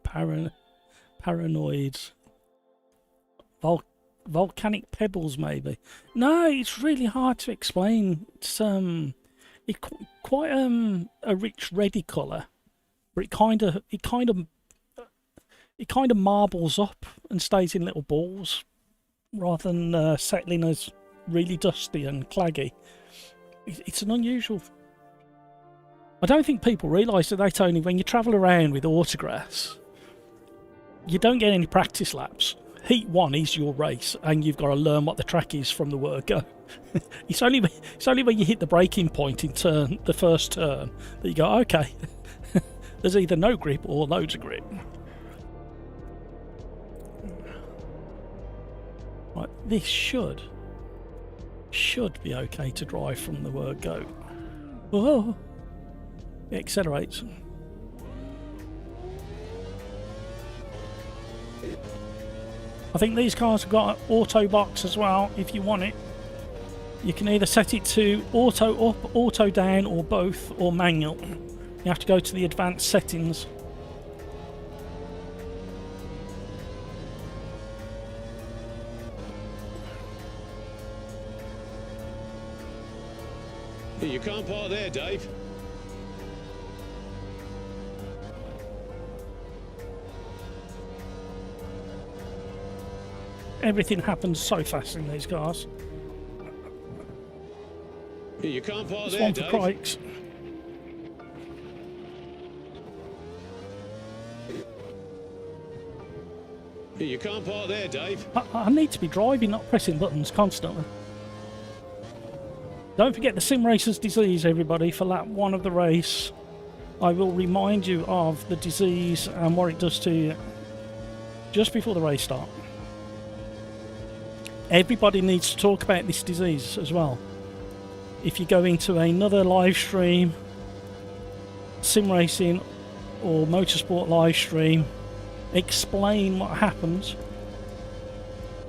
paranoid. Volcanic pebbles, maybe. No, it's really hard to explain. It's quite a rich reddy colour, but it kind of marbles up and stays in little balls rather than settling as really dusty and claggy. It's an unusual. I don't think people realise that Tony, when you travel around with autographs, you don't get any practice laps. Heat 1 is your race, and you've got to learn what the track is from the word go. It's only when you hit the braking point in the first turn that you go, okay, there's either no grip or loads of grip. Right, this should be okay to drive from the word go. Oh, it accelerates. I think these cars have got an auto box as well if you want it. You can either set it to auto up, auto down, or both, or manual. You have to go to the advanced settings. You can't park there, Dave. Everything happens so fast in these cars. You can't park There's there, one for Dave. Crikes. You can't park there, Dave. I need to be driving, not pressing buttons constantly. Don't forget the sim racer's disease, everybody, for lap 1 of the race. I will remind you of the disease and what it does to you just before the race start. Everybody needs to talk about this disease as well. If you go into another live stream, sim racing or motorsport live stream, explain what happens.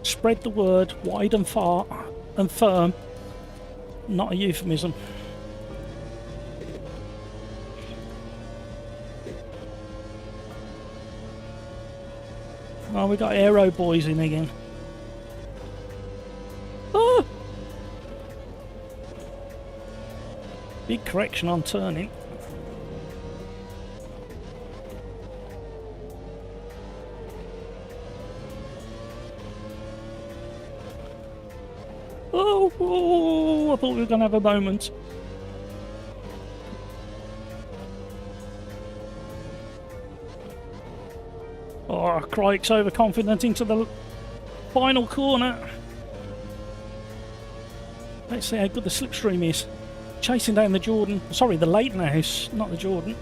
Spread the word wide and far and firm. Not a euphemism. Oh, we got aero boys in again. Oh! Big correction on turning. Oh, I thought we were going to have a moment. Oh, Crike's overconfident into the final corner. Let's see how good the slipstream is. Chasing down the Jordan. Sorry, the Leighton House, not the Jordan.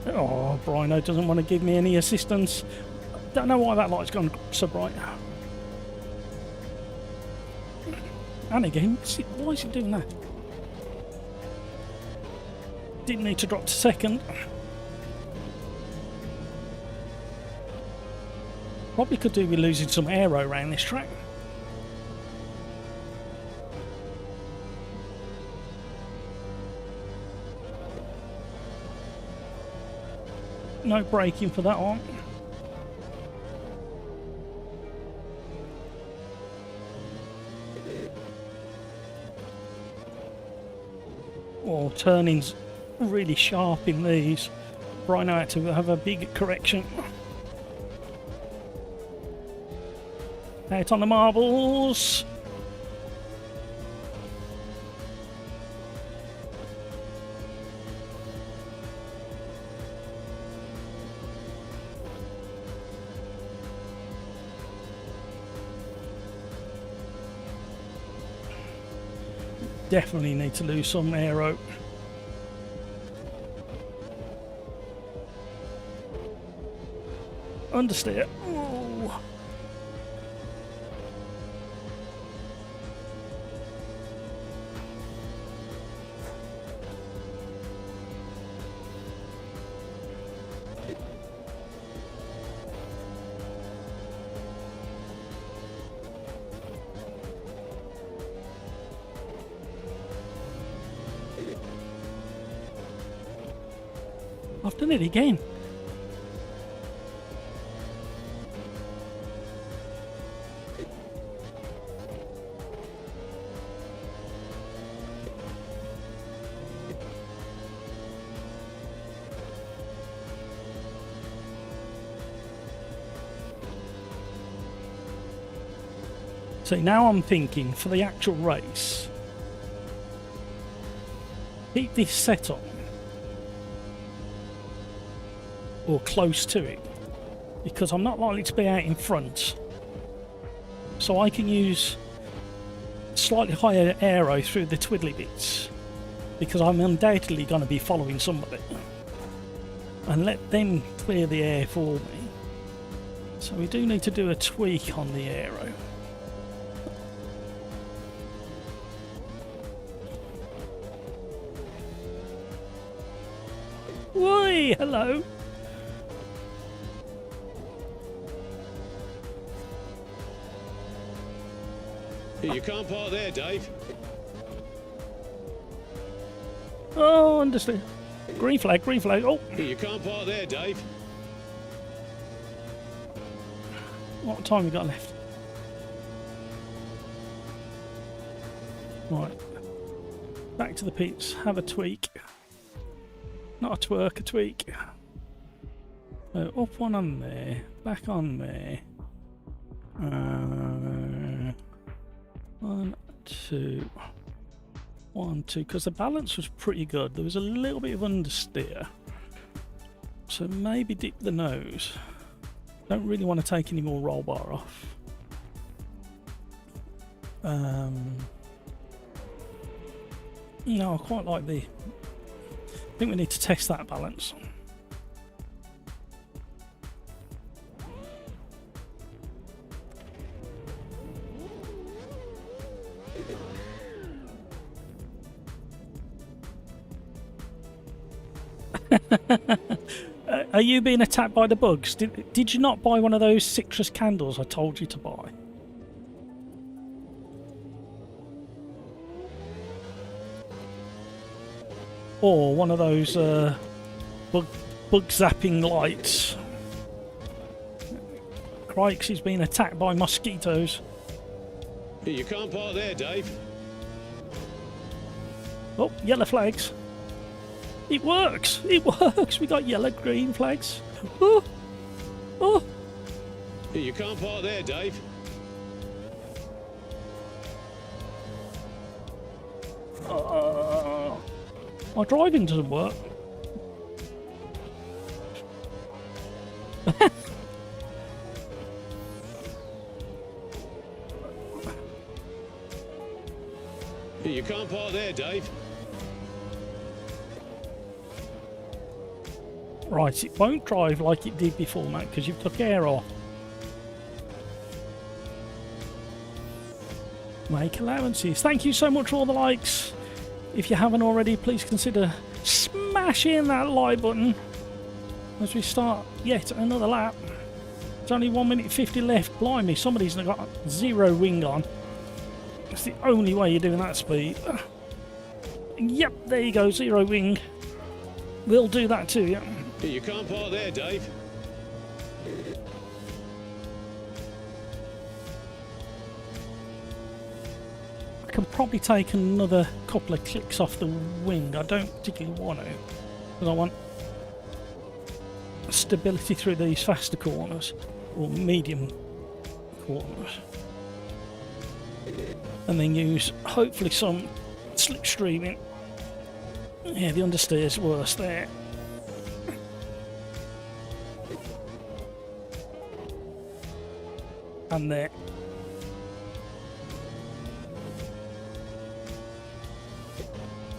Oh, Brino doesn't want to give me any assistance. Don't know why that light's gone so bright. And again, why is he doing that? Didn't need to drop to second. Probably could do with losing some aero around this track. No braking for that one. Oh, turning's really sharp in these. Rhino had to have a big correction. Out on the marbles. Definitely need to lose some aero. Understeer. Ooh. I've done it again. See, now I'm thinking for the actual race, keep this set up or close to it, because I'm not likely to be out in front, so I can use slightly higher aero through the twiddly bits, because I'm undoubtedly going to be following somebody, and let them clear the air for me. So we do need to do a tweak on the aero. Whey, hello. You can't park there, Dave. Oh, understood. Green flag, green flag. Oh, You can't park there, Dave. what time we got left? Right. Back to the pits. Have a tweak. Not a twerk, a tweak. So up one on there. Back on there. 1, 2. 1, 2. Because the balance was pretty good. There was a little bit of understeer. So maybe dip the nose. Don't really want to take any more roll bar off. No, I quite like the... I think we need to test that balance. Are you being attacked by the bugs? Did you not buy one of those citrus candles I told you to buy? Or one of those bug zapping lights? Crikes, he's being attacked by mosquitoes. You can't park there, Dave. Oh, yellow flags. It works! It works! We got yellow, green flags. Oh! Oh! You can't park there, Dave. My driving doesn't work. You can't park there, Dave. Right, it won't drive like it did before, Matt, because you've took air off. Make allowances. Thank you so much for all the likes. If you haven't already, please consider smashing that like button as we start yet another lap. It's only 1 minute 50 left. Blimey, somebody's got 0 wing on. It's the only way you're doing that speed. Yep, there you go, 0 wing. We'll do that too, yeah. You can't park there, Dave. I can probably take another couple of clicks off the wing. I don't particularly want to, because I want stability through these faster corners, or medium corners. And then use, hopefully, some slipstreaming. Yeah, the understeer's worse there. And there.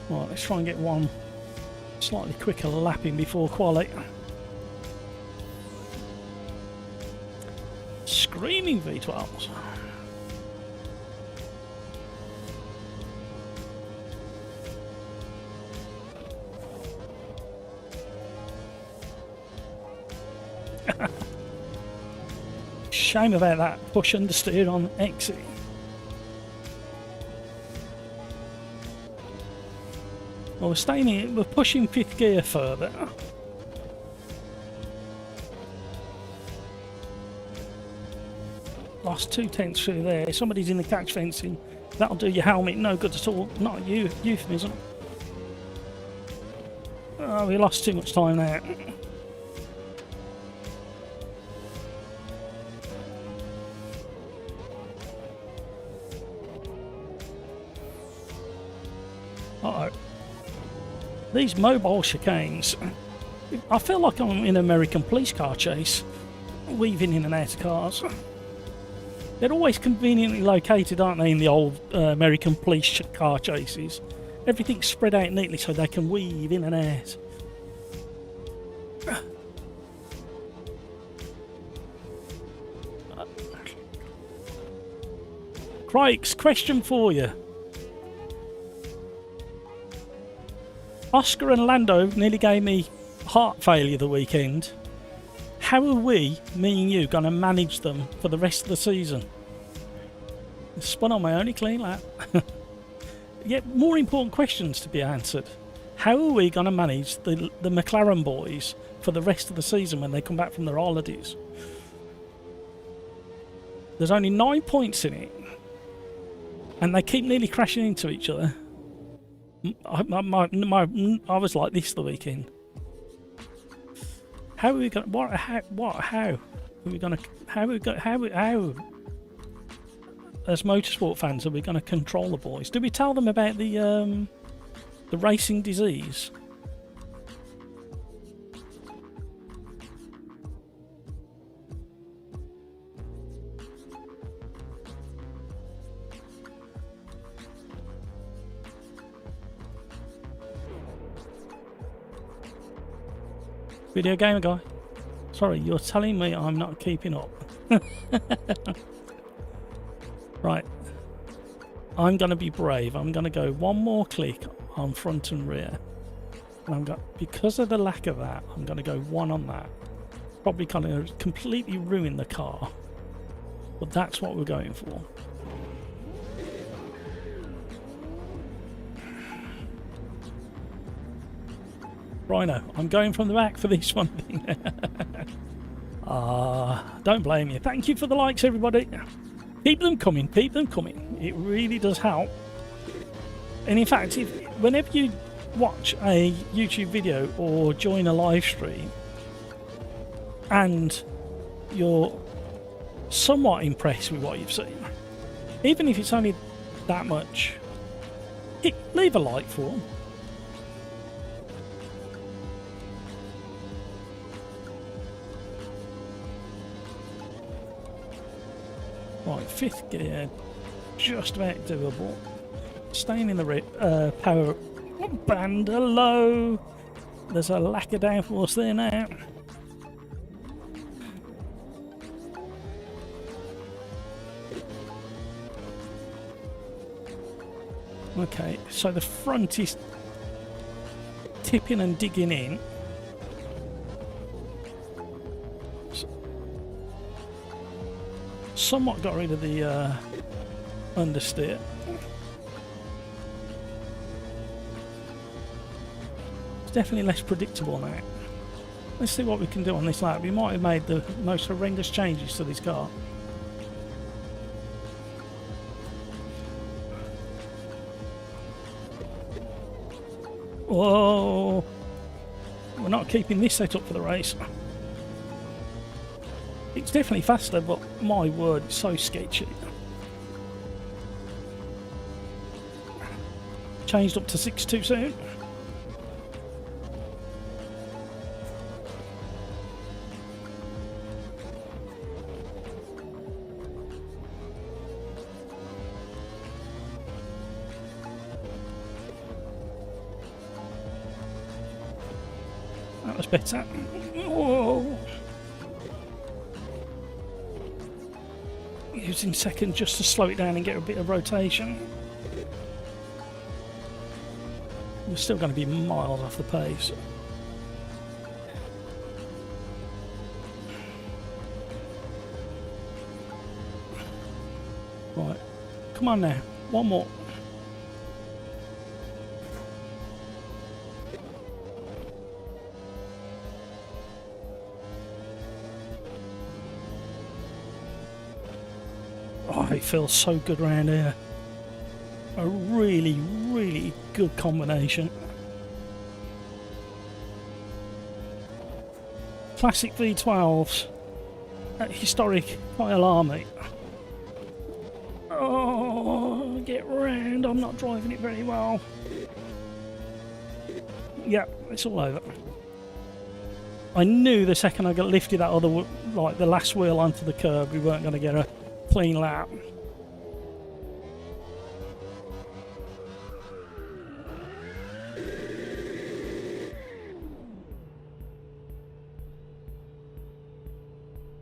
Right, let's try and get one slightly quicker lapping before Quali. Screaming V12s. Shame about that push understeer on exit. Well, we're staying here, we're pushing 5th gear further. Lost 2/10 through there. Somebody's in the catch fencing. That'll do your helmet no good at all. Not a euphemism. Oh, we lost too much time there. Uh-oh. These mobile chicanes, I feel like I'm in an American police car chase, weaving in and out of cars. They're always conveniently located, aren't they, in the old American police car chases? Everything's spread out neatly so they can weave in and out. Crikes, question for you. Oscar and Lando nearly gave me heart failure the weekend. How are we, me and you, going to manage them for the rest of the season? Spun on my only clean lap. Yet more important questions to be answered. How are we going to manage the McLaren boys for the rest of the season when they come back from their holidays? There's only 9 points in it, and they keep nearly crashing into each other. I was like this the weekend. How are we going? How are we going to? How? As motorsport fans, are we going to control the boys? Do we tell them about the racing disease? Video gamer guy. Sorry, you're telling me I'm not keeping up. Right. I'm going to be brave. I'm going to go one more click on front and rear. And because of the lack of that, I'm going to go one on that. Probably kind of completely ruin the car. But that's what we're going for. Rhino, I'm going from the back for this one thing. Don't blame you. Thank you for the likes, everybody. Keep them coming, keep them coming. It really does help. And in fact, whenever you watch a YouTube video or join a live stream and you're somewhat impressed with what you've seen, even if it's only that much, leave a like for them. Right, 5th gear, just about doable. Staying in the power band, hello. There's a lack of downforce there now. Okay, so the front is tipping and digging in. Somewhat got rid of the understeer. It's definitely less predictable now. Let's see what we can do on this lap. We might have made the most horrendous changes to this car. Whoa! We're not keeping this set up for the race. It's definitely faster, but my word, it's so sketchy. Changed up to 6 too soon. That was better. Whoa. Using second just to slow it down and get a bit of rotation. We're still going to be miles off the pace. Right, come on now, one more. Oh, it feels so good around here. A really, really good combination. Classic V12s at historic Quali Army. Oh, get round. I'm not driving it very well. Yeah, it's all over. I knew the second I got lifted that other, like the last wheel onto the curb, we weren't going to get a clean lap.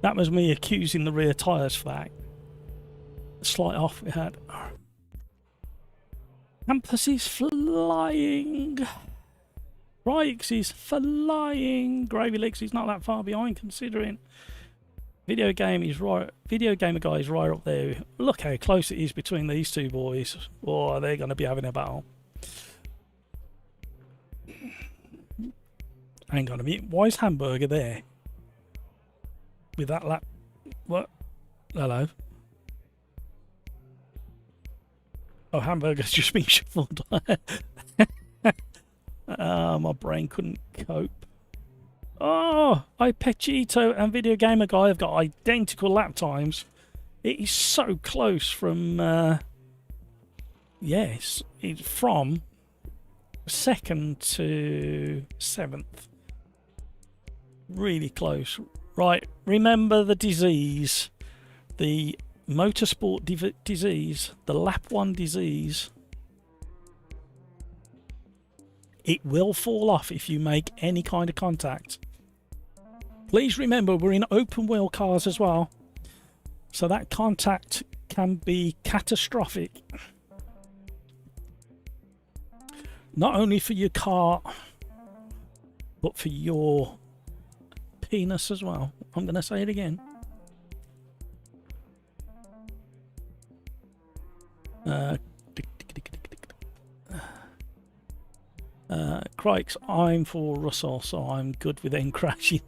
That was me accusing the rear tyres for that. Slight off we had. Campus is flying. Rikes is flying. Gravy Legs is not that far behind considering. Video gamer guy is right up there. Look how close it is between these two boys. Oh, they're going to be having a battle. Hang on a minute. Why is Hamburger there? With that lap. What? Hello. Oh, Hamburger's just been shuffled. My brain couldn't cope. Oh, iPechito and Video Gamer Guy have got identical lap times. It is so close from, yes, it's from 2nd to 7th. Really close. Right, remember the disease. The motorsport disease. The lap 1 disease. It will fall off if you make any kind of contact. Please remember we're in open wheel cars as well, so that contact can be catastrophic. Not only for your car, but for your penis as well. I'm going to say it again. Crikes, I'm for Russell, so I'm good with them crashing.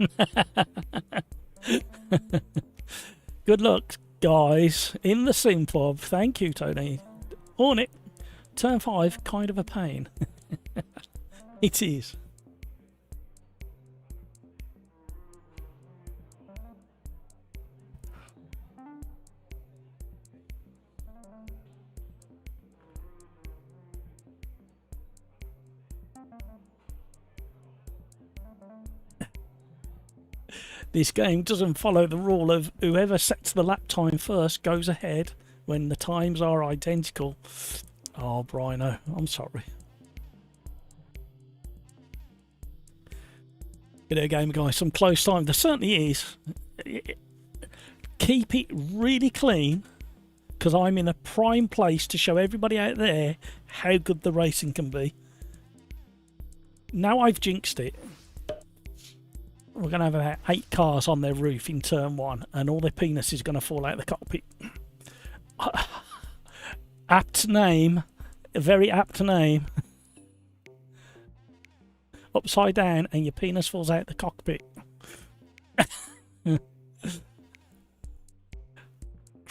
Good luck, guys, in the sim pub. Thank you, Tony. Hornet, turn 5, kind of a pain. It is. This game doesn't follow the rule of whoever sets the lap time first goes ahead when the times are identical. Oh, Brino, I'm sorry. Video game guys, some close time. There certainly is. Keep it really clean, because I'm in a prime place to show everybody out there how good the racing can be. Now I've jinxed it. We're going to have about 8 cars on their roof in turn 1, and all their penis is going to fall out of the cockpit. Apt name. A very apt name. Upside down, and your penis falls out the cockpit.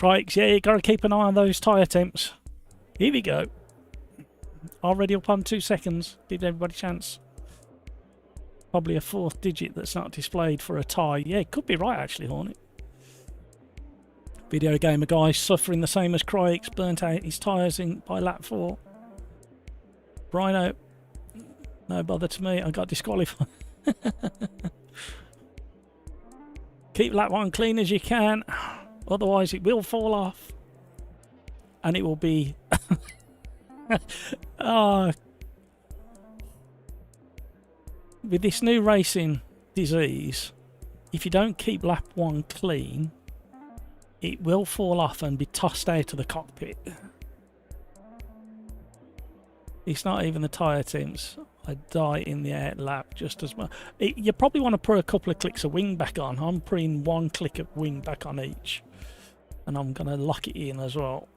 Crikes, yeah, you got to keep an eye on those tyre temps. Here we go. Already up on 2 seconds. Give everybody a chance. Probably a 4th digit that's not displayed for a tie. Yeah, it could be right actually, Hornet. Video gamer guy suffering the same as Crikes, burnt out his tyres in by lap 4. Rhino, no bother to me, I got disqualified. Keep lap 1 clean as you can, otherwise it will fall off. And it will be... oh. With this new racing disease, if you don't keep lap 1 clean, it will fall off and be tossed out of the cockpit. It's not even the tyre temps. I die in the out lap just as well. You probably want to put a couple of clicks of wing back on. I'm putting 1 click of wing back on each. And I'm going to lock it in as well.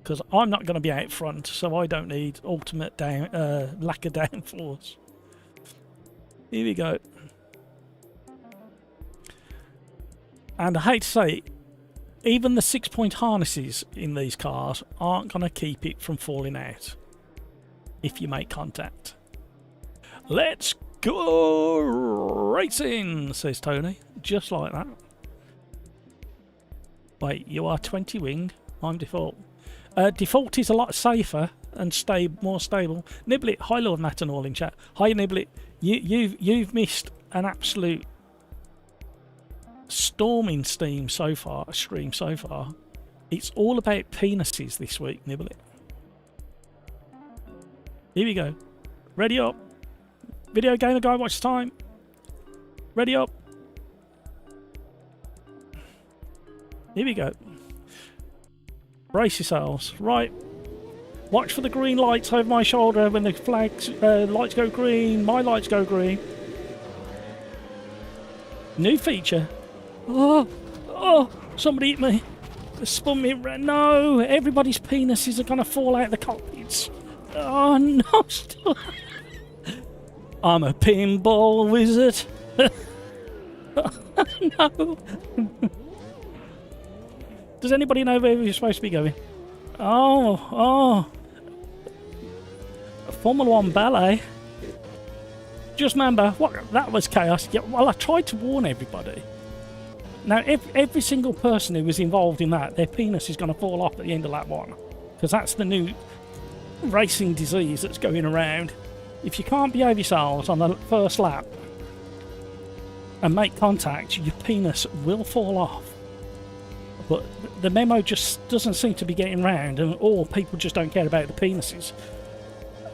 Because I'm not going to be out front, so I don't need ultimate lack of downforce. Here we go. And I hate to say it, even the 6-point harnesses in these cars aren't going to keep it from falling out if you make contact. Let's go racing, says Tony, just like that. Wait, you are 20 wing, I'm default. Default is a lot safer and more stable. Niblet, hi Lord Nat and all in chat. Hi Niblet, you've missed an absolute storming stream so far. It's all about penises this week, Niblet. Here we go. Ready up. Video gamer guy, watch time. Ready up. Here we go. Brace yourselves. Right. Watch for the green lights over my shoulder when the flags lights go green. My lights go green. New feature. Oh, somebody hit me. Spun me around. No, everybody's penises are going to fall out of the cockpits. Oh, no. I'm a pinball wizard. No. Does anybody know where you're supposed to be going? Oh. Formula 1 ballet. Just remember, that was chaos. Yeah, well, I tried to warn everybody. Now, every single person who was involved in that, their penis is going to fall off at the end of lap 1. Because that's the new racing disease that's going around. If you can't behave yourselves on the first lap and make contact, your penis will fall off. But the memo just doesn't seem to be getting round, or people just don't care about the penises.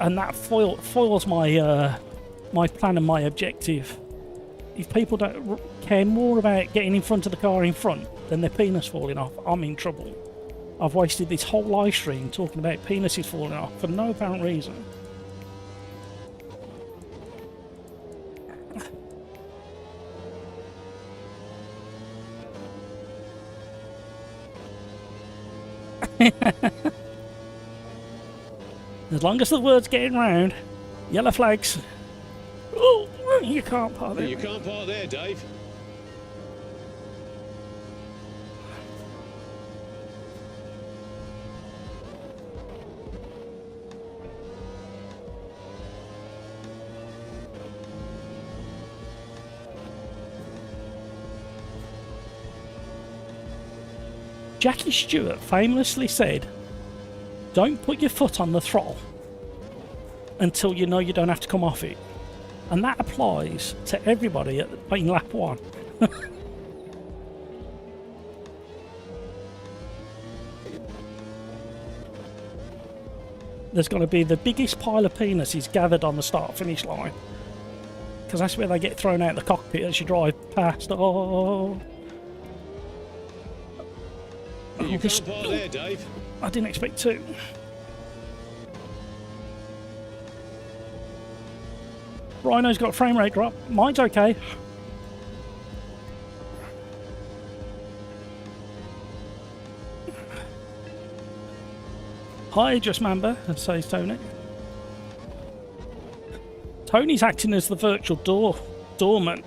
And that foils my my plan and my objective. If people don't care more about getting in front of the car in front than their penis falling off, I'm in trouble. I've wasted this whole live stream talking about penises falling off for no apparent reason. As long as the word's getting round, yellow flags. Oh, you can't park there. You can't park there, Dave. Jackie Stewart famously said, "Don't put your foot on the throttle until you know you don't have to come off it." And that applies to everybody in lap 1. There's going to be the biggest pile of penises gathered on the start-finish line. Because that's where they get thrown out of the cockpit as you drive past. Oh. You can't park there, Dave. I didn't expect to. Rhino's got a frame rate drop. Mine's okay. Hi, just member, says Tony. Tony's acting as the virtual doorman.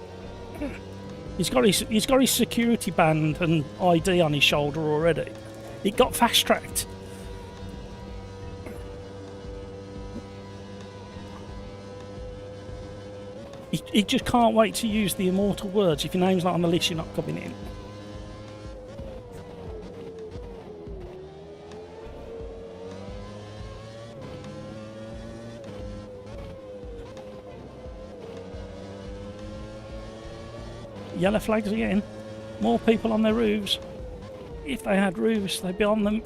He's got his security band and ID on his shoulder already. It got fast tracked. He just can't wait to use the immortal words. If your name's not on the list, you're not coming in. Yellow flags again. More people on their roofs. If they had roofs, they'd be on them.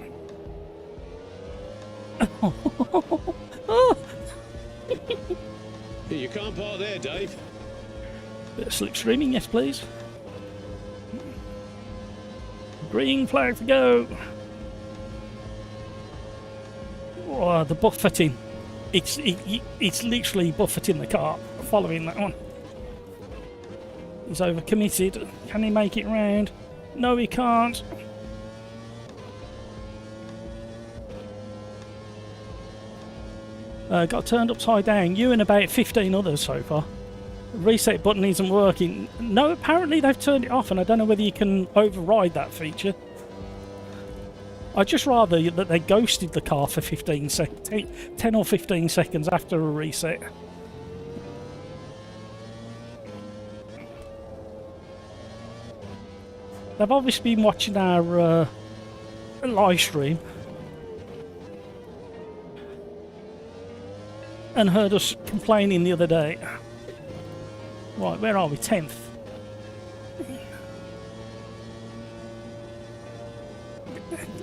You can't park there, Dave. Bit of slipstreaming, yes please. Green flag to go. Oh, the buffeting. It's literally buffeting the car following that one. He's overcommitted. Can he make it round? No, he can't. Got turned upside down. You and about 15 others so far. The reset button isn't working. No, apparently they've turned it off, and I don't know whether you can override that feature. I'd just rather that they ghosted the car for 10 or 15 seconds after a reset. They've obviously been watching our live stream and heard us complaining the other day. Right, where are we? 10th.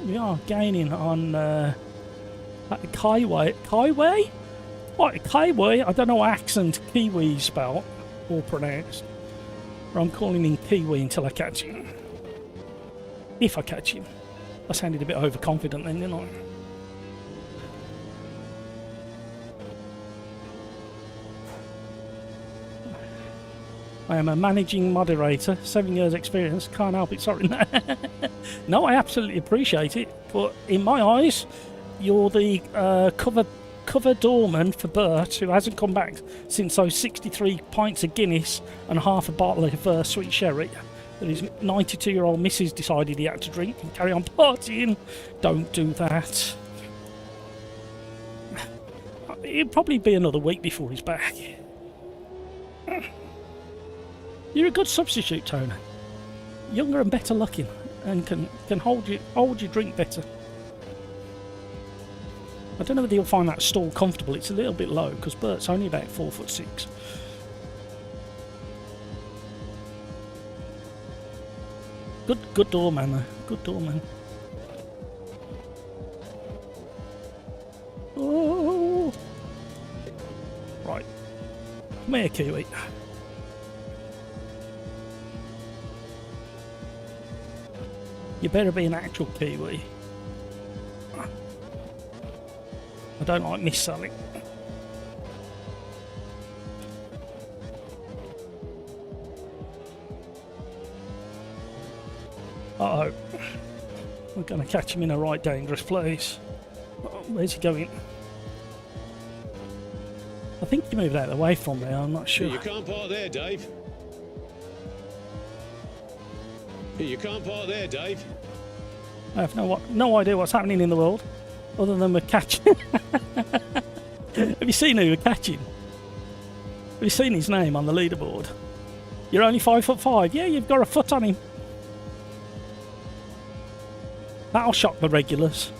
We are gaining on Quali. Quali? What? Quali? I don't know what accent Kiwi is spelled or pronounced. But I'm calling him Kiwi until I catch him. If I catch him. I sounded a bit overconfident then, didn't I? I am a managing moderator, 7 years experience, can't help it, sorry. No, I absolutely appreciate it, but in my eyes, you're the cover doorman for Bert, who hasn't come back since those 63 pints of Guinness and half a bottle of sweet sherry that his 92-year-old missus decided he had to drink and carry on partying. Don't do that. It'll probably be another week before he's back. You're a good substitute, Tony. Younger and better looking, and can hold your drink better. I don't know whether you'll find that stall comfortable. It's a little bit low because Bert's only about 4'6". Good doorman though. Good doorman. Oh. Right. Come here, Kiwi. You better be an actual Kiwi. I don't like mis-selling. Uh-oh. We're going to catch him in a right dangerous place. Where's he going? I think he moved out of the way from there, I'm not sure. You can't park there, Dave. You can't park there, Dave. I have no idea what's happening in the world, other than we're catching. Have you seen who we're catching? Have you seen his name on the leaderboard? You're only 5'5". Yeah, you've got a foot on him. That'll shock the regulars.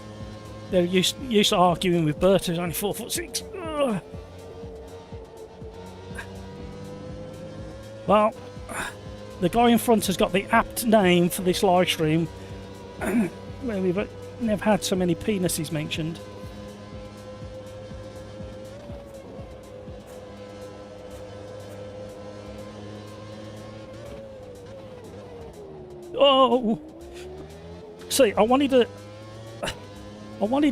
They're used to arguing with Bert, who's only 4'6". Ugh. Well, the guy in front has got the apt name for this live stream, where we've never had so many penises mentioned. Oh! See, I wanted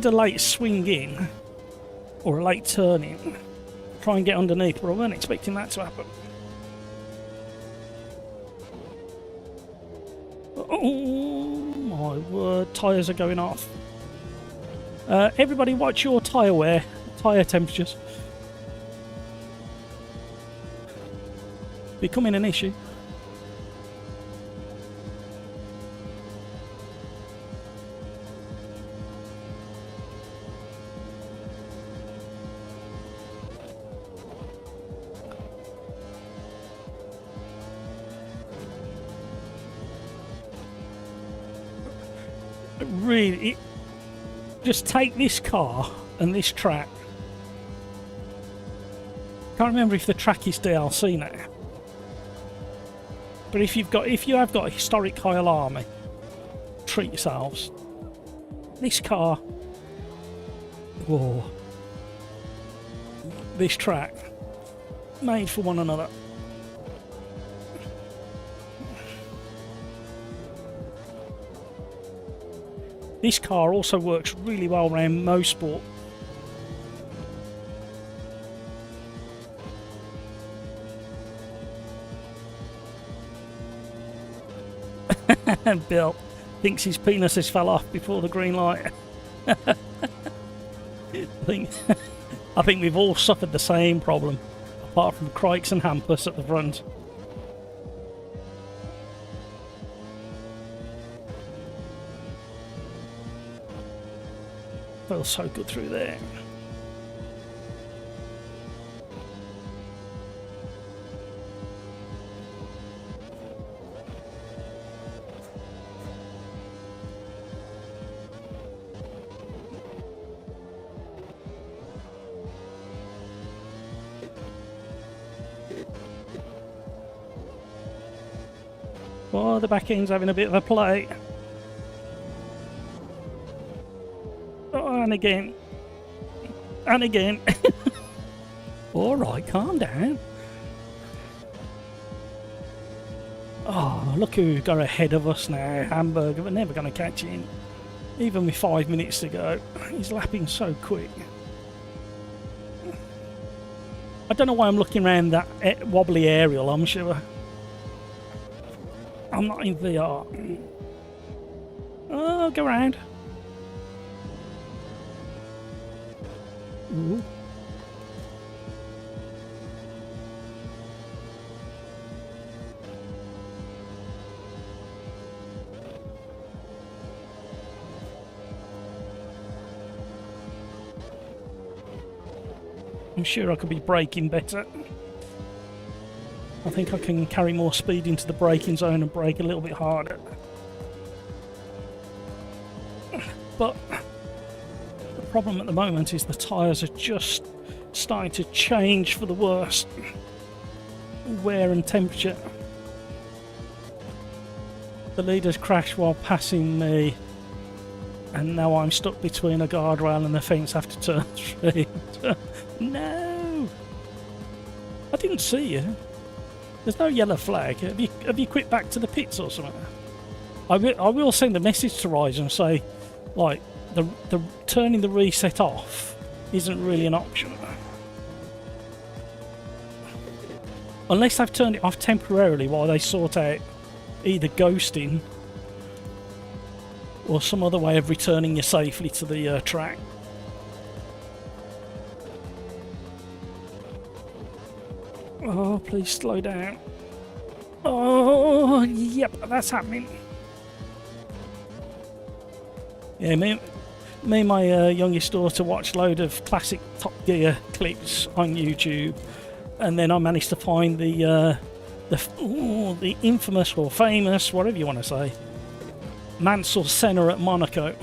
a late swing in, or a late turn in, try and get underneath, but I weren't expecting that to happen. Oh my word, tyres are going off. Everybody watch your tyre wear, tyre temperatures. Becoming an issue. really, just take this car and this track. Can't remember if the track is DLC now. But if you have got a historic Kyle army, treat yourselves. This car, whoa, this track, made for one another. This car also works really well around Mosport. And Bill thinks his penis has fell off before the green light. I think we've all suffered the same problem, apart from Crikes and Hampus at the front. Feels so good through there. Oh, the back end's having a bit of a play. Oh, and again. And again. Alright, calm down. Oh, look who got ahead of us now. Hamburger, we're never going to catch him. Even with 5 minutes to go. He's lapping so quick. I don't know why I'm looking around that wobbly aerial, I'm sure. I'm not in VR. Oh, go around. Ooh. I'm sure I could be braking better. I think I can carry more speed into the braking zone and brake a little bit harder. But the problem at the moment is the tyres are just starting to change for the worse. Wear and temperature. The leaders crashed while passing me, and now I'm stuck between a guardrail and the fence after turn 3. No! I didn't see you. There's no yellow flag. Have you quit back to the pits or something? I will send a message to Rise and say, like, the turning the reset off isn't really an option. Unless they've turned it off temporarily while they sort out either ghosting or some other way of returning you safely to the track. Oh, please slow down. Oh, yep, that's happening. Yeah, me and my youngest daughter watched a load of classic Top Gear clips on YouTube, and then I managed to find the infamous or famous, whatever you want to say, Mansell Senna at Monaco.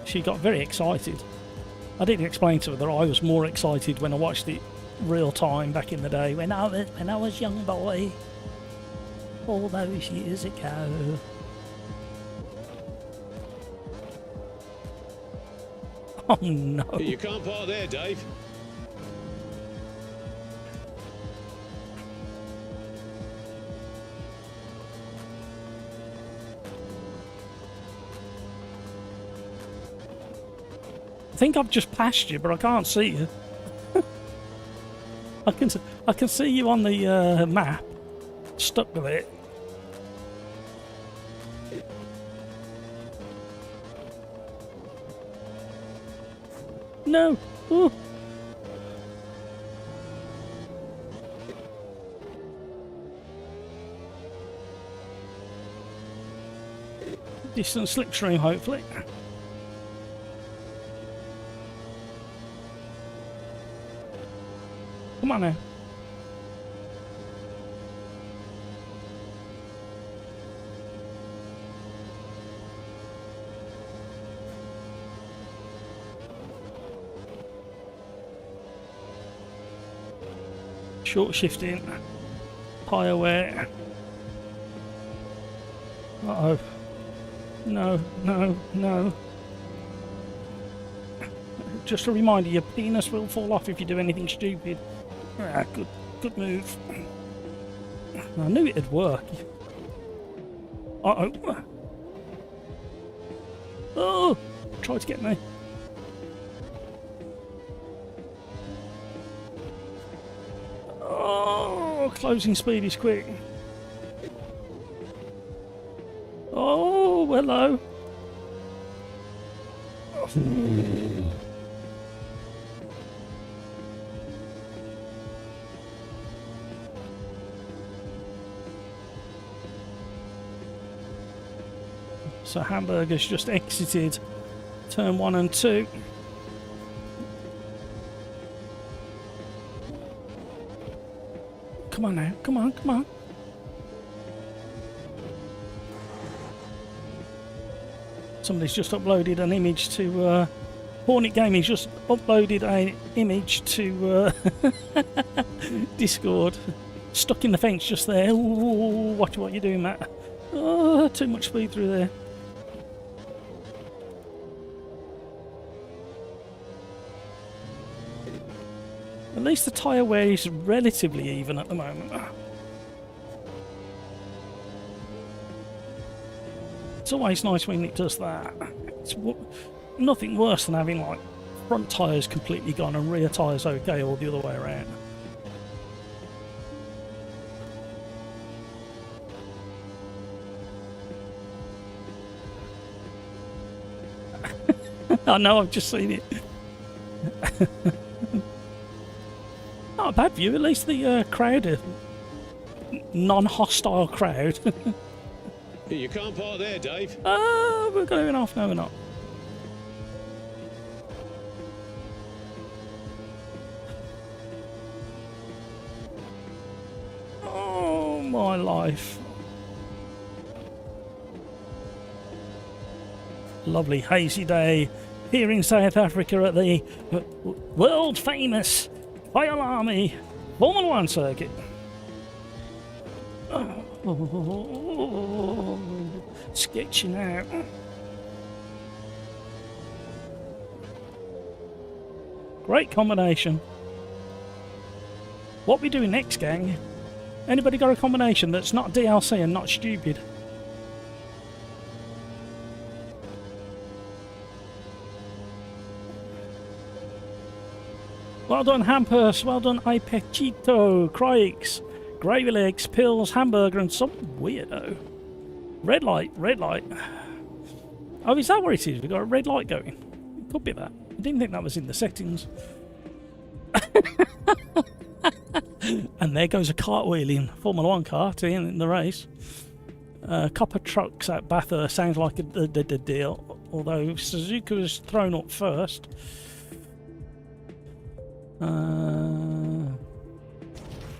She got very excited. I didn't explain to her that I was more excited when I watched it real time back in the day when I was young boy, all those years ago. Oh no! You can't park there, Dave. I think I've just passed you, but I can't see you. I can see you on the map, stuck with it. No. Ooh. Distant slipstream, hopefully. Come on now. Short shifting. Tyre wear. Uh-oh. No, no, no. Just a reminder, your penis will fall off if you do anything stupid. Ah, good move. I knew it'd work. Uh-oh. Oh! Tried to get me. Oh! Closing speed is quick. Oh, hello. So Hamburger's just exited turn 1 and 2. Come on now, come on, come on. Somebody's just uploaded an image to Hornet Gaming's just uploaded an image to Discord. Stuck in the fence just there. Ooh, watch what you're doing, Matt. Oh, too much speed through there. At least the tyre wear is relatively even at the moment. It's always nice when it does that. It's nothing worse than having like front tyres completely gone and rear tyres okay, or the other way around. I know, I've just seen it. Not a bad view, at least the crowd, non-hostile crowd. You can't park there, Dave. We're going off. No, we're not. Oh, my life. Lovely hazy day here in South Africa at the world famous Quali Formula 1 circuit. Oh, sketching out. Great combination. What we doing next, gang? Anybody got a combination that's not DLC and not stupid? Well done, Hampus. Well done, Ipechito, Crikes, Gravy Legs, Pills, Hamburger, and some weirdo. Red light, red light. Oh, is that where it is? We've got a red light going. It could be that. I didn't think that was in the settings. And there goes a cartwheeling Formula 1 car to end in the race. Copper trucks at Bathurst sounds like a deal, although Suzuka was thrown up first.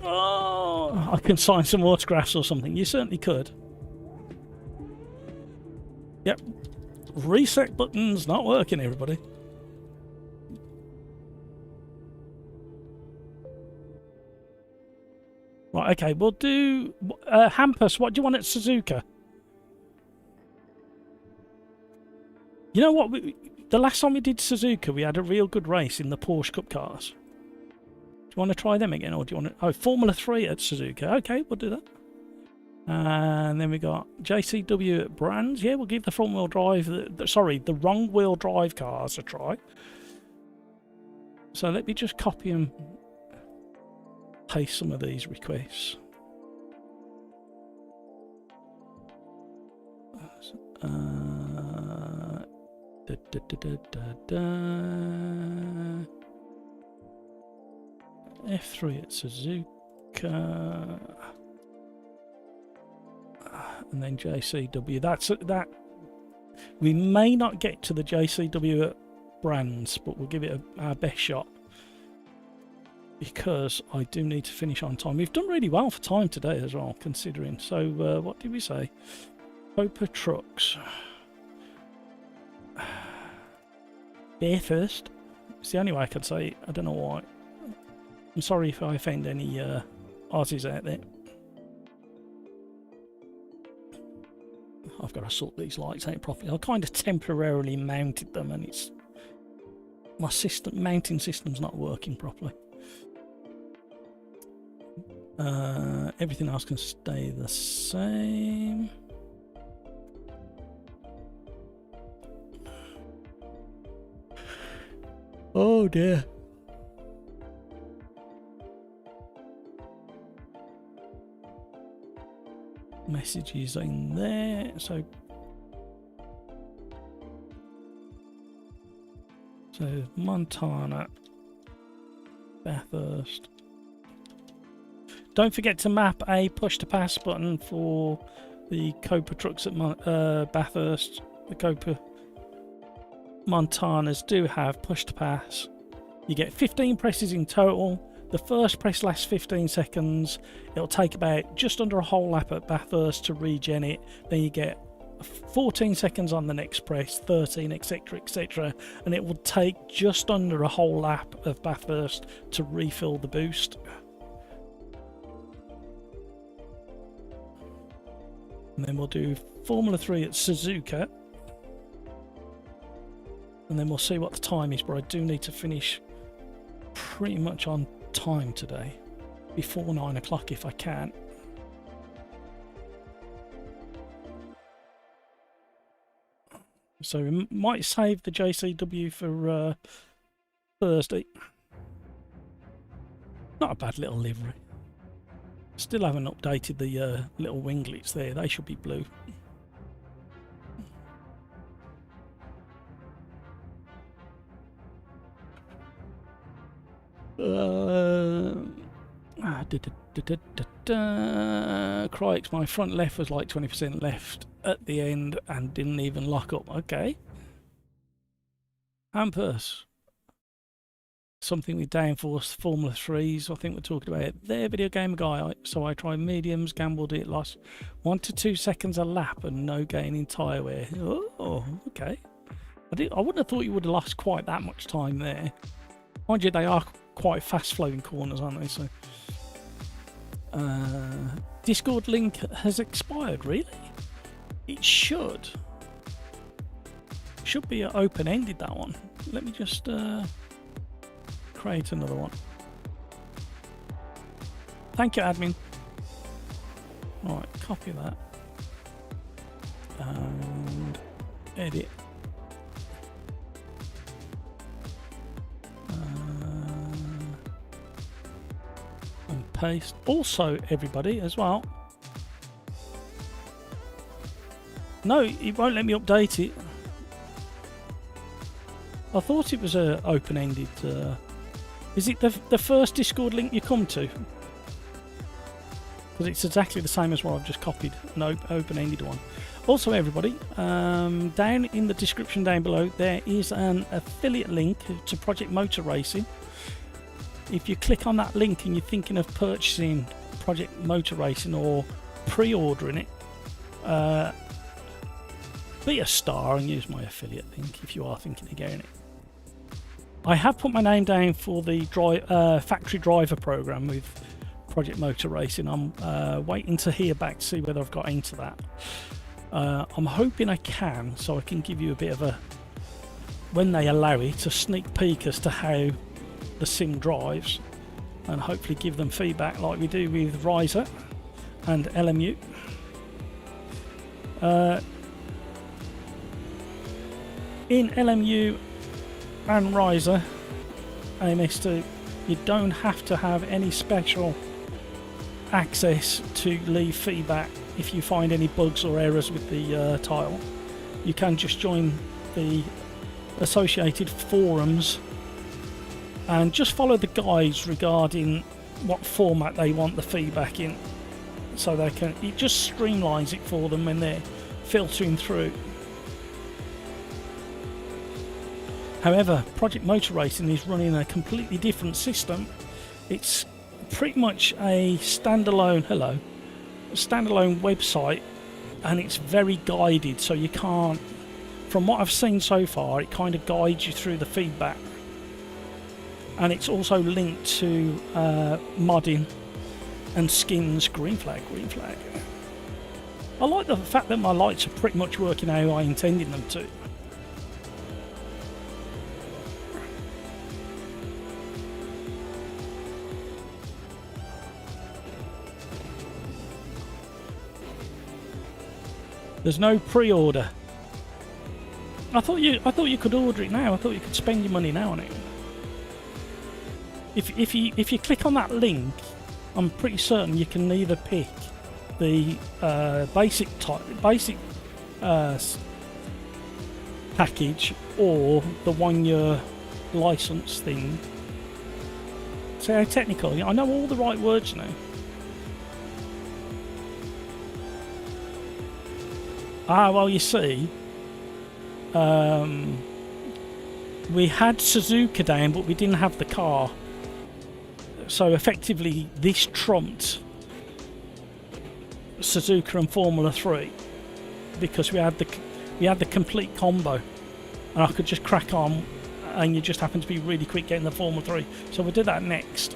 Oh, I can sign some autographs or something. You certainly could. Yep. Reset button's not working, everybody. Right, okay, we'll do... Hampus, what do you want at Suzuka? You know what? The last time we did Suzuka, we had a real good race in the Porsche Cup cars. Do you want to try them again, or do you want to... Oh, Formula 3 at Suzuka. Okay, we'll do that. And then we got JCW at Brands. Yeah, we'll give the front-wheel drive... the wrong-wheel drive cars a try. So let me just copy and paste some of these requests. F3 at Suzuka, and then JCW. That. We may not get to the JCW at Brands, but we'll give it our best shot because I do need to finish on time. We've done really well for time today as well, considering. So what did we say? Copper trucks. Bear first. It's the only way I can say it. I don't know why. I'm sorry if I offend any Aussies out there. I've got to sort these lights out properly. I kind of temporarily mounted them, and it's my mounting system's not working properly. Everything else can stay the same. Oh dear. Messages in there, so Montana, Bathurst. Don't forget to map a push to pass button for the Copa trucks at Bathurst. The Copa Montanas do have push to pass. You get 15 presses in total. The first press lasts 15 seconds. It'll take about just under a whole lap at Bathurst to regen it. Then you get 14 seconds on the next press, 13, etc, etc, and it will take just under a whole lap of Bathurst to refill the boost. And then we'll do Formula 3 at Suzuka, and then we'll see what the time is, but I do need to finish pretty much on time today, before 9 o'clock if I can. So we might save the JCW for Thursday. Not a bad little livery. Still haven't updated the little winglets there. They should be blue. Crikes, my front left was like 20% left at the end and didn't even lock up. Okay. Hampers. Something with downforce Formula 3s. I think we're talking about their video game guy. So I tried mediums, gambled it, lost 1 to 2 seconds a lap and no gain in tyre wear. Oh, okay. I wouldn't have thought you would have lost quite that much time there. Mind you, they are quite fast flowing corners, aren't they? So Discord link has expired, really? It should be open-ended, that one. Let me just create another one. Thank you, admin. Alright, copy that and edit. And paste. Also, everybody, as well. No, it won't let me update it. I thought it was open-ended. Is it the first Discord link you come to? Because it's exactly the same as what I've just copied, an open-ended one. Also, everybody, down in the description down below, there is an affiliate link to Project Motor Racing. If you click on that link and you're thinking of purchasing Project Motor Racing or pre-ordering it, be a star and use my affiliate link if you are thinking of getting it. I have put my name down for the factory driver program with Project Motor Racing. I'm waiting to hear back to see whether I've got into that. I'm hoping I can, so I can give you a bit of a, when they allow it, a sneak peek as to how the sim drives, and hopefully give them feedback like we do with Riser and LMU. In LMU and Riser AMS2, you don't have to have any special access to leave feedback if you find any bugs or errors with the tile. You can just join the associated forums and just follow the guides regarding what format they want the feedback in, so they can, it just streamlines it for them when they're filtering through. However, Project Motor Racing is running a completely different system. It's pretty much a standalone website, and it's very guided, so you can't, from what I've seen so far, it kind of guides you through the feedback. and it's also linked to modding and skins. Green flag, green flag. I like the fact that my lights are pretty much working how I intended them to. There's no pre-order. I thought you could order it now. I thought you could spend your money now on it. If you click on that link, I'm pretty certain you can either pick the basic package or the 1 year license thing. See how technical? I know all the right words now. Ah, well, you see, we had Suzuka down, but we didn't have the car. So effectively, this trumped Suzuka and Formula 3 because we had the complete combo, and I could just crack on, and you just happen to be really quick getting the Formula 3. So we'll do that next.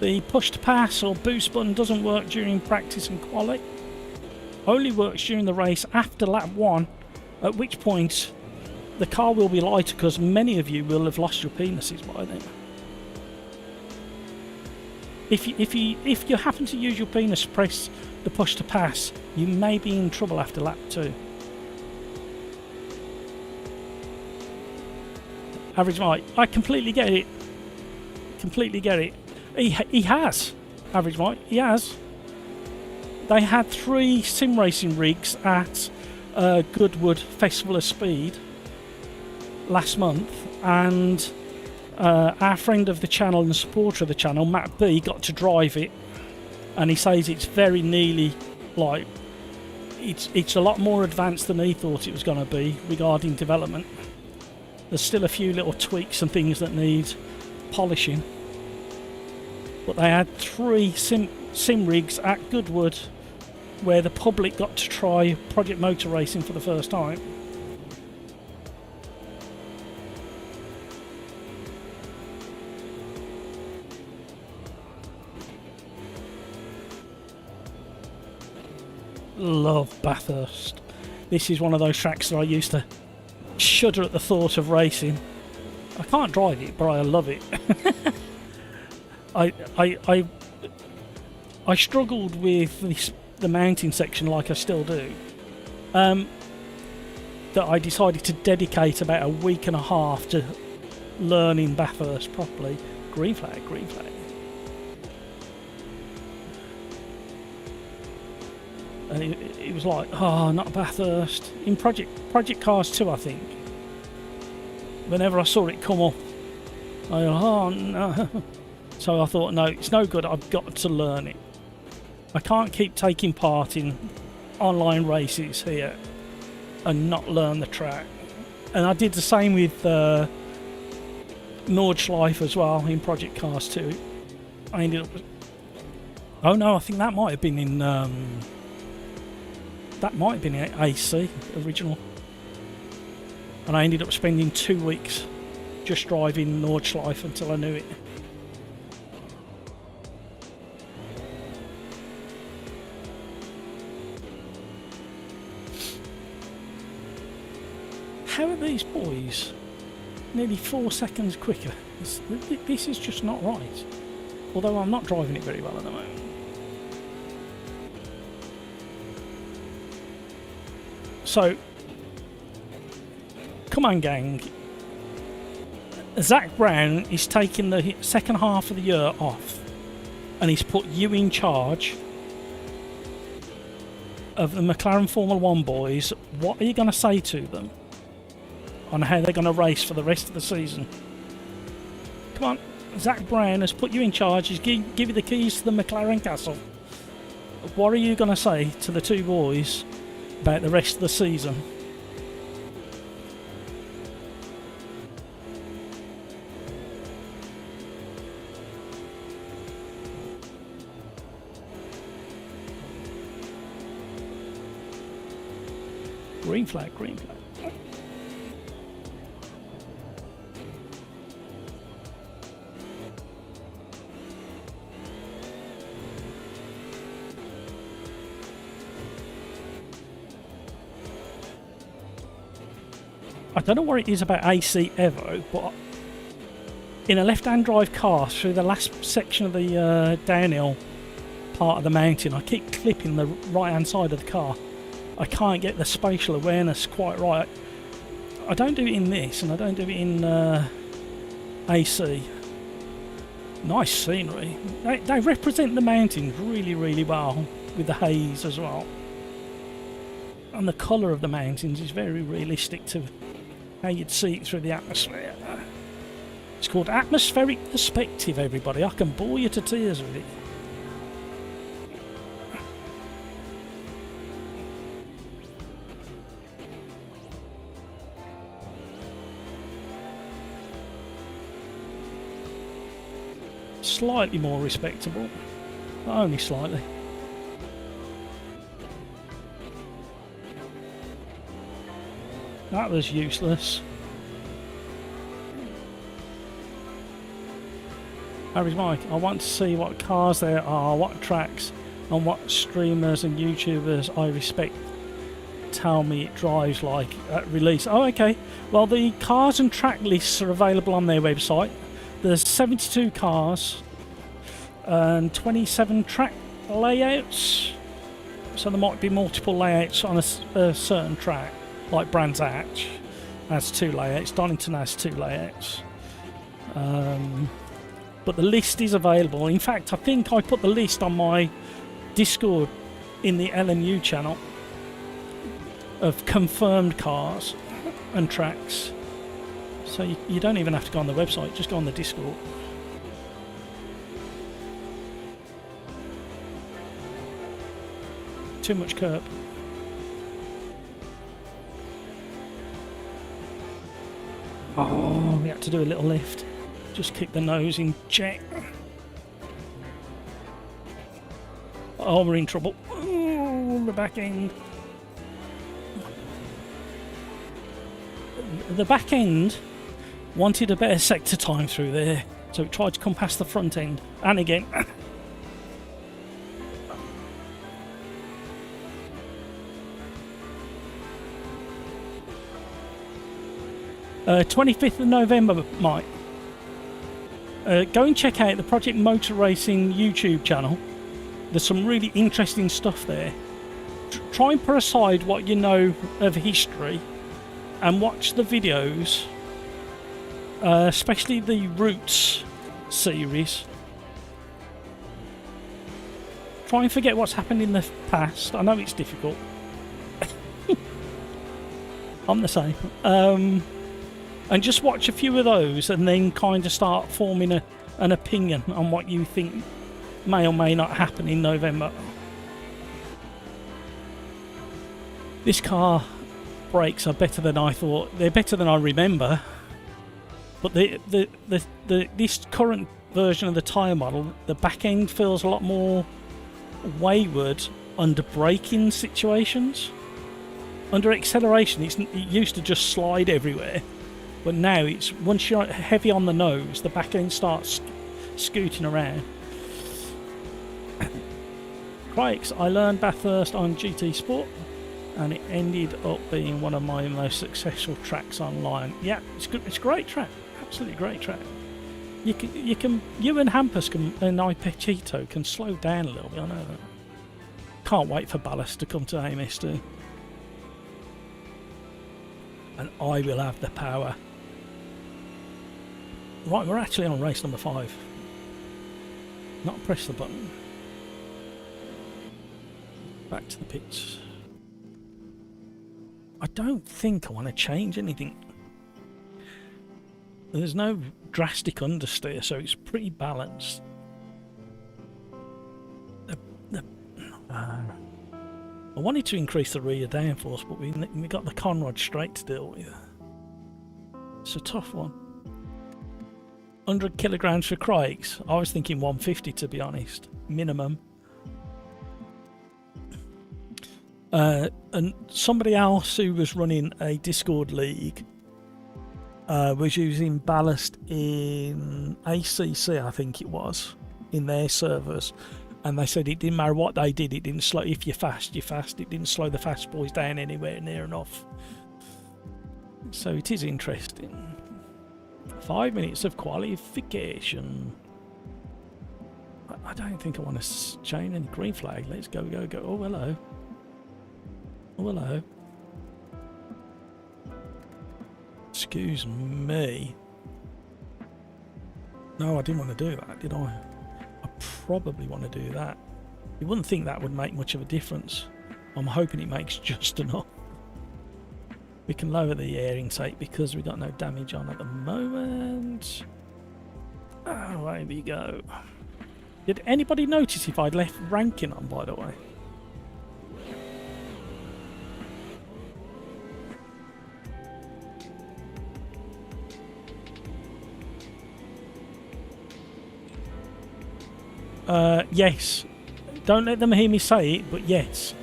The push to pass or boost button doesn't work during practice and quali. Only works during the race after lap 1, at which point the car will be lighter because many of you will have lost your penises by then. If you happen to use your penis to press the push to pass, you may be in trouble after lap 2. Average Mike, I completely get it. Completely get it. He has, Average Mike, he has. They had 3 sim racing rigs at Goodwood Festival of Speed last month, and our friend of the channel and supporter of the channel, Matt B, got to drive it, and he says it's very nearly like it's a lot more advanced than he thought it was going to be regarding development. There's still a few little tweaks and things that need polishing. But they had 3 sim rigs at Goodwood where the public got to try Project Motor Racing for the first time. Love Bathurst. This is one of those tracks that I used to shudder at the thought of racing. I can't drive it, but I love it. I struggled with the mountain section like I still do. That I decided to dedicate about a week and a half to learning Bathurst properly. Green flag, green flag. And it was like, oh, not Bathurst. In Project Cars 2, I think. Whenever I saw it come up, I go, oh no. So I thought, no, it's no good, I've got to learn it. I can't keep taking part in online races here and not learn the track. And I did the same with Nordschleife as well in Project Cars 2. I ended up... Oh no, I think that might have been in... AC, original. And I ended up spending 2 weeks just driving Nordschleife until I knew it. How are these boys nearly 4 seconds quicker? This is just not right. Although I'm not driving it very well at the moment. So, come on gang. Zach Brown is taking the second half of the year off, and he's put you in charge of the McLaren Formula 1 boys. What are you going to say to them on how they're going to race for the rest of the season? Come on, Zach Brown has put you in charge. He's give you the keys to the McLaren castle. What are you going to say to the 2 boys about the rest of the season? Green flag, green flag. I don't know what it is about AC Evo, but in a left-hand drive car through the last section of the downhill part of the mountain, I keep clipping the right-hand side of the car. I can't get the spatial awareness quite right. I don't do it in this, and I don't do it in AC. Nice scenery. They represent the mountains really, really well with the haze as well. And the colour of the mountains is very realistic to how you'd see it through the atmosphere. It's called atmospheric perspective, everybody. I can bore you to tears with it. Slightly more respectable, but only slightly. That was useless. Average Mike, I want to see what cars there are, what tracks, and what streamers and YouTubers I respect tell me it drives like at release. Oh, okay. Well, the cars and track lists are available on their website. There's 72 cars and 27 track layouts. So there might be multiple layouts on a certain track. Like Brands Hatch has 2 layouts, Donington has 2 layouts. But the list is available. In fact, I think I put the list on my Discord in the LMU channel of confirmed cars and tracks. So you don't even have to go on the website, just go on the Discord. Too much curb. Oh, we had to do a little lift. Just kick the nose in check. Oh, we're in trouble. Ooh, the back end. The back end wanted a better sector time through there, so it tried to come past the front end. And again. 25th of November, Mike. Go and check out the Project Motor Racing YouTube channel. There's some really interesting stuff there. Try and put aside what you know of history and watch the videos, especially the Roots series. Try and forget what's happened in the past. I know it's difficult. I'm the same. And just watch a few of those and then kind of start forming an opinion on what you think may or may not happen in November. This car brakes are better than I thought. They're better than I remember. But this current version of the tyre model, the back end feels a lot more wayward under braking situations. Under acceleration, it used to just slide everywhere. But now it's, once you're heavy on the nose, the back end starts scooting around. Crikes, I learned Bathurst on GT Sport and it ended up being one of my most successful tracks online. Yeah, it's good. It's a great track. Absolutely great track. You and Hampus and Ipechito can slow down a little bit. I know that. Can't wait for Ballast to come to AMS2. And I will have the power. Right, we're actually on race number 5. Not press the button. Back to the pits. I don't think I want to change anything. There's no drastic understeer, so it's pretty balanced. I wanted to increase the rear downforce, but we got the Conrod straight to deal with. It's a tough one. 100 kilograms for Crikes. I was thinking 150 to be honest, minimum. And somebody else who was running a Discord league was using ballast in ACC, I think it was, in their servers, and they said it didn't matter what they did, it didn't slow. If you're fast, you're fast. It didn't slow the fast boys down anywhere near enough. So it is interesting. 5 minutes of qualification. I don't think I want to chain any green flag. Let's go, go, go. Oh, hello. Oh, hello. Excuse me. No, I didn't want to do that, did I? I probably want to do that. You wouldn't think that would make much of a difference. I'm hoping it makes just enough. We can lower the air intake because we've got no damage on at the moment. Oh, there we go. Did anybody notice if I'd left ranking on, by the way? Yes. Don't let them hear me say it, but yes.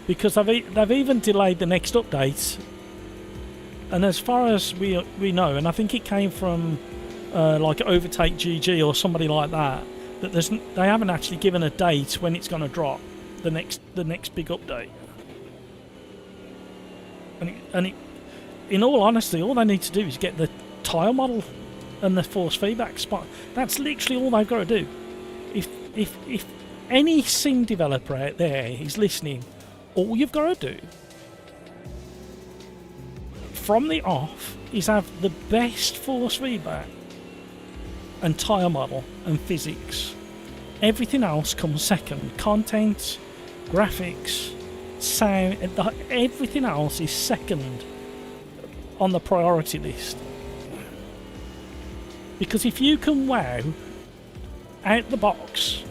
Because they've even delayed the next update. And as far as we know, and I think it came from like Overtake GG or somebody like that, that they haven't actually given a date when it's going to drop the next big update. And in all honesty, all they need to do is get the tile model and the force feedback spot. That's literally all they've got to do. If any sim developer out there is listening, all you've got to do from the off is have the best force feedback and tire model and physics. Everything else comes second. Content, graphics, sound, everything else is second on the priority list. Because if you can wow out the box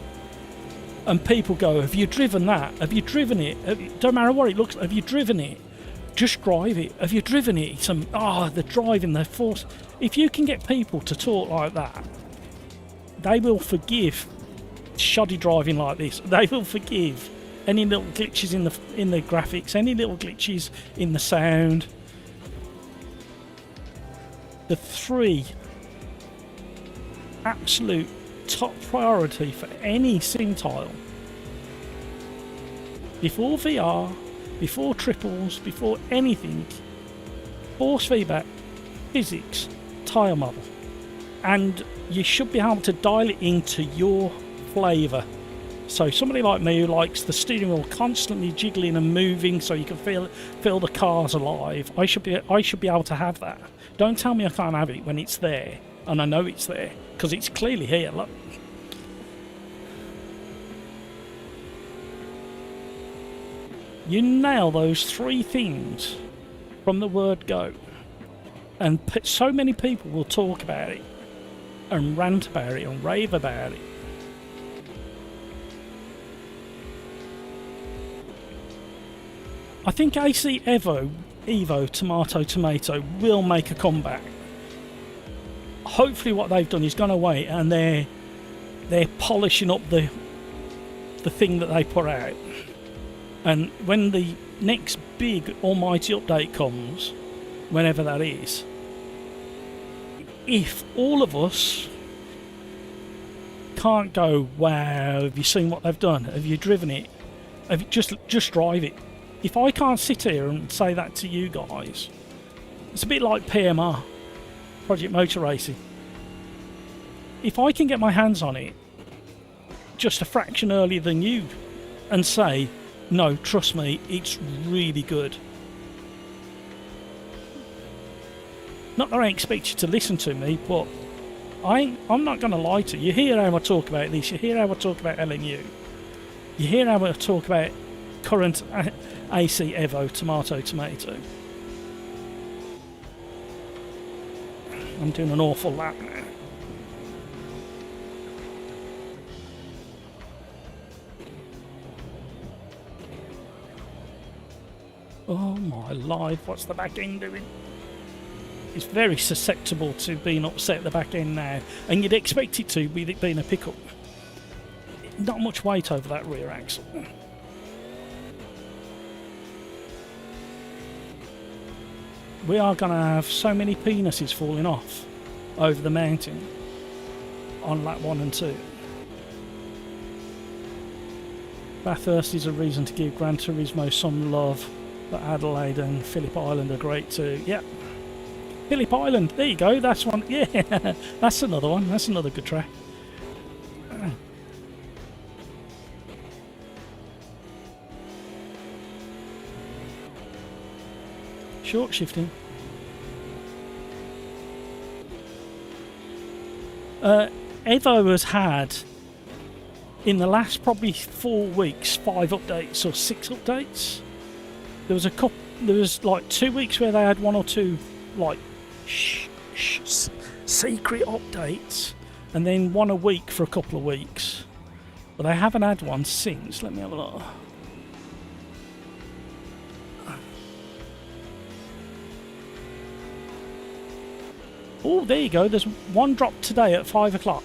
and people go, have you driven that? Have you driven it? Don't matter what it looks like. Have you driven it? Just drive it. Have you driven it? The driving, the force. If you can get people to talk like that, they will forgive shoddy driving like this. They will forgive any little glitches in the graphics, any little glitches in the sound. The three absolute top priority for any sim tile, before VR, before triples, before anything: force feedback, physics, tire model. And you should be able to dial it into your flavour. So somebody like me who likes the steering wheel constantly jiggling and moving so you can feel the cars alive, I should be able to have that. Don't tell me I can't have it when it's there, and I know it's there because it's clearly here. Look. You nail those three things from the word go, and so many people will talk about it and rant about it and rave about it. I think AC Evo Tomato will make a comeback. Hopefully what they've done is gone away and they're polishing up the thing that they put out. And when the next big almighty update comes, whenever that is, if all of us can't go, wow, have you seen what they've done? Have you driven it? Have you just drive it? If I can't sit here and say that to you guys, it's a bit like PMR, Project Motor Racing. If I can get my hands on it just a fraction earlier than you and say, no, trust me, it's really good. Not that I expect you to listen to me, but I'm not going to lie to you. You hear how I talk about this, you hear how I talk about LNU, you hear how I talk about current AC Evo Tomato. I'm doing an awful lap now. Oh my life, what's the back end doing? It's very susceptible to being upset at the back end now, and you'd expect it to with it being a pickup. not much weight over that rear axle. We are going to have so many penises falling off over the mountain on lap 1 and 2. Bathurst is a reason to give Gran Turismo some love, but Adelaide and Phillip Island are great too. Yep. Phillip Island, there you go, that's one. Yeah, that's another one. That's another good track. Short shifting. Evo has had, in the last probably 4 weeks, 5 updates or 6 updates. There was a couple. There was like 2 weeks where they had 1 or 2 like secret updates, and then 1 a week for a couple of weeks. But they haven't had one since. Let me have a look. Oh, there you go. There's one drop today at 5 o'clock.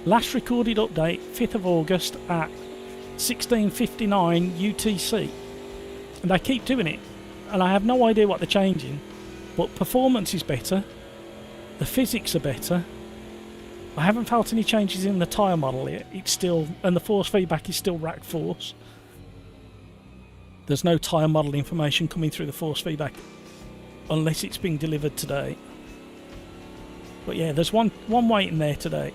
Last recorded update, 5th of August at 16:59 UTC. And they keep doing it. And I have no idea what they're changing. But performance is better. The physics are better. I haven't felt any changes in the tyre model yet. It's still, and the force feedback is still rack force. There's no tyre model information coming through the force feedback unless it's being delivered today. But yeah, there's one waiting there today.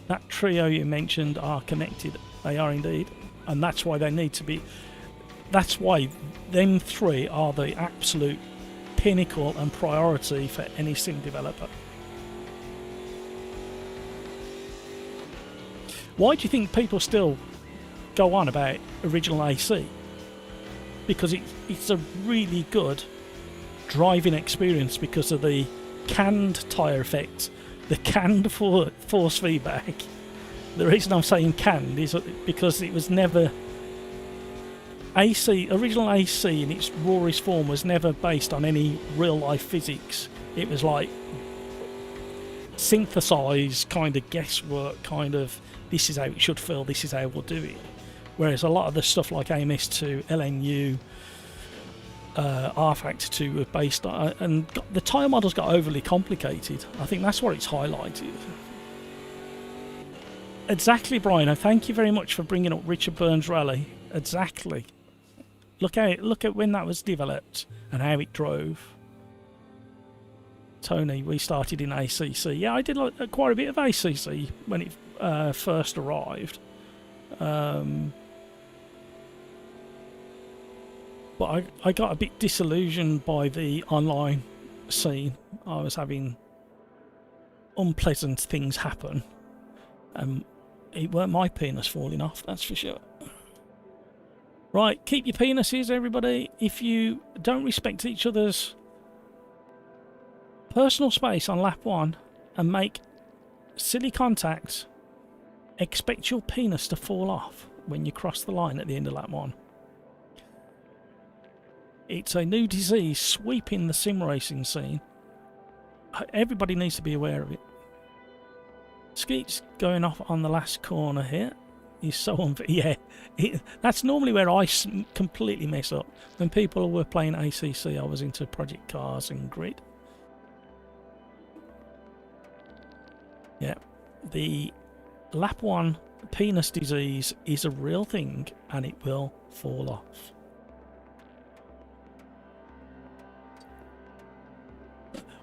That trio you mentioned are connected. They are indeed, and that's why they need to be. That's why them 3 are the absolute pinnacle and priority for any sim developer. Why do you think people still go on about original AC? Because it's a really good driving experience because of the canned tyre effect, the canned force feedback. The reason I'm saying canned is because it was never original AC in its rawest form was never based on any real life physics. It was like synthesized kind of guesswork, kind of this is how it should feel, this is how we'll do it. Whereas a lot of the stuff like AMS2, LNU, R-Factor 2 were based on, and the tyre models got overly complicated. I think that's what it's highlighted. Exactly, Brian. And thank you very much for bringing up Richard Burns Rally. Exactly. Look at when that was developed and how it drove. Tony, we started in ACC. Yeah, I did quite a bit of ACC when it first arrived. But I got a bit disillusioned by the online scene. I was having unpleasant things happen. It weren't my penis falling off, that's for sure. Right, keep your penises, everybody. If you don't respect each other's personal space on lap 1 and make silly contact, expect your penis to fall off when you cross the line at the end of lap 1. It's a new disease sweeping the sim racing scene. Everybody needs to be aware of it. Skeet's going off on the last corner here. He's so unfair. Yeah, that's normally where I completely mess up. When people were playing ACC, I was into Project Cars and Grid. Yeah, the lap 1 penis disease is a real thing and it will fall off.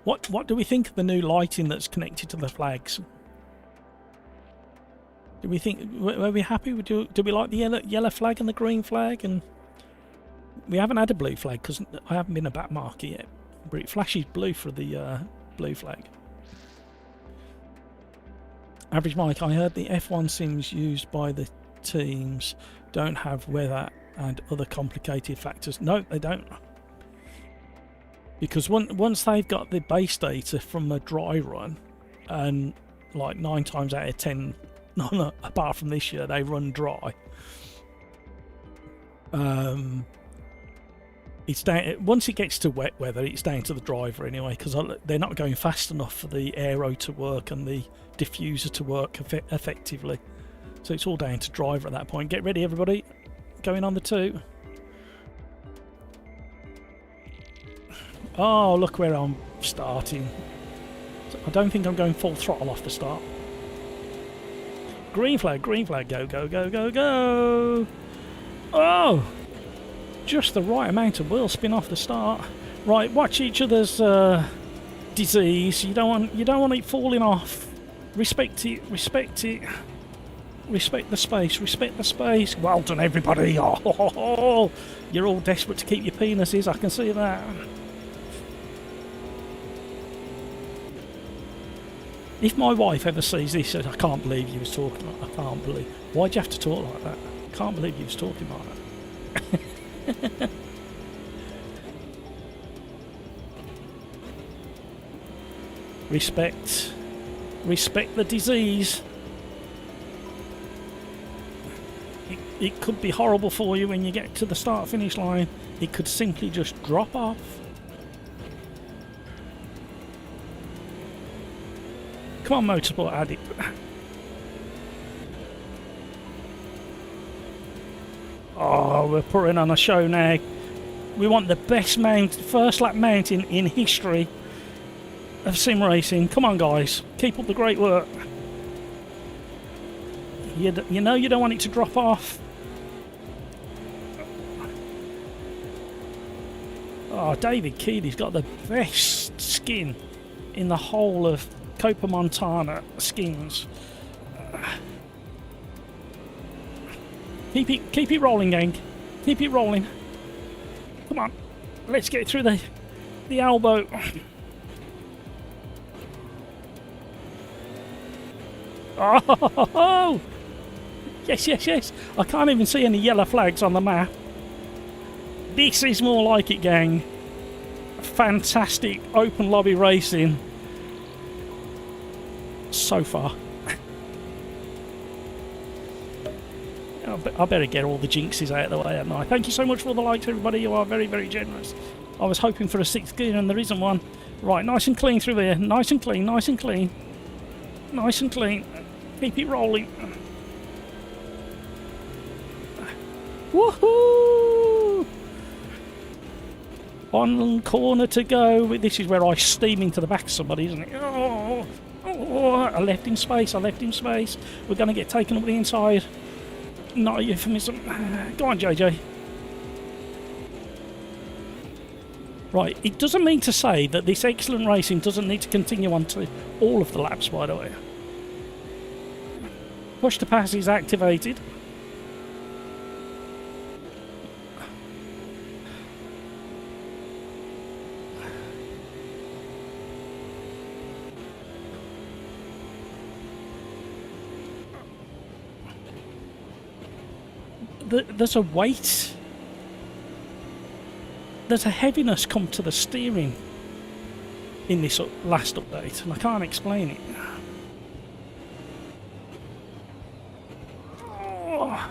What do we think of the new lighting that's connected to the flags? Do we think, were we happy? Do we like the yellow flag and the green flag? And we haven't had a blue flag because I haven't been a back marker yet. But it flashes blue for the blue flag. Average Mike, I heard the F1 sims used by the teams don't have weather and other complicated factors. No, they don't. Because once they've got the base data from a dry run, and like 9 times out of 10, no, apart from this year, they run dry. it's down. Once it gets to wet weather, it's down to the driver anyway, because they're not going fast enough for the aero to work and the diffuser to work effectively. So it's all down to driver at that point. Get ready, everybody. Going on the 2. Oh, look where I'm starting. I don't think I'm going full throttle off the start. Green flag, go, go, go, go, go! Oh! Just the right amount of wheel spin off the start. Right, watch each other's disease. You don't want it falling off. Respect it, respect it. Respect the space, respect the space. Well done, everybody. Oh, you're all desperate to keep your penises, I can see that. If my wife ever sees this, I can't believe you was talking like that. I can't believe. Why'd you have to talk like that? I can't believe you was talking like that. Respect. Respect the disease. It could be horrible for you when you get to the start-finish line. It could simply just drop off. Come on, Motorsport Addict. Oh, we're putting on a show now. We want the best first lap mountain in history of sim racing. Come on, guys. Keep up the great work. You know you don't want it to drop off. Oh, David Keely's got the best skin in the whole of Copa Montana skins. Keep it rolling, gang. Keep it rolling. Come on, let's get through the elbow. Oh, yes, yes, yes. I can't even see any yellow flags on the map. This is more like it, gang. Fantastic open lobby racing. So far. I better get all the jinxes out of the way, haven't I? Thank you so much for all the likes, everybody. You are very, very generous. I was hoping for a 6th gear and there isn't one. Right, nice and clean through here. Nice and clean, nice and clean. Nice and clean. Keep it rolling. Woohoo! One corner to go. This is where I steam into the back of somebody, isn't it? Oh, I left him space. I left him space. We're going to get taken up the inside. Not a euphemism. Go on, JJ. Right, it doesn't mean to say that this excellent racing doesn't need to continue on to all of the laps, by the way. Push to pass is activated. There's a weight. There's a heaviness come to the steering in this last update, and I can't explain it. Oh.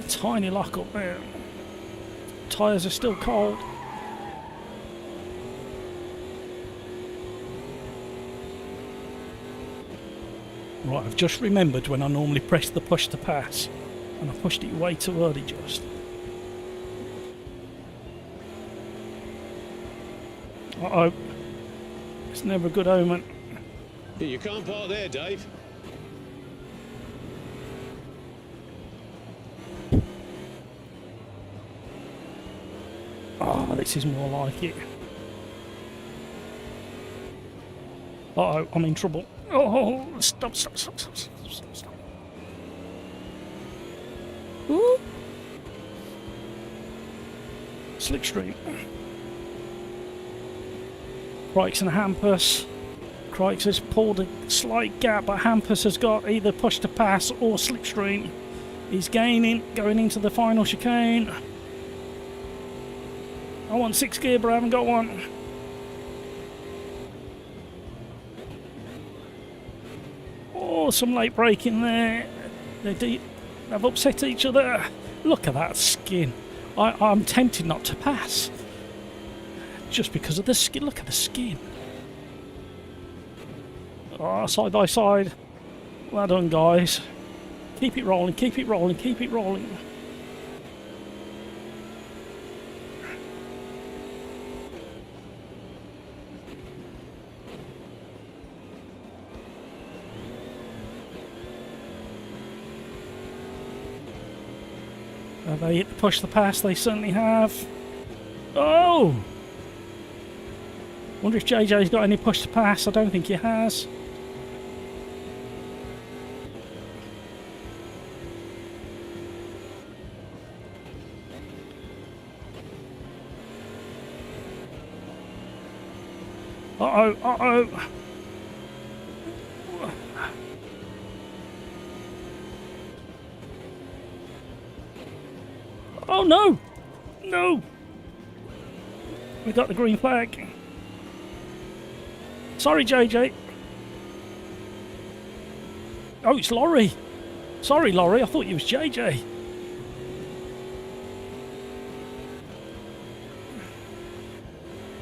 Tiny lock up there. Tyres are still cold. Right, I've just remembered when I normally press the push to pass, and I pushed it way too early just. Uh-oh. It's never a good omen. You can't park there, Dave. Oh, this is more like it. Uh-oh, I'm in trouble. Oh, stop. Ooh. Slipstream. Crikes and Hampus. Crikes has pulled a slight gap, but Hampus has got either push to pass or slipstream. He's gaining, going into the final chicane. I want 6th gear, but I haven't got one. Oh, some late braking there. They've upset each other. Look at that skin. I'm tempted not to pass. Just because of the skin. Look at the skin. Oh, side by side. Well done, guys. Keep it rolling, keep it rolling, keep it rolling. Have they hit the push the pass? They certainly have. Oh! Wonder if JJ's got any push to pass. I don't think he has. Uh-oh, uh-oh. Oh no! No! We got the green flag. Sorry, JJ. Oh, it's Laurie. Sorry, Laurie. I thought you was JJ.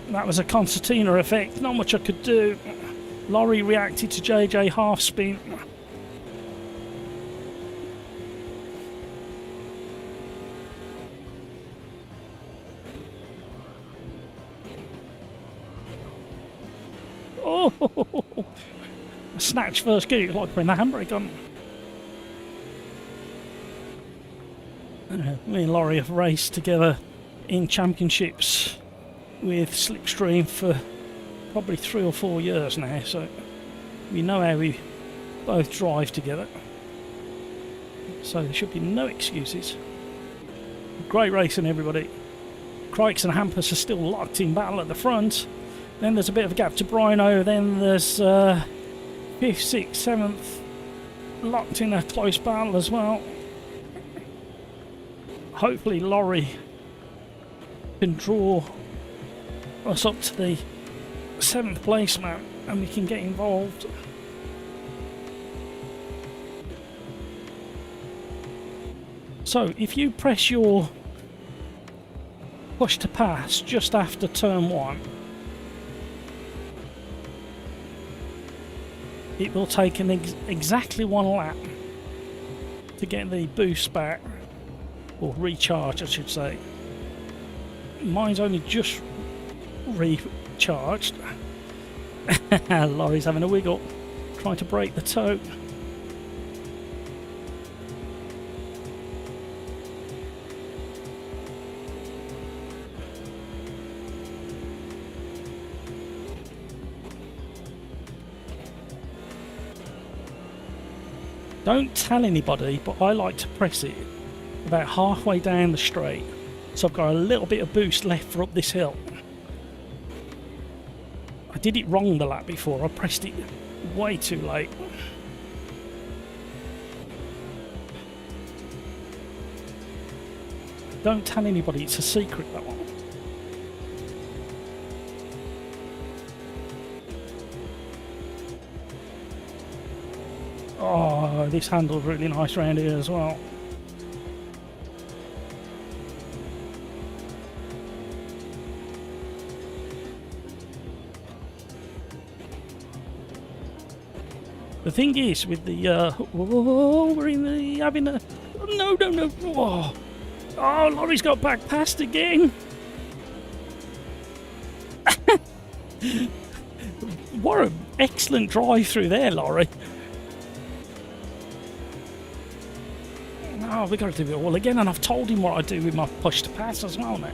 That was a concertina effect. Not much I could do. Laurie reacted to JJ half spin. Oh, a snatch first gear, like putting the handbrake on. Me and Laurie have raced together in championships with Slipstream for probably 3 or 4 years now, so we know how we both drive together. So there should be no excuses. Great racing, everybody. Crikes and Hampus are still locked in battle at the front. Then there's a bit of a gap to Brino. Then there's 5th, 6th, 7th locked in a close battle as well. Hopefully Laurie can draw us up to the 7th place map and we can get involved. So if you press your push to pass just after turn 1, it will take exactly 1 lap to get the boost back, or recharge I should say. Mine's only just recharged. Laurie's having a wiggle, trying to break the toe. Don't tell anybody, but I like to press it about halfway down the straight, so I've got a little bit of boost left for up this hill. I did it wrong the lap before, I pressed it way too late. Don't tell anybody, it's a secret, that one. Oh, this handle's really nice around here as well. The thing is with the we're in the having a no. Oh, Laurie's got back past again. What an excellent drive through there, Laurie. Oh, we've got to do it all again, and I've told him what I do with my push to pass as well now.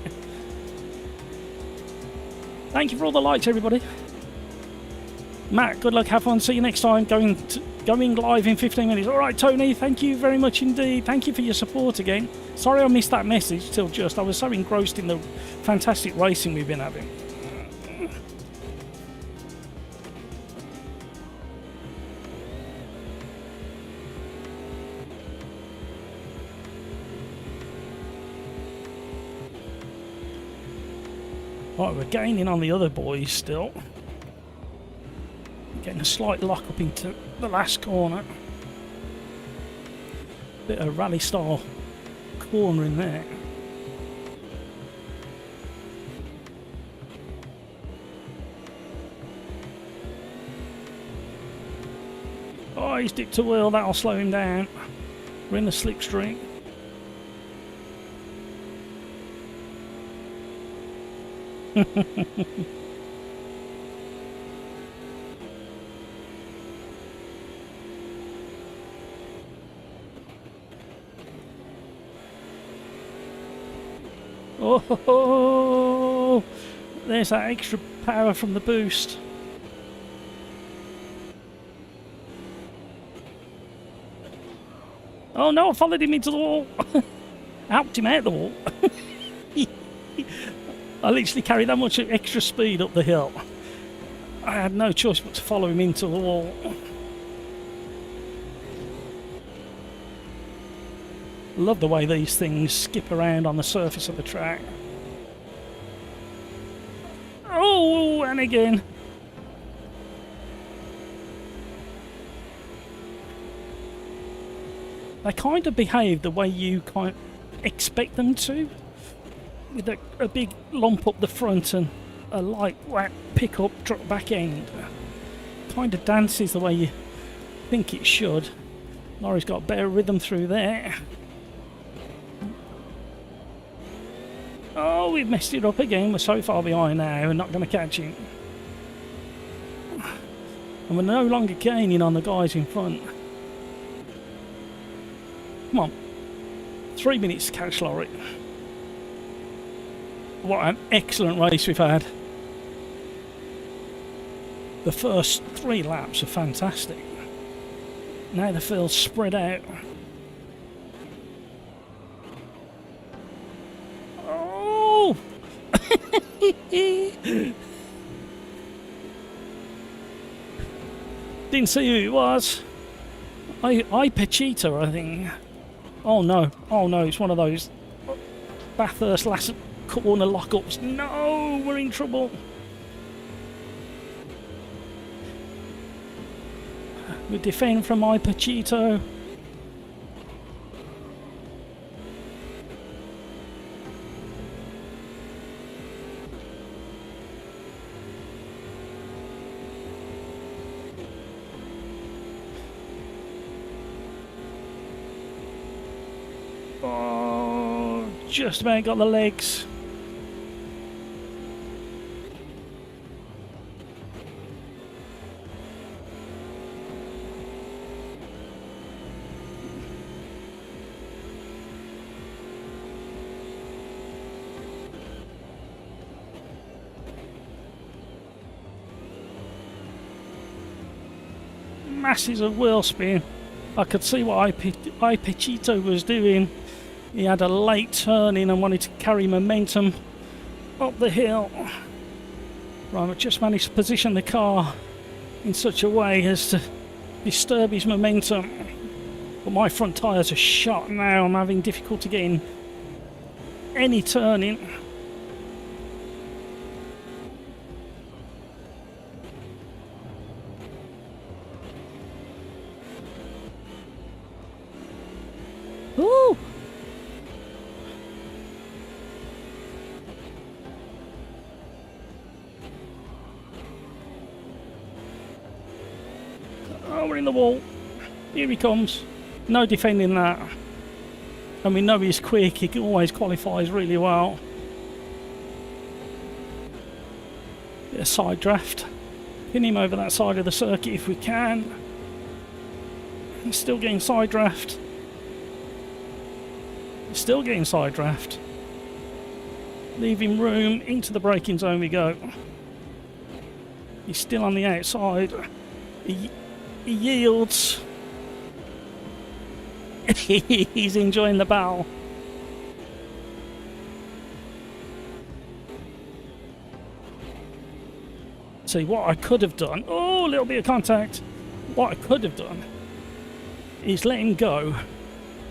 Thank you for all the likes, everybody. Matt, good luck, have fun, see you next time. Going live in 15 minutes. Alright, Tony, thank you very much indeed. Thank you for your support again. Sorry I missed that message till just. I was so engrossed in the fantastic racing we've been having. Right, we're gaining on the other boys still. Getting a slight lock up into the last corner. Bit of rally style corner in there. Oh, he's dipped a wheel, that'll slow him down. We're in the slipstream. Oh, there's that extra power from the boost. Oh no, I followed him into the wall. Helped him out the wall. I literally carried that much extra speed up the hill. I had no choice but to follow him into the wall. Love the way these things skip around on the surface of the track. Oh, and again. They kind of behave the way you kind of expect them to, with a big lump up the front and a light whack pick up drop back end. Kind of dances the way you think it should. Laurie's got better rhythm through there. Oh, we've messed it up again. We're so far behind now, we're not going to catch him. And we're no longer gaining on the guys in front. Come on. 3 minutes to catch Laurie. What an excellent race we've had. The first 3 laps are fantastic. Now the field's spread out. Oh! Didn't see who it was. I Pachito, I think. Oh no, it's one of those Bathurst last corner lockups. No, we're in trouble. We defend from my Pachito. Oh, just about got the legs. Masses of wheel spin. I could see what Pachito was doing. He had a late turn in and wanted to carry momentum up the hill. Right, I've just managed to position the car in such a way as to disturb his momentum. But my front tyres are shot now. I'm having difficulty getting any turning. Woo! Oh, we're in the wall. Here he comes. No defending that. And we know he's quick. He always qualifies really well. Bit of side draft. Pin him over that side of the circuit if we can. He's still getting side draft. Still getting side draft. Leaving room into the braking zone we go. He's still on the outside. He yields. He's enjoying the battle. See what I could have done. Oh, a little bit of contact. What I could have done is let him go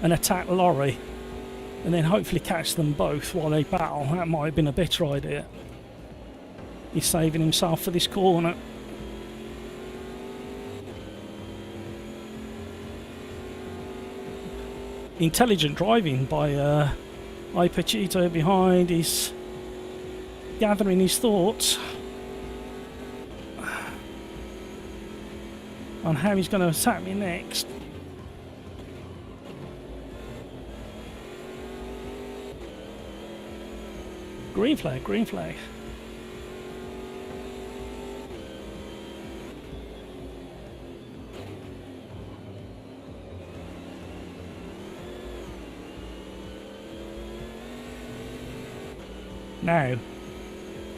and attack Laurie, and then hopefully catch them both while they battle. That might have been a better idea. He's saving himself for this corner. intelligent driving by Ipachito behind. He's gathering his thoughts on how he's going to attack me next. Green flag, green flag. Now,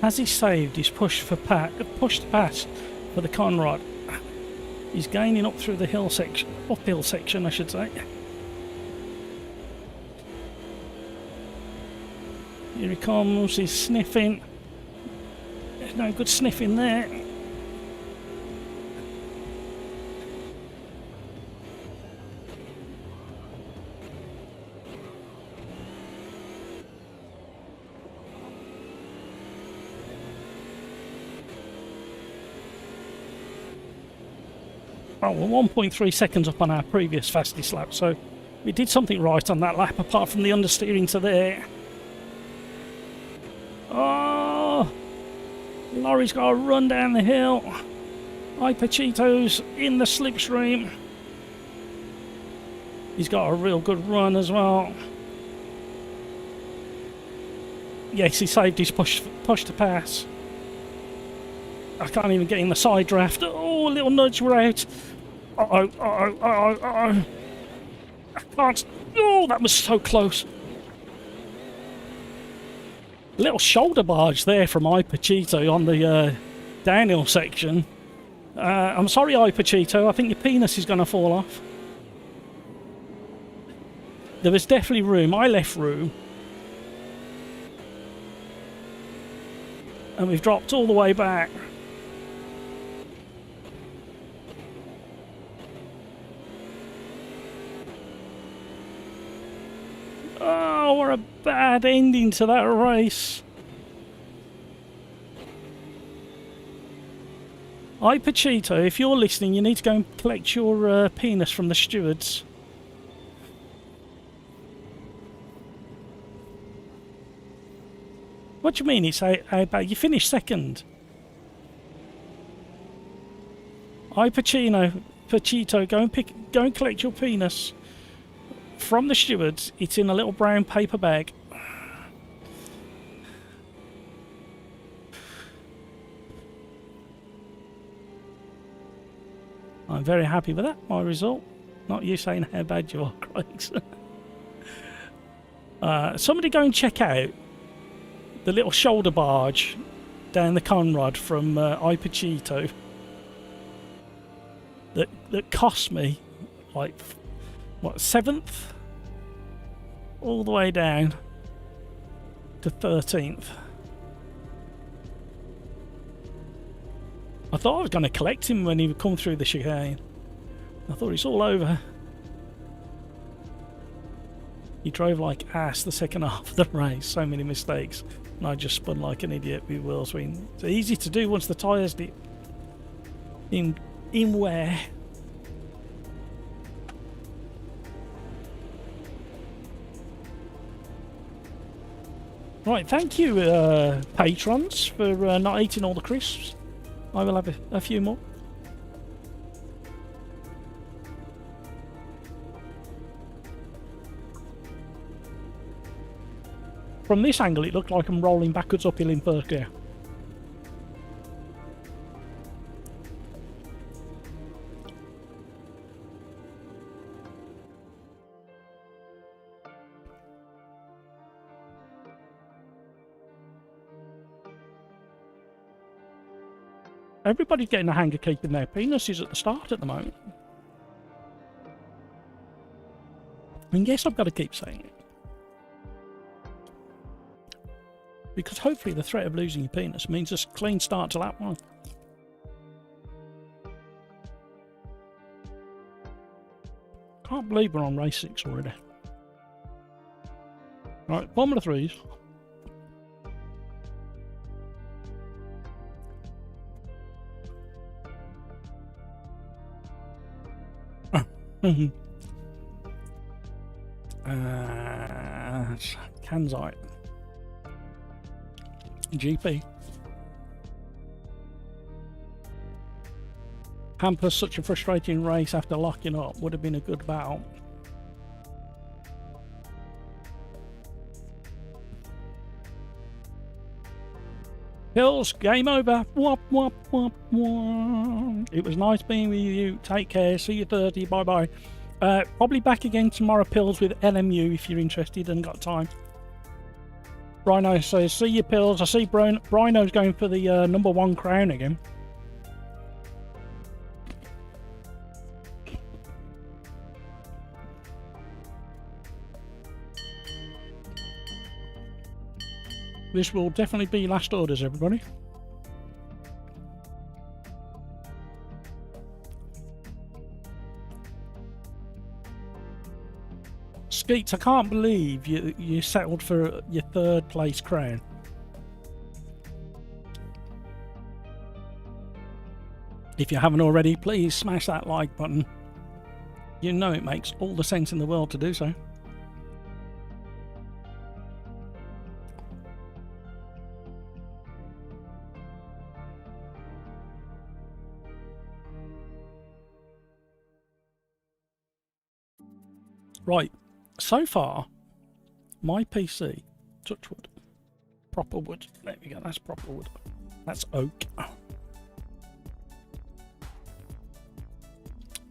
has he saved his push to pass for the Conrad? He's gaining up through the hill section, uphill section, I should say. Here he comes, he's sniffing. There's no good sniffing there. Oh, we're 1.3 seconds up on our previous fastest lap, so we did something right on that lap apart from the understeering to there. Oh, lorry's got to run down the hill. Ipachito's in the slipstream. He's got a real good run as well. Yes, he saved his push to pass. I can't even get in the side draft. Oh, a little nudge, we're out. Uh-oh, uh-oh, uh-oh, uh-oh. I can't. Oh, that was so close. Little shoulder barge there from Ipachito on the downhill section. I'm sorry, Ipachito. I think your penis is going to fall off. There was definitely room. I left room. And we've dropped all the way back. Oh, what a bad ending to that race. Ipachito, if you're listening, you need to go and collect your penis from the stewards. What do you mean it's how bad? You finished second. Pachito, go and collect your penis from the stewards. It's in a little brown paper bag. I'm very happy with that, my result. Not you saying how bad you are, Craig. Somebody go and check out the little shoulder barge down the Conrad from Ipachito that cost me like what, 7th all the way down to 13th. I thought I was going to collect him when he would come through the chicane. I thought it's all over. He drove like ass the second half of the race, so many mistakes, and I just spun like an idiot with wheel spin. It's easy to do once the tyres dip in wear. Right, thank you, patrons, for not eating all the crisps. I will have a few more. From this angle, it looked like I'm rolling backwards uphill in first gear. Everybody's getting the hang of keeping their penises at the start at the moment. And yes, I've got to keep saying it. Because hopefully the threat of losing your penis means a clean start to lap 1. Can't believe we're on race 6 already. Right, bottom of the 3s. Kansite. GP. Hamper such a frustrating race after locking up. Would have been a good battle. Hills, game over. Wop, wop, wop, wop. It was nice being with you. Take care. See you 30. Bye bye. Probably back again tomorrow, Pills, with LMU if you're interested and got time. Rhino says, see you, Pills. I see Rhino's going for the #1 crown again. This will definitely be last orders, everybody. Skeets, I can't believe you settled for your 3rd place crown. If you haven't already, please smash that like button. You know it makes all the sense in the world to do so. Right, so far, my PC, touch wood, proper wood, there we go, that's proper wood, that's oak.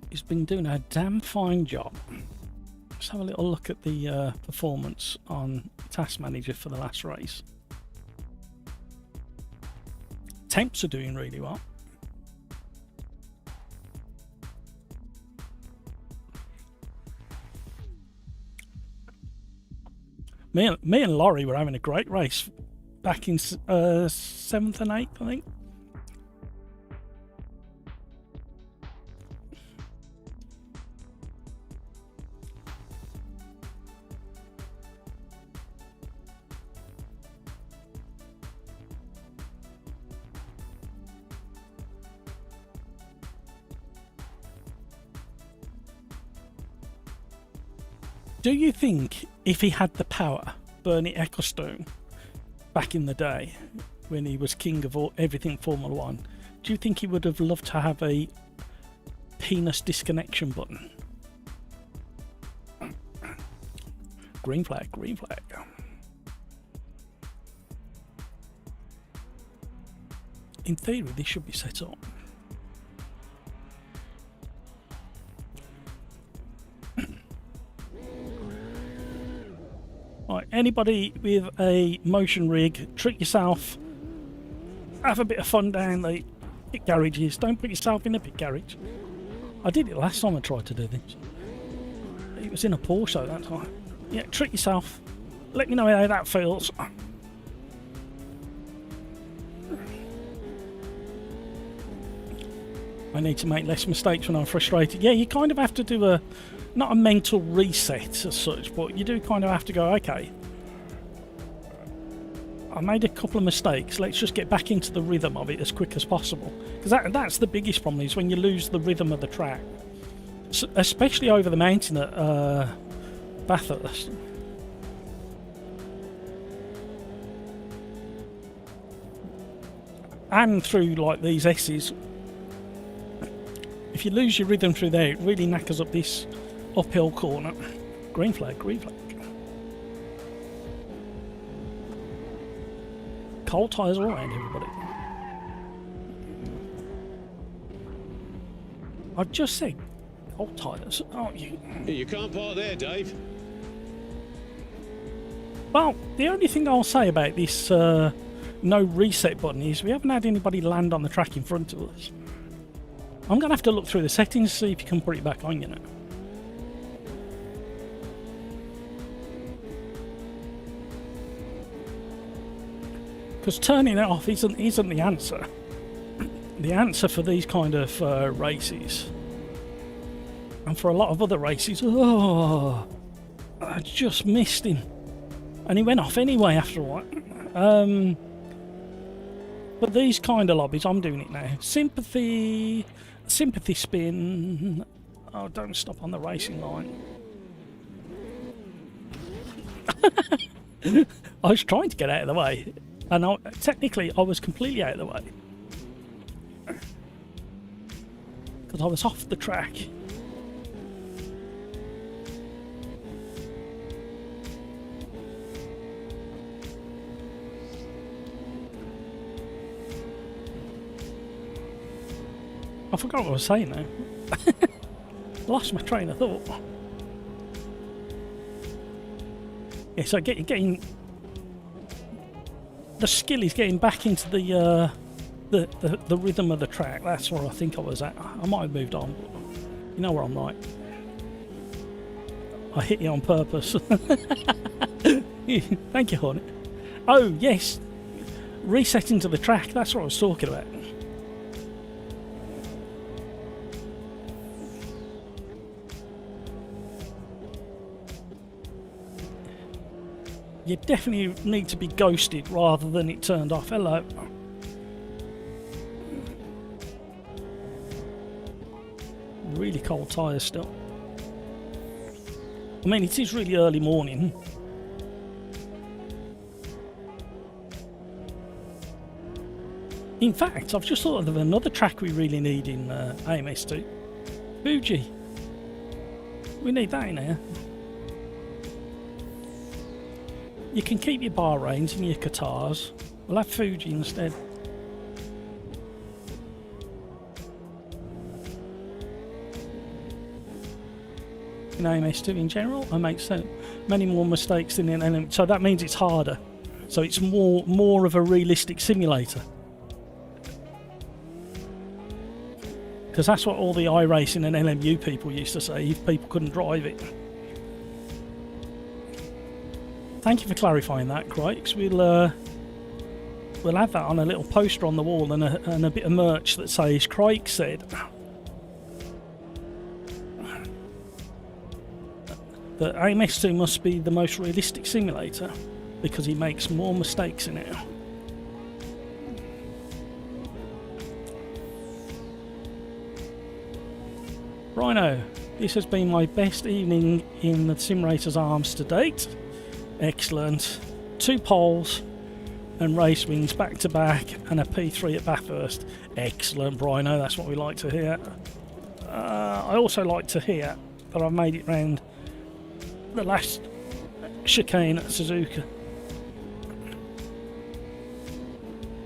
He's been doing a damn fine job. Let's have a little look at the performance on Task Manager for the last race. Temps are doing really well. Me and Laurie were having a great race back in 7th and 8th, I think. Do you think if he had the power, Bernie Ecclestone, back in the day, when he was king of everything Formula 1, do you think he would have loved to have a penis disconnection button? Green flag, green flag. In theory, this should be set up. Right, anybody with a motion rig, treat yourself, have a bit of fun down the pit garages. Don't put yourself in a pit garage. I did it last time I tried to do this. It was in a Porsche that time. Yeah, treat yourself. Let me know how that feels. I need to make less mistakes when I'm frustrated. Yeah, you kind of have to do not a mental reset as such, but you do kind of have to go, okay, I made a couple of mistakes, let's just get back into the rhythm of it as quick as possible. Because that's the biggest problem, is when you lose the rhythm of the track. So, especially over the mountain at Bathurst. And through like these S's. If you lose your rhythm through there, it really knackers up this uphill corner. Green flag, green flag. Cold tyres all around, everybody. I've just said cold tyres, aren't you? You can't park there, Dave. Well, the only thing I'll say about this no reset button is we haven't had anybody land on the track in front of us. I'm going to have to look through the settings to see if you can put it back on, you know. Because turning it off isn't the answer. The answer for these kind of races, and for a lot of other races, I just missed him. And he went off anyway after a while. But these kind of lobbies, I'm doing it now. Sympathy spin. Oh, don't stop on the racing line. I was trying to get out of the way, and technically I was completely out of the way because I was off the track. I forgot what I was saying now. Lost my train of thought. Yeah, so getting the skill is getting back into the rhythm of the track. That's where I think I was at. I might have moved on, but you know where I'm right. I hit you on purpose. Thank you, Hornet. Oh yes, resetting to the track. That's what I was talking about. You definitely need to be ghosted rather than it turned off. Hello. Really cold tyres still. I mean, it is really early morning. In fact, I've just thought of another track we really need in AMS2. Fuji. We need that in here. You can keep your Bahrains and your Qatars. We'll have Fuji instead. In AMS2 in general, I make so many more mistakes than in LM, so that means it's harder. So it's more of a realistic simulator. Because that's what all the iRacing and LMU people used to say if people couldn't drive it. Thank you for clarifying that, Crikes. We'll have that on a little poster on the wall and a bit of merch that says Crikes said that AMS2 must be the most realistic simulator because he makes more mistakes in it. Rhino, this has been my best evening in the Simulator's arms to date. Excellent. 2 poles and race wins back to back and a P3 at Bathurst. Excellent, Rhino, that's what we like to hear. I also like to hear that I've made it round the last chicane at Suzuka.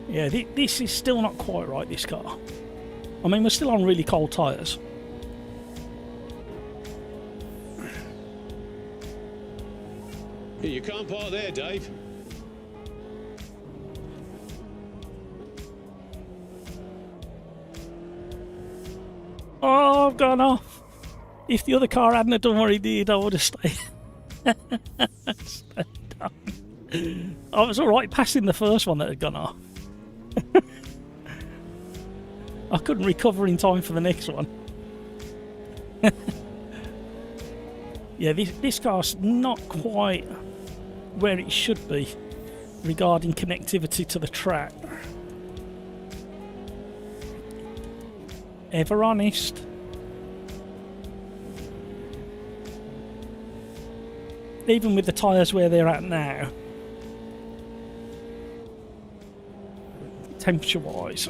Yeah, this is still not quite right, this car. I mean, we're still on really cold tyres. You can't park there, Dave. Oh, I've gone off. If the other car hadn't have done what he did, I would have stayed. Stayed down. I was alright passing the first one that had gone off. I couldn't recover in time for the next one. Yeah, this car's not quite where it should be regarding connectivity to the track. Ever honest. Even with the tyres where they're at now, temperature wise.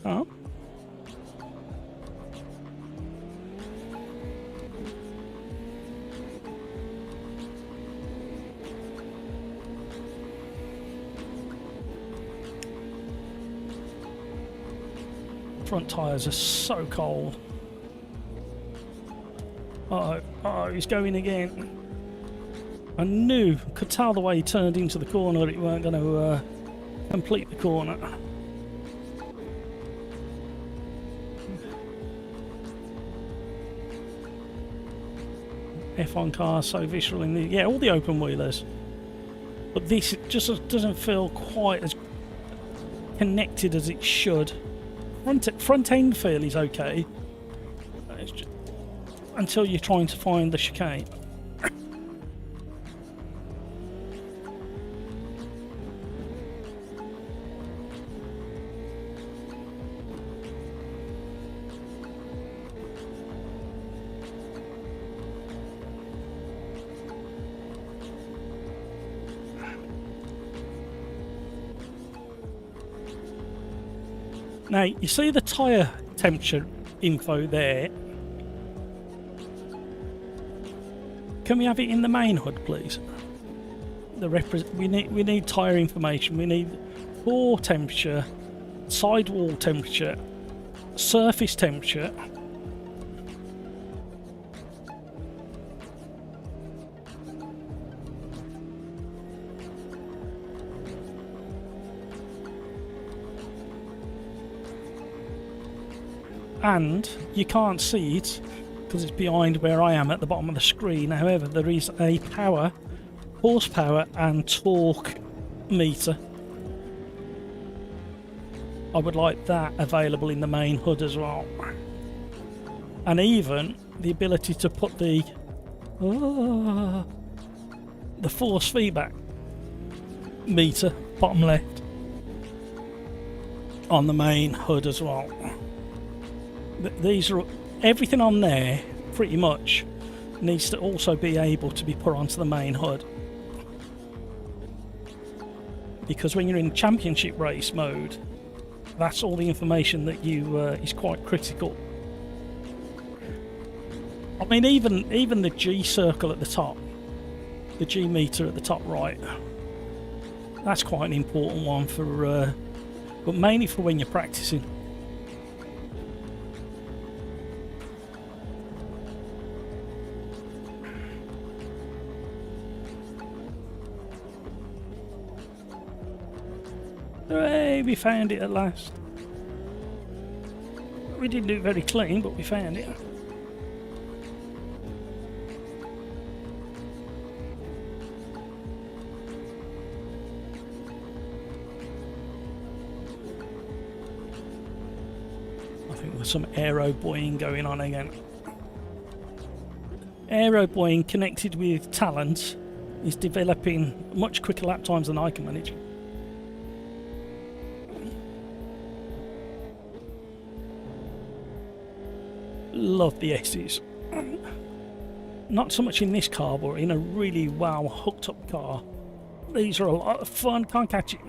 Oh. Front tyres are so cold. Uh-oh, he's going again. I could tell the way he turned into the corner that he weren't going to complete the corner. F1 cars so visceral in the all the open wheelers, but this just doesn't feel quite as connected as it should. Front end feel is okay. It's just, until you're trying to find the chicane. Now, you see the tyre temperature info there. Can we have it in the main HUD, please? We need tyre information. We need floor temperature, sidewall temperature, surface temperature. And you can't see it because it's behind where I am at the bottom of the screen. However, there is a power, horsepower and torque meter. I would like that available in the main HUD as well. And even the ability to put the force feedback meter, bottom left, on the main HUD as well. These are everything on there pretty much needs to also be able to be put onto the main HUD, because when you're in championship race mode, that's all the information that you is quite critical. I mean, even the G circle at the top, the G meter at the top right, that's quite an important one for but mainly for when you're practicing. Hooray, we found it at last. We didn't do it very clean, but we found it. I think there's some aero buoying going on again. Aero buoying connected with talent is developing much quicker lap times than I can manage. Love the S's. Not so much in this car, but in a really wow hooked up car. These are a lot of fun, can't catch it.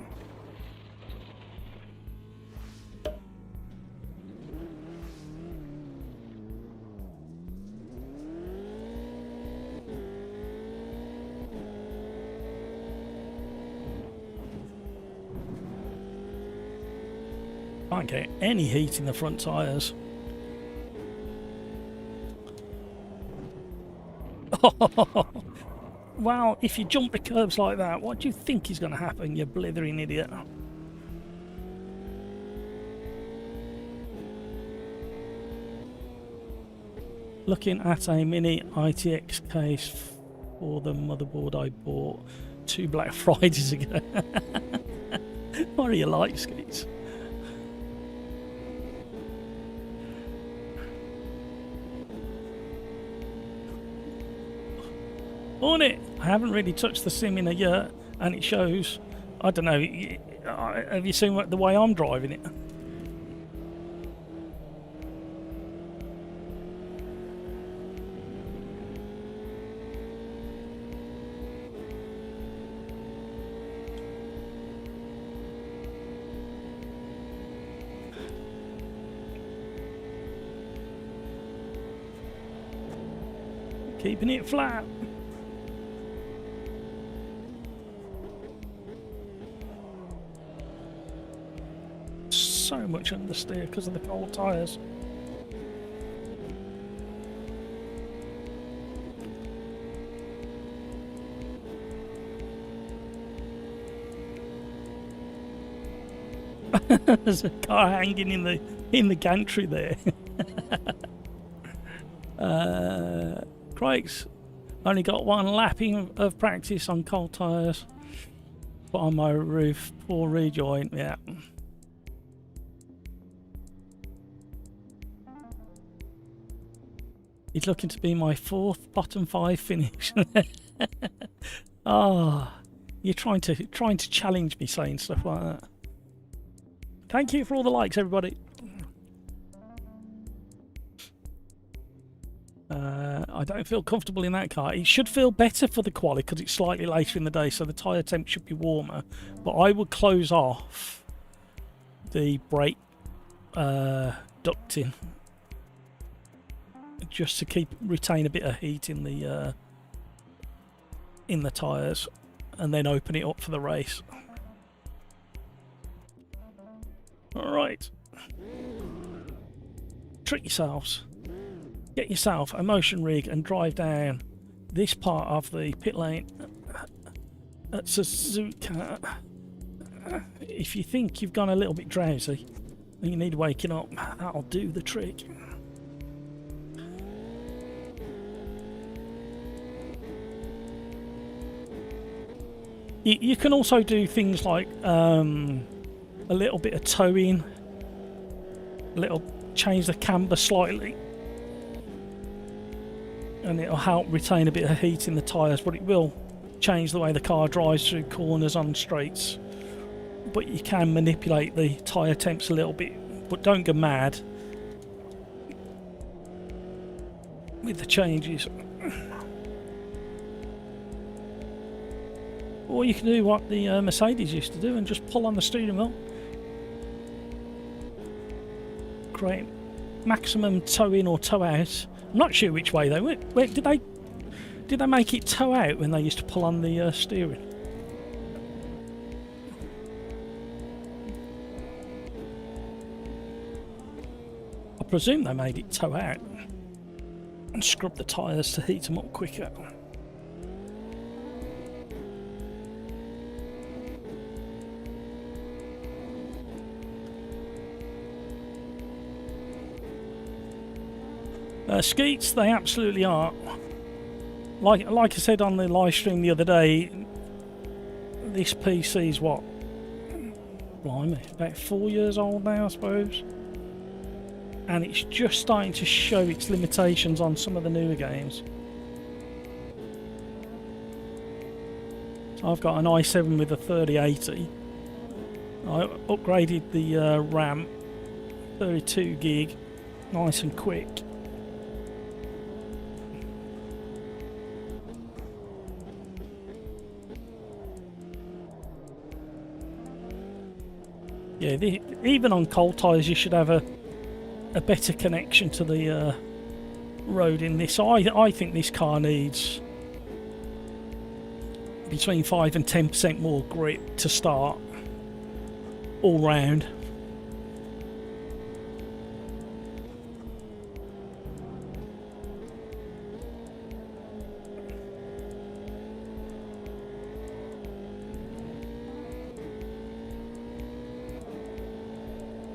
Can't get any heat in the front tyres. Wow, if you jump the curbs like that, what do you think is going to happen, you blithering idiot? Looking at a mini ITX case for the motherboard I bought 2 Black Fridays ago. What are you like, Skeets? On it! I haven't really touched the sim in a year, and it shows. I don't know. Have you seen the way I'm driving it? Keeping it flat. So much understeer because of the cold tyres. There's a car hanging in the gantry there. Craig's only got 1 lapping of practice on cold tyres. Put on my roof, poor rejoin, yeah. He's looking to be my 4th bottom 5 finish. Ah, you're trying to challenge me saying stuff like that. Thank you for all the likes, everybody. I don't feel comfortable in that car. It should feel better for the Quali because it's slightly later in the day, so the tyre temp should be warmer. But I would close off the brake ducting, just to retain a bit of heat in the tyres, and then open it up for the race. Alright, trick yourselves, get yourself a motion rig and drive down this part of the pit lane at Suzuka. If you think you've gone a little bit drowsy and you need waking up, that'll do the trick. You can also do things like a little bit of towing, change the camber slightly, and it'll help retain a bit of heat in the tyres, but it will change the way the car drives through corners on straights. But you can manipulate the tyre temps a little bit, but don't go mad with the changes. Or you can do what the Mercedes used to do and just pull on the steering wheel. Create maximum tow in or tow out. I'm not sure which way they went. Wait, did they make it tow out when they used to pull on the steering? I presume they made it tow out and scrub the tyres to heat them up quicker. Skeets, they absolutely are. Like I said on the live stream the other day, this PC's what? Blimey, about 4 years old now, I suppose. And it's just starting to show its limitations on some of the newer games. So I've got an i7 with a 3080. I upgraded the RAM, 32 gig, nice and quick. Yeah, even on cold tyres you should have a better connection to the road in this. I think this car needs between 5 and 10% more grip to start all round.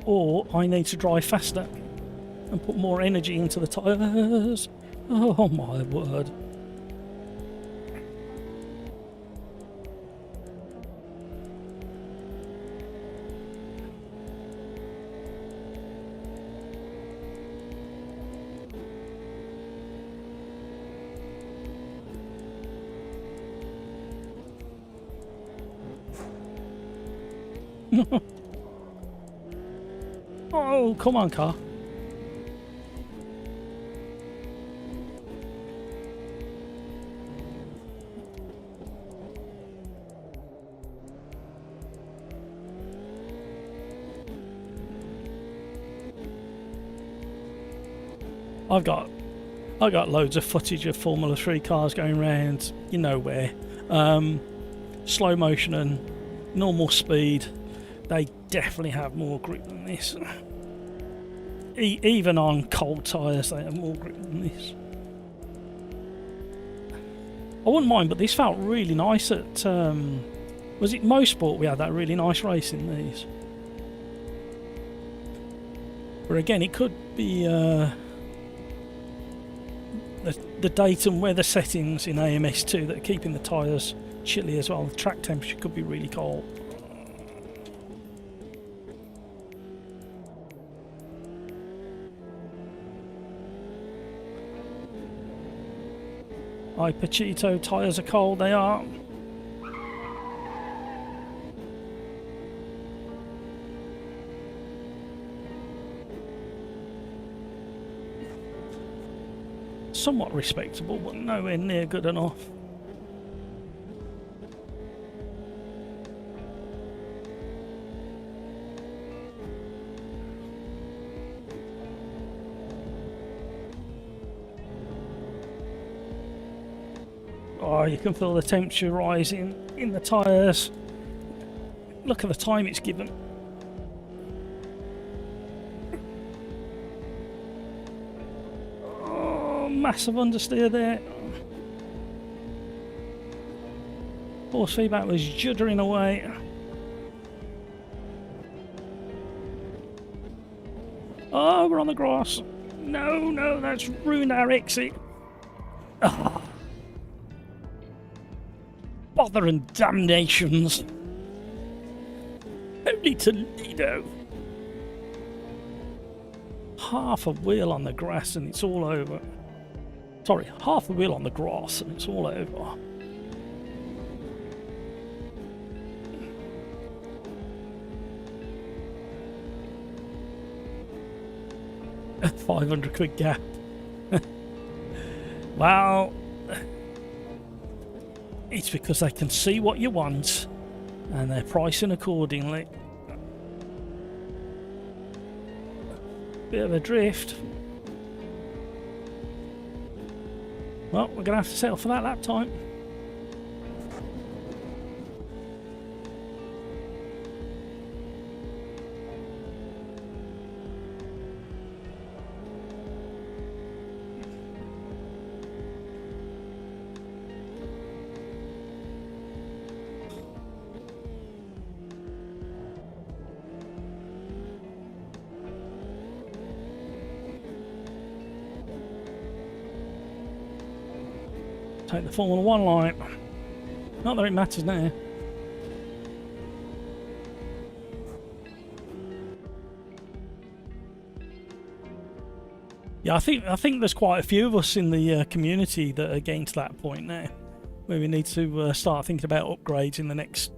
Or I need to drive faster and put more energy into the tyres. Oh my word. Oh, come on, car. I've got loads of footage of Formula 3 cars going around, you know where. Slow motion and normal speed. They definitely have more grip than this. Even on cold tyres they have more grip than this. I wouldn't mind, but this felt really nice at was it Mosport? We had that really nice race in these. But again, it could be the date and weather settings in AMS2 that are keeping the tyres chilly as well. The track temperature could be really cold. Pachito tyres are cold, they are. Somewhat respectable, but nowhere near good enough. Oh, you can feel the temperature rising in the tyres. Look at the time it's given. Oh, massive understeer there. Force feedback was juddering away. Oh, we're on the grass. No, no, that's ruined our exit. Oh. Bother and damnations. Only Toledo. Half a wheel on the grass and it's all over. Sorry, half a wheel on the grass and it's all over. A 500 quid gap. Well, it's because they can see what you want and they're pricing accordingly. Bit of a drift. Well, we're going to have to settle for that lap time. Take the Formula 1 line. Not that it matters now. Yeah, I think there's quite a few of us in the community that are getting to that point now, where we need to start thinking about upgrades in the next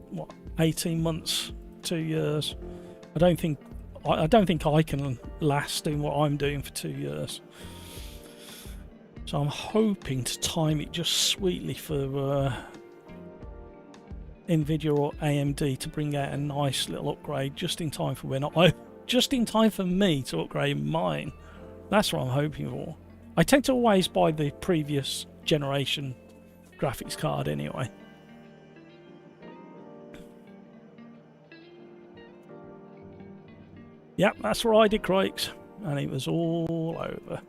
18 months, 2 years. I don't think I can last doing what I'm doing for 2 years. So I'm hoping to time it just sweetly for Nvidia or AMD to bring out a nice little upgrade just in time for just in time for me to upgrade mine. That's what I'm hoping for. I tend to always buy the previous generation graphics card anyway. Yep, that's where I did Crikes, and it was all over.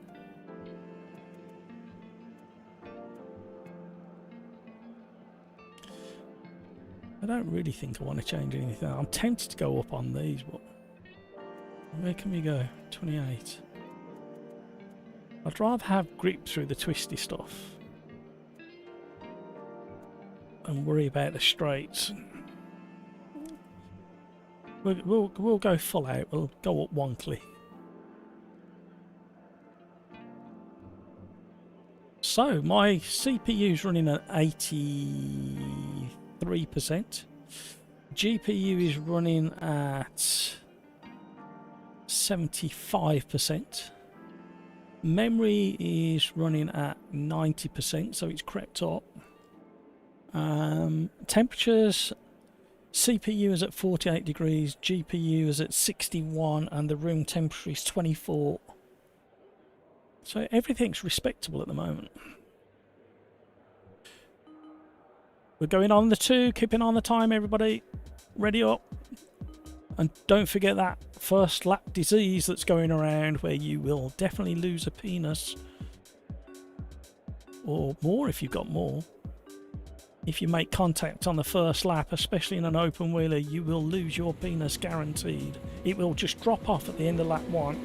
I don't really think I want to change anything. I'm tempted to go up on these, but where can we go? 28. I'd rather have grip through the twisty stuff and worry about the straights. We'll go full out. We'll go up wonkly. So my CPU's running at 83%. GPU is running at 75%. Memory is running at 90%, so it's crept up. Temperatures, CPU is at 48 degrees, GPU is at 61, and the room temperature is 24. So everything's respectable at the moment. We're going on the 2, keeping on the time, everybody. Ready up. And don't forget that first lap disease that's going around where you will definitely lose a penis. Or more if you've got more. If you make contact on the first lap, especially in an open wheeler, you will lose your penis guaranteed. It will just drop off at the end of lap 1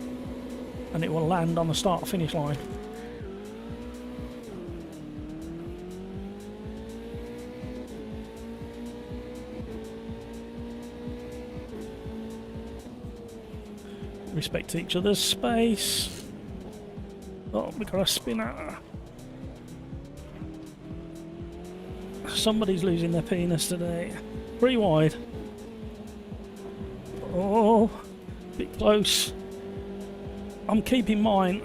and it will land on the start-finish line. Respect each other's space. Oh, we got a spinner. Somebody's losing their penis today. 3 wide. Oh, bit close. I'm keeping mine.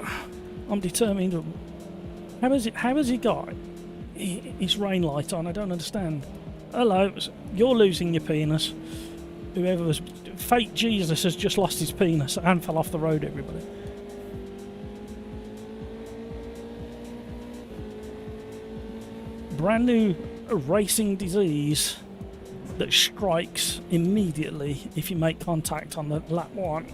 I'm determined. How has he got his rain light on? I don't understand. Hello, you're losing your penis. Whoever was... Fake Jesus has just lost his penis and fell off the road, everybody. brand new racing disease that strikes immediately if you make contact on the lap 1.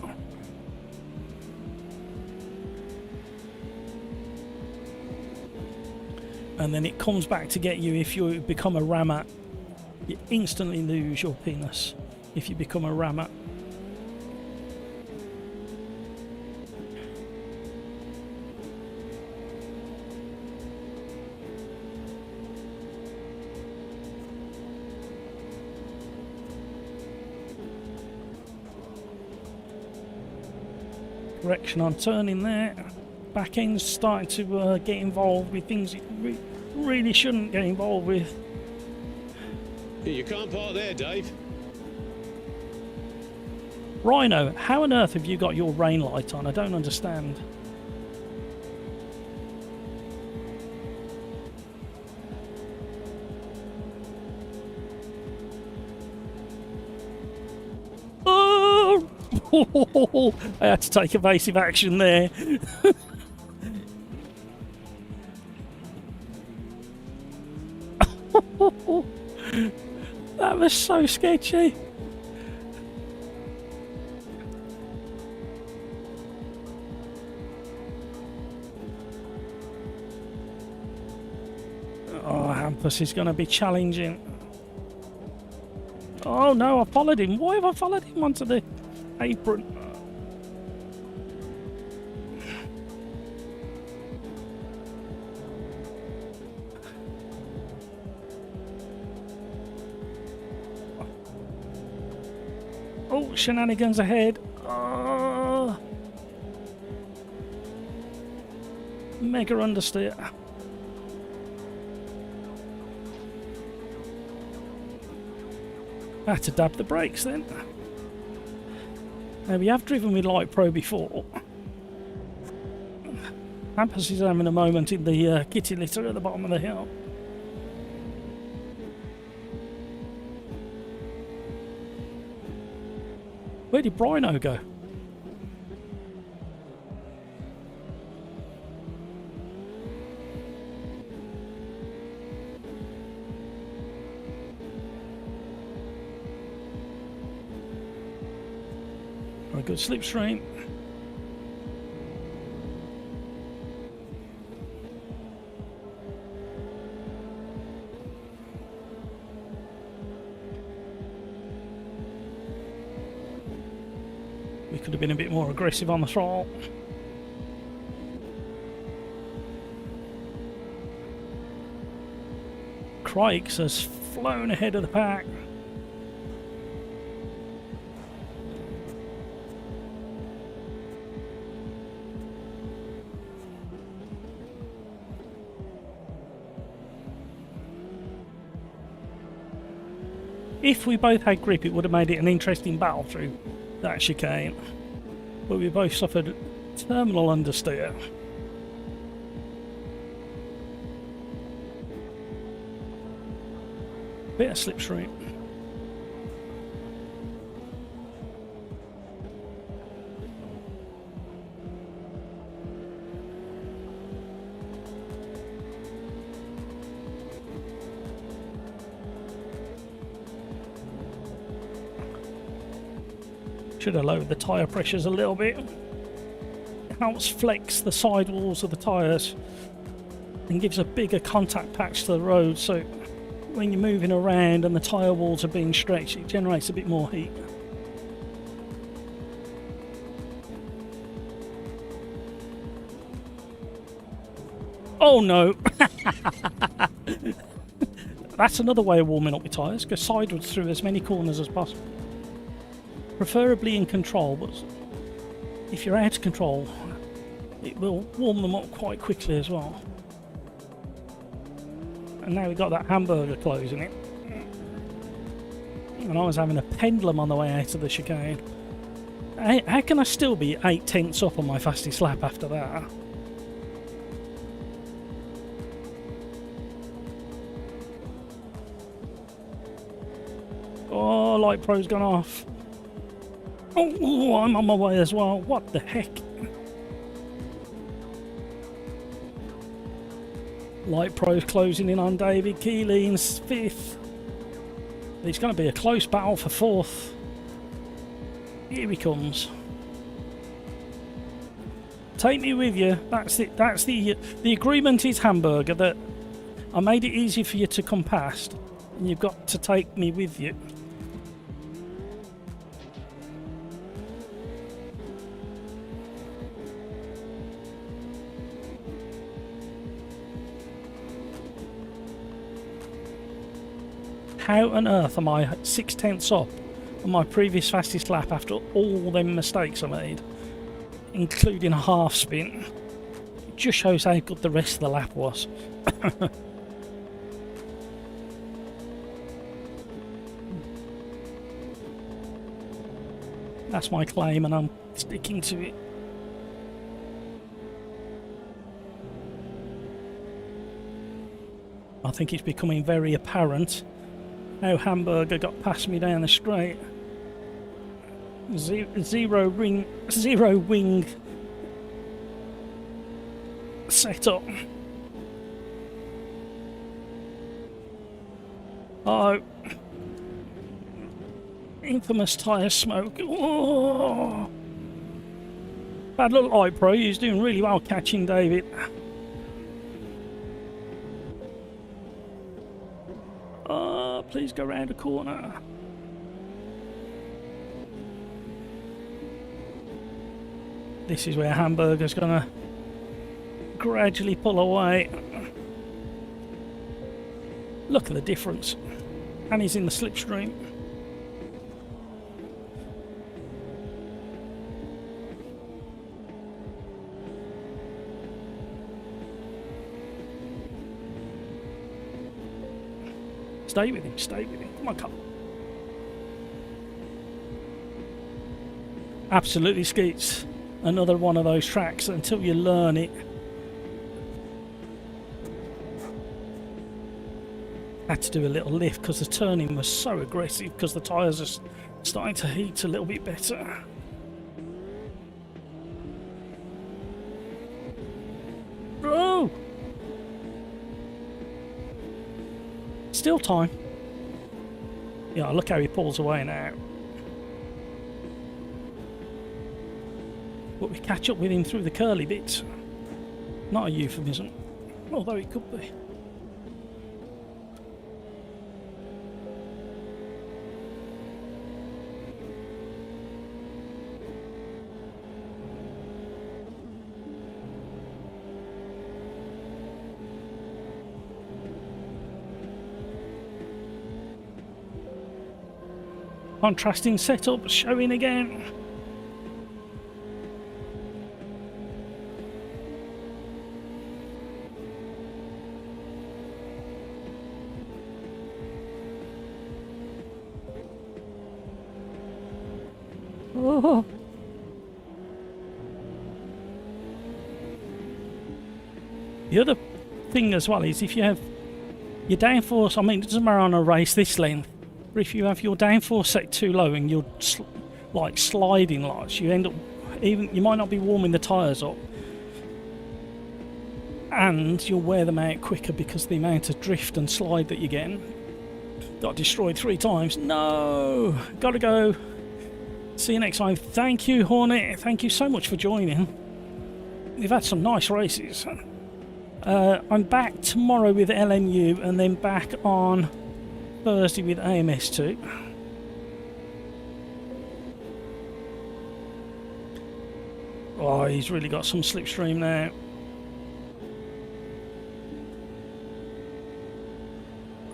And then it comes back to get you if you become a rammer. You instantly lose your penis if you become a rammer. Correction on turning there. Back end's starting to get involved with things it really shouldn't get involved with. You can't park there, Dave. Rhino, how on earth have you got your rain light on? I don't understand. Oh! I had to take evasive action there. That was so sketchy. Oh, Hampus is going to be challenging. Oh no, I followed him. Why have I followed him onto the apron? Oh, shenanigans ahead. Oh. Mega understeer. I had to dab the brakes then. Now we have driven with Light Pro before. Hampus is having a moment in the kitty litter at the bottom of the hill. Where did Brino go? A good slipstream. We could have been a bit more aggressive on the throttle. Crikes has flown ahead of the pack. If we both had grip, it would have made it an interesting battle through that chicane. But we both suffered terminal understeer. Bit of slipstream. Should have lowered the tyre pressures a little bit. It helps flex the sidewalls of the tyres and gives a bigger contact patch to the road, so when you're moving around and the tyre walls are being stretched, it generates a bit more heat. Oh no! That's another way of warming up your tyres, go sideways through as many corners as possible. Preferably in control, but if you're out of control, it will warm them up quite quickly as well. And now we've got that hamburger closing it. And I was having a pendulum on the way out of the chicane. How can I still be 8/10 up on my fastest lap after that? Oh, Light Pro's gone off. Oh, I'm on my way as well. What the heck? Light Pro's closing in on David Keeley in 5th. It's going to be a close battle for 4th. Here he comes. Take me with you. That's it. That's the agreement is, Hamburger, that I made it easy for you to come past, and you've got to take me with you. How on earth am I 6/10 up on my previous fastest lap after all them mistakes I made, including a half spin? It just shows how good the rest of the lap was. That's my claim, and I'm sticking to it. I think it's becoming very apparent how Hamburger got past me down the straight. Zero wing setup. Oh, infamous tyre smoke. Oh. Bad little Light Pro. He's doing really well catching David. Please go round the corner. This is where Hamburger's gonna gradually pull away. Look at the difference. And he's in the slipstream. Stay with him, stay with him. Come on, come on. Absolutely, Skeets. Another one of those tracks until you learn it. Had to do a little lift because the turning was so aggressive because the tyres are starting to heat a little bit better. Bro! Still time. Yeah, look how he pulls away now. But we catch up with him through the curly bits. Not a euphemism, although it could be. Contrasting setup showing again. Oh. The other thing as well is if you have your downforce, I mean, it doesn't matter on a race this length. But if you have your downforce set too low and you're like sliding lots, you end up you might not be warming the tyres up, and you'll wear them out quicker because of the amount of drift and slide that you're getting. Got destroyed 3 times. No, gotta go. See you next time. Thank you, Hornet. Thank you so much for joining. We've had some nice races. I'm back tomorrow with LMU and then back on Thursday with AMS2. Oh, he's really got some slipstream now.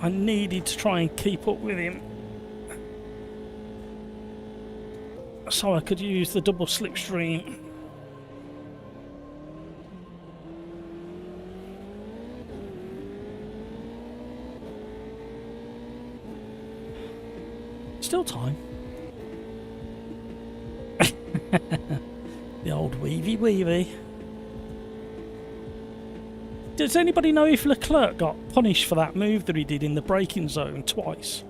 I needed to try and keep up with him so I could use the double slipstream. Still time. The old weavy. Does anybody know if Leclerc got punished for that move that he did in the braking zone twice?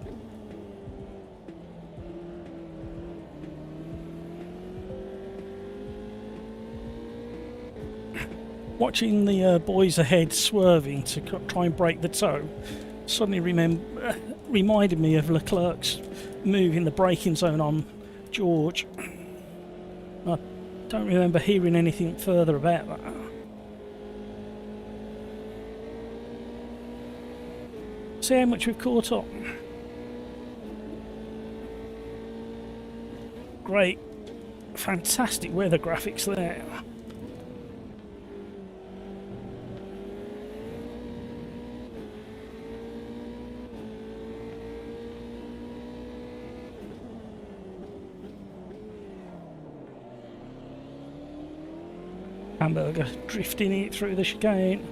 Watching the boys ahead swerving to try and break the toe suddenly reminded me of Leclerc's move in the braking zone on George. I don't remember hearing anything further about that. See how much we've caught up. Great, fantastic weather graphics there. Hamburger drifting it through the chicane.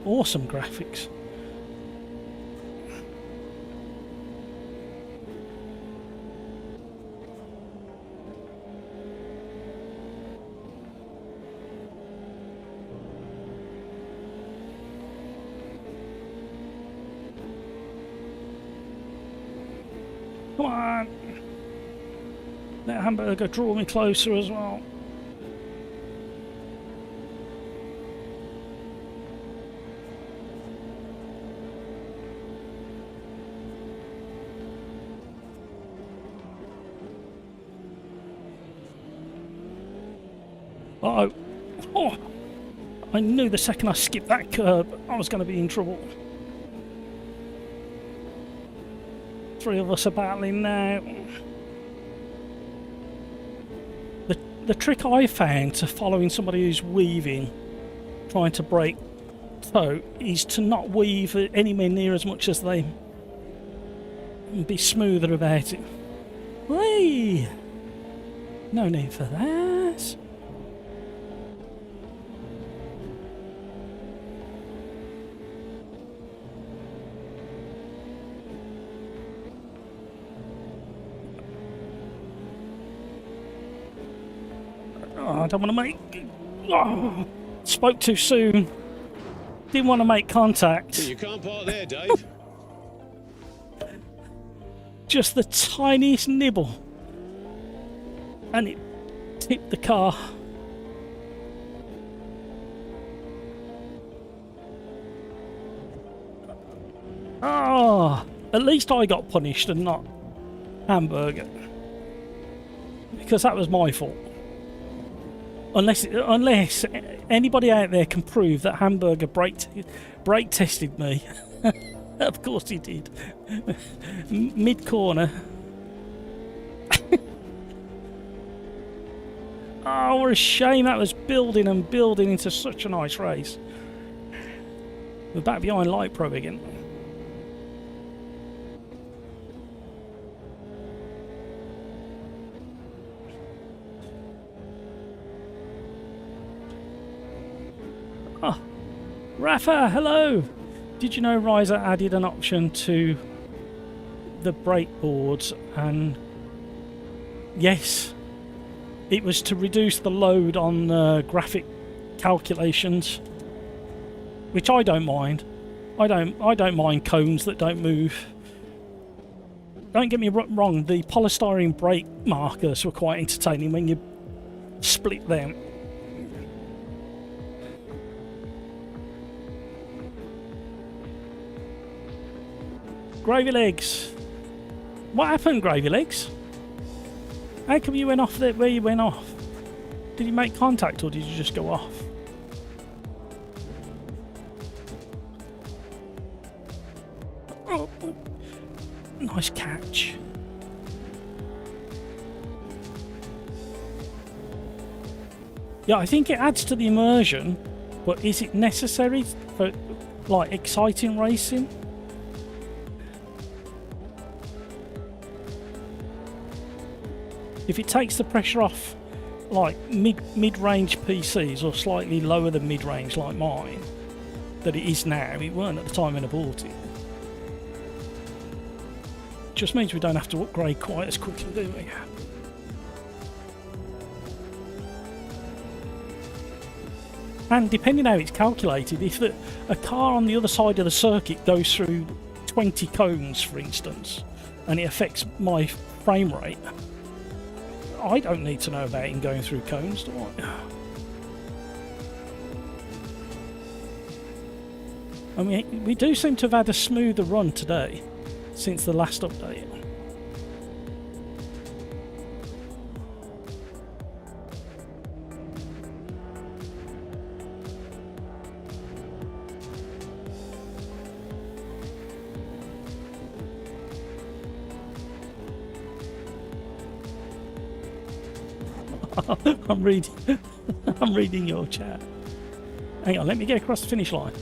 Awesome graphics. Come on. Let Hamburger draw me closer as well. Uh-oh. Oh, I knew the second I skipped that curb I was going to be in trouble. Three of us are battling now. The trick I found to following somebody who's weaving, trying to break toe, is to not weave anywhere near as much as they, and be smoother about it. Whee! No need for that. I don't want to make... Oh, spoke too soon. Didn't want to make contact. You can't park there, Dave. Just the tiniest nibble. And it tipped the car. Oh, at least I got punished and not Hamburger. Because that was my fault. Unless anybody out there can prove that Hamburger brake tested me. Of course he did. Mid corner. Oh, what a shame. That was building and building into such a nice race. We're back behind Light Pro again. Oh, Rafa, hello! Did you know Riser added an option to the brake boards? And yes, it was to reduce the load on graphic calculations, which I don't mind. I don't mind cones that don't move. Don't get me wrong, the polystyrene brake markers were quite entertaining when you split them. Gravy Legs. What happened, Gravy Legs? How come you went off there where you went off? Did you make contact or did you just go off? Oh, nice catch. Yeah, I think it adds to the immersion, but is it necessary for like exciting racing? If it takes the pressure off like mid-range PCs or slightly lower than mid-range like mine, that it is now, it weren't at the time when I bought it. Just means we don't have to upgrade quite as quickly, do we? And depending how it's calculated, if a car on the other side of the circuit goes through 20 cones, for instance, and it affects my frame rate, I don't need to know about him going through cones, do I? I mean, we do seem to have had a smoother run today since the last update. I'm reading your chat. Hang on, let me get across the finish line.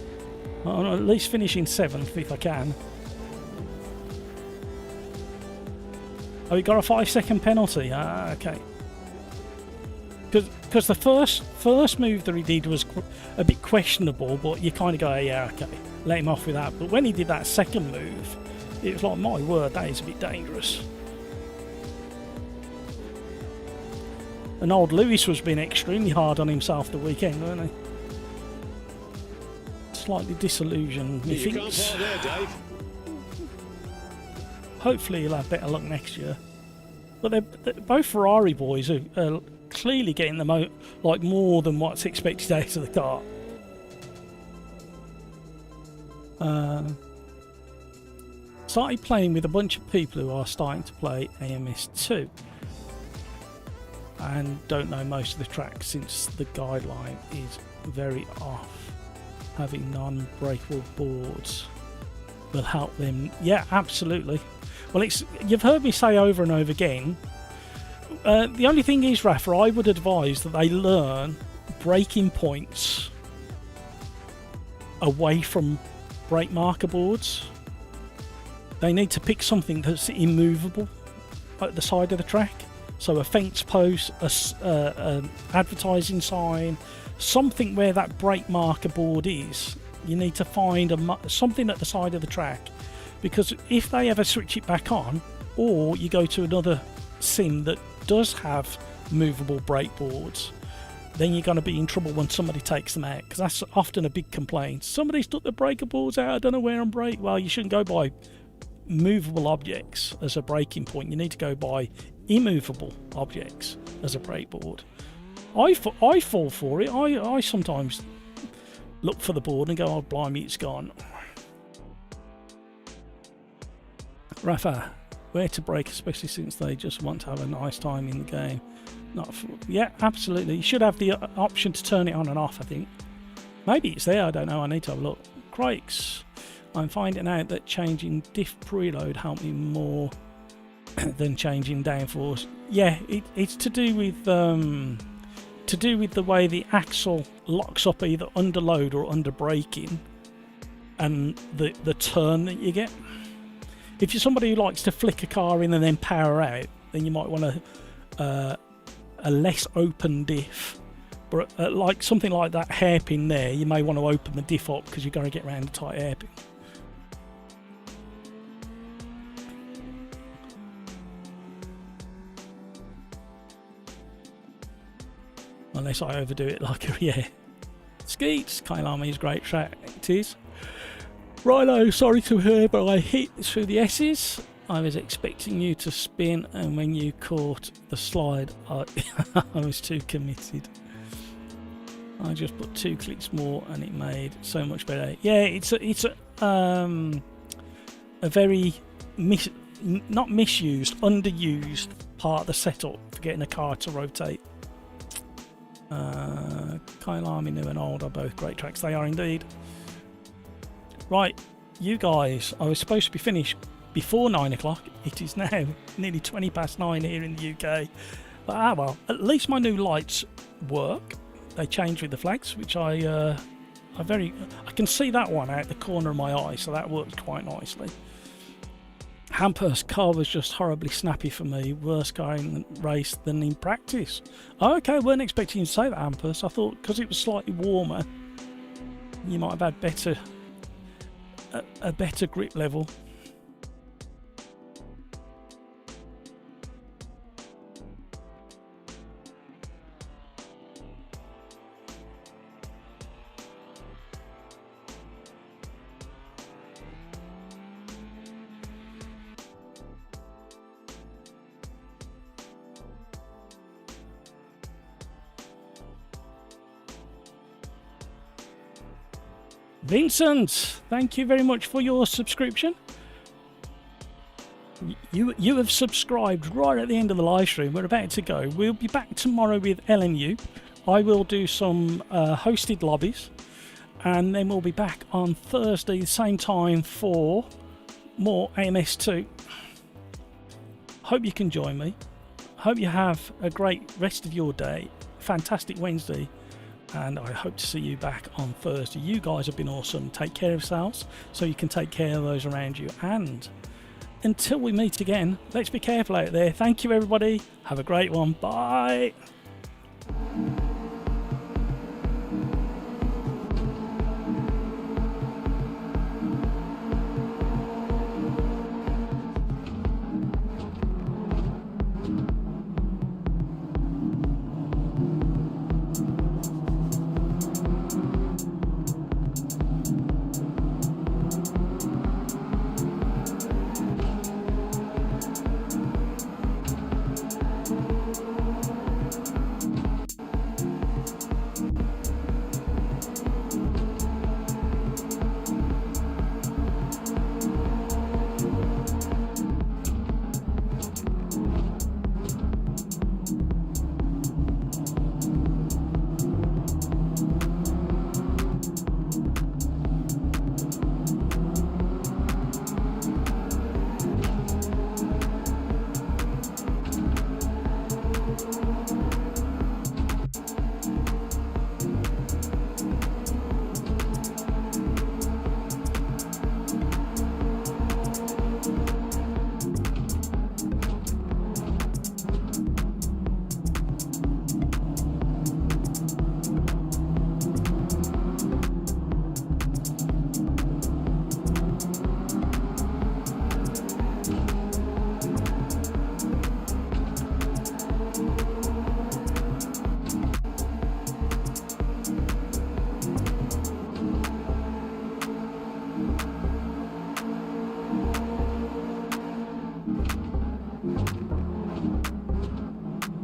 I'll at least finish in 7th if I can. Oh, we got a 5-second penalty. Ah, okay. Because the first move that he did was a bit questionable, but you kind of go, yeah, okay, let him off with that. But when he did that second move, it was like, my word, that is a bit dangerous. And old Lewis was being extremely hard on himself the weekend, weren't he? Slightly disillusioned, You methinks. can't park there, Dave. Hopefully he'll have better luck next year. But they're both Ferrari boys are clearly getting the more than what's expected out of the car. Started playing with a bunch of people who are starting to play AMS2 and don't know most of the track since the guideline is very off. Having non-breakable boards will help them. Yeah, absolutely. Well, you've heard me say over and over again. The only thing is, Rafa, I would advise that they learn braking points away from brake marker boards. They need to pick something that's immovable at the side of the track. So a fence post, an advertising sign, something where that brake marker board is. You need to find something at the side of the track, because if they ever switch it back on, or you go to another sim that does have movable brake boards, then you're going to be in trouble when somebody takes them out, because that's often a big complaint. Somebody's took the breaker boards out, I don't know where I'm brake. Well, you shouldn't go by movable objects as a braking point. You need to go by immovable objects as a brake board. I fall for it. I sometimes look for the board and go, oh blimey, it's gone. Rafa, where to brake, especially since they just want to have a nice time in the game. Yeah, absolutely. You should have the option to turn it on and off, I think. Maybe it's there, I don't know. I need to have a look. Crikes. I'm finding out that changing diff preload helped me more than changing downforce. Yeah, it's to do with the way the axle locks up either under load or under braking, and the turn that you get. If you're somebody who likes to flick a car in and then power out, then you might want a less open diff. But like something like that hairpin there, you may want to open the diff up because you're going to get around a tight hairpin. Unless I overdo it like yeah. Skeets, Kailami is a great track, it is. Rhino, sorry to hear, but I hit through the S's. I was expecting you to spin, and when you caught the slide, I was too committed. I just put 2 clicks more, and it made so much better. Yeah, it's a very not misused, underused part of the setup for getting a car to rotate. Kailami, new and old, are both great tracks. They are indeed. Right, you guys, I was supposed to be finished before 9 o'clock. It is now nearly 20 past 9 here in the UK. But well, at least my new lights work. They change with the flags, which I can see that one out the corner of my eye, so that works quite nicely. Hampus, car was just horribly snappy for me. Worse car in the race than in practice. Oh, okay, weren't expecting you to say that, Hampus. I thought because it was slightly warmer, you might have had a better grip level. Vincent, thank you very much for your subscription. You have subscribed right at the end of the live stream. We're about to go. We'll be back tomorrow with LMU. I will do some hosted lobbies, and then we'll be back on Thursday the same time for more AMS2. Hope you can join me. Hope you have a great rest of your day. Fantastic Wednesday. And I hope to see you back on Thursday. You guys have been awesome. Take care of yourselves so you can take care of those around you. And until we meet again, let's be careful out there. Thank you, everybody. Have a great one. Bye.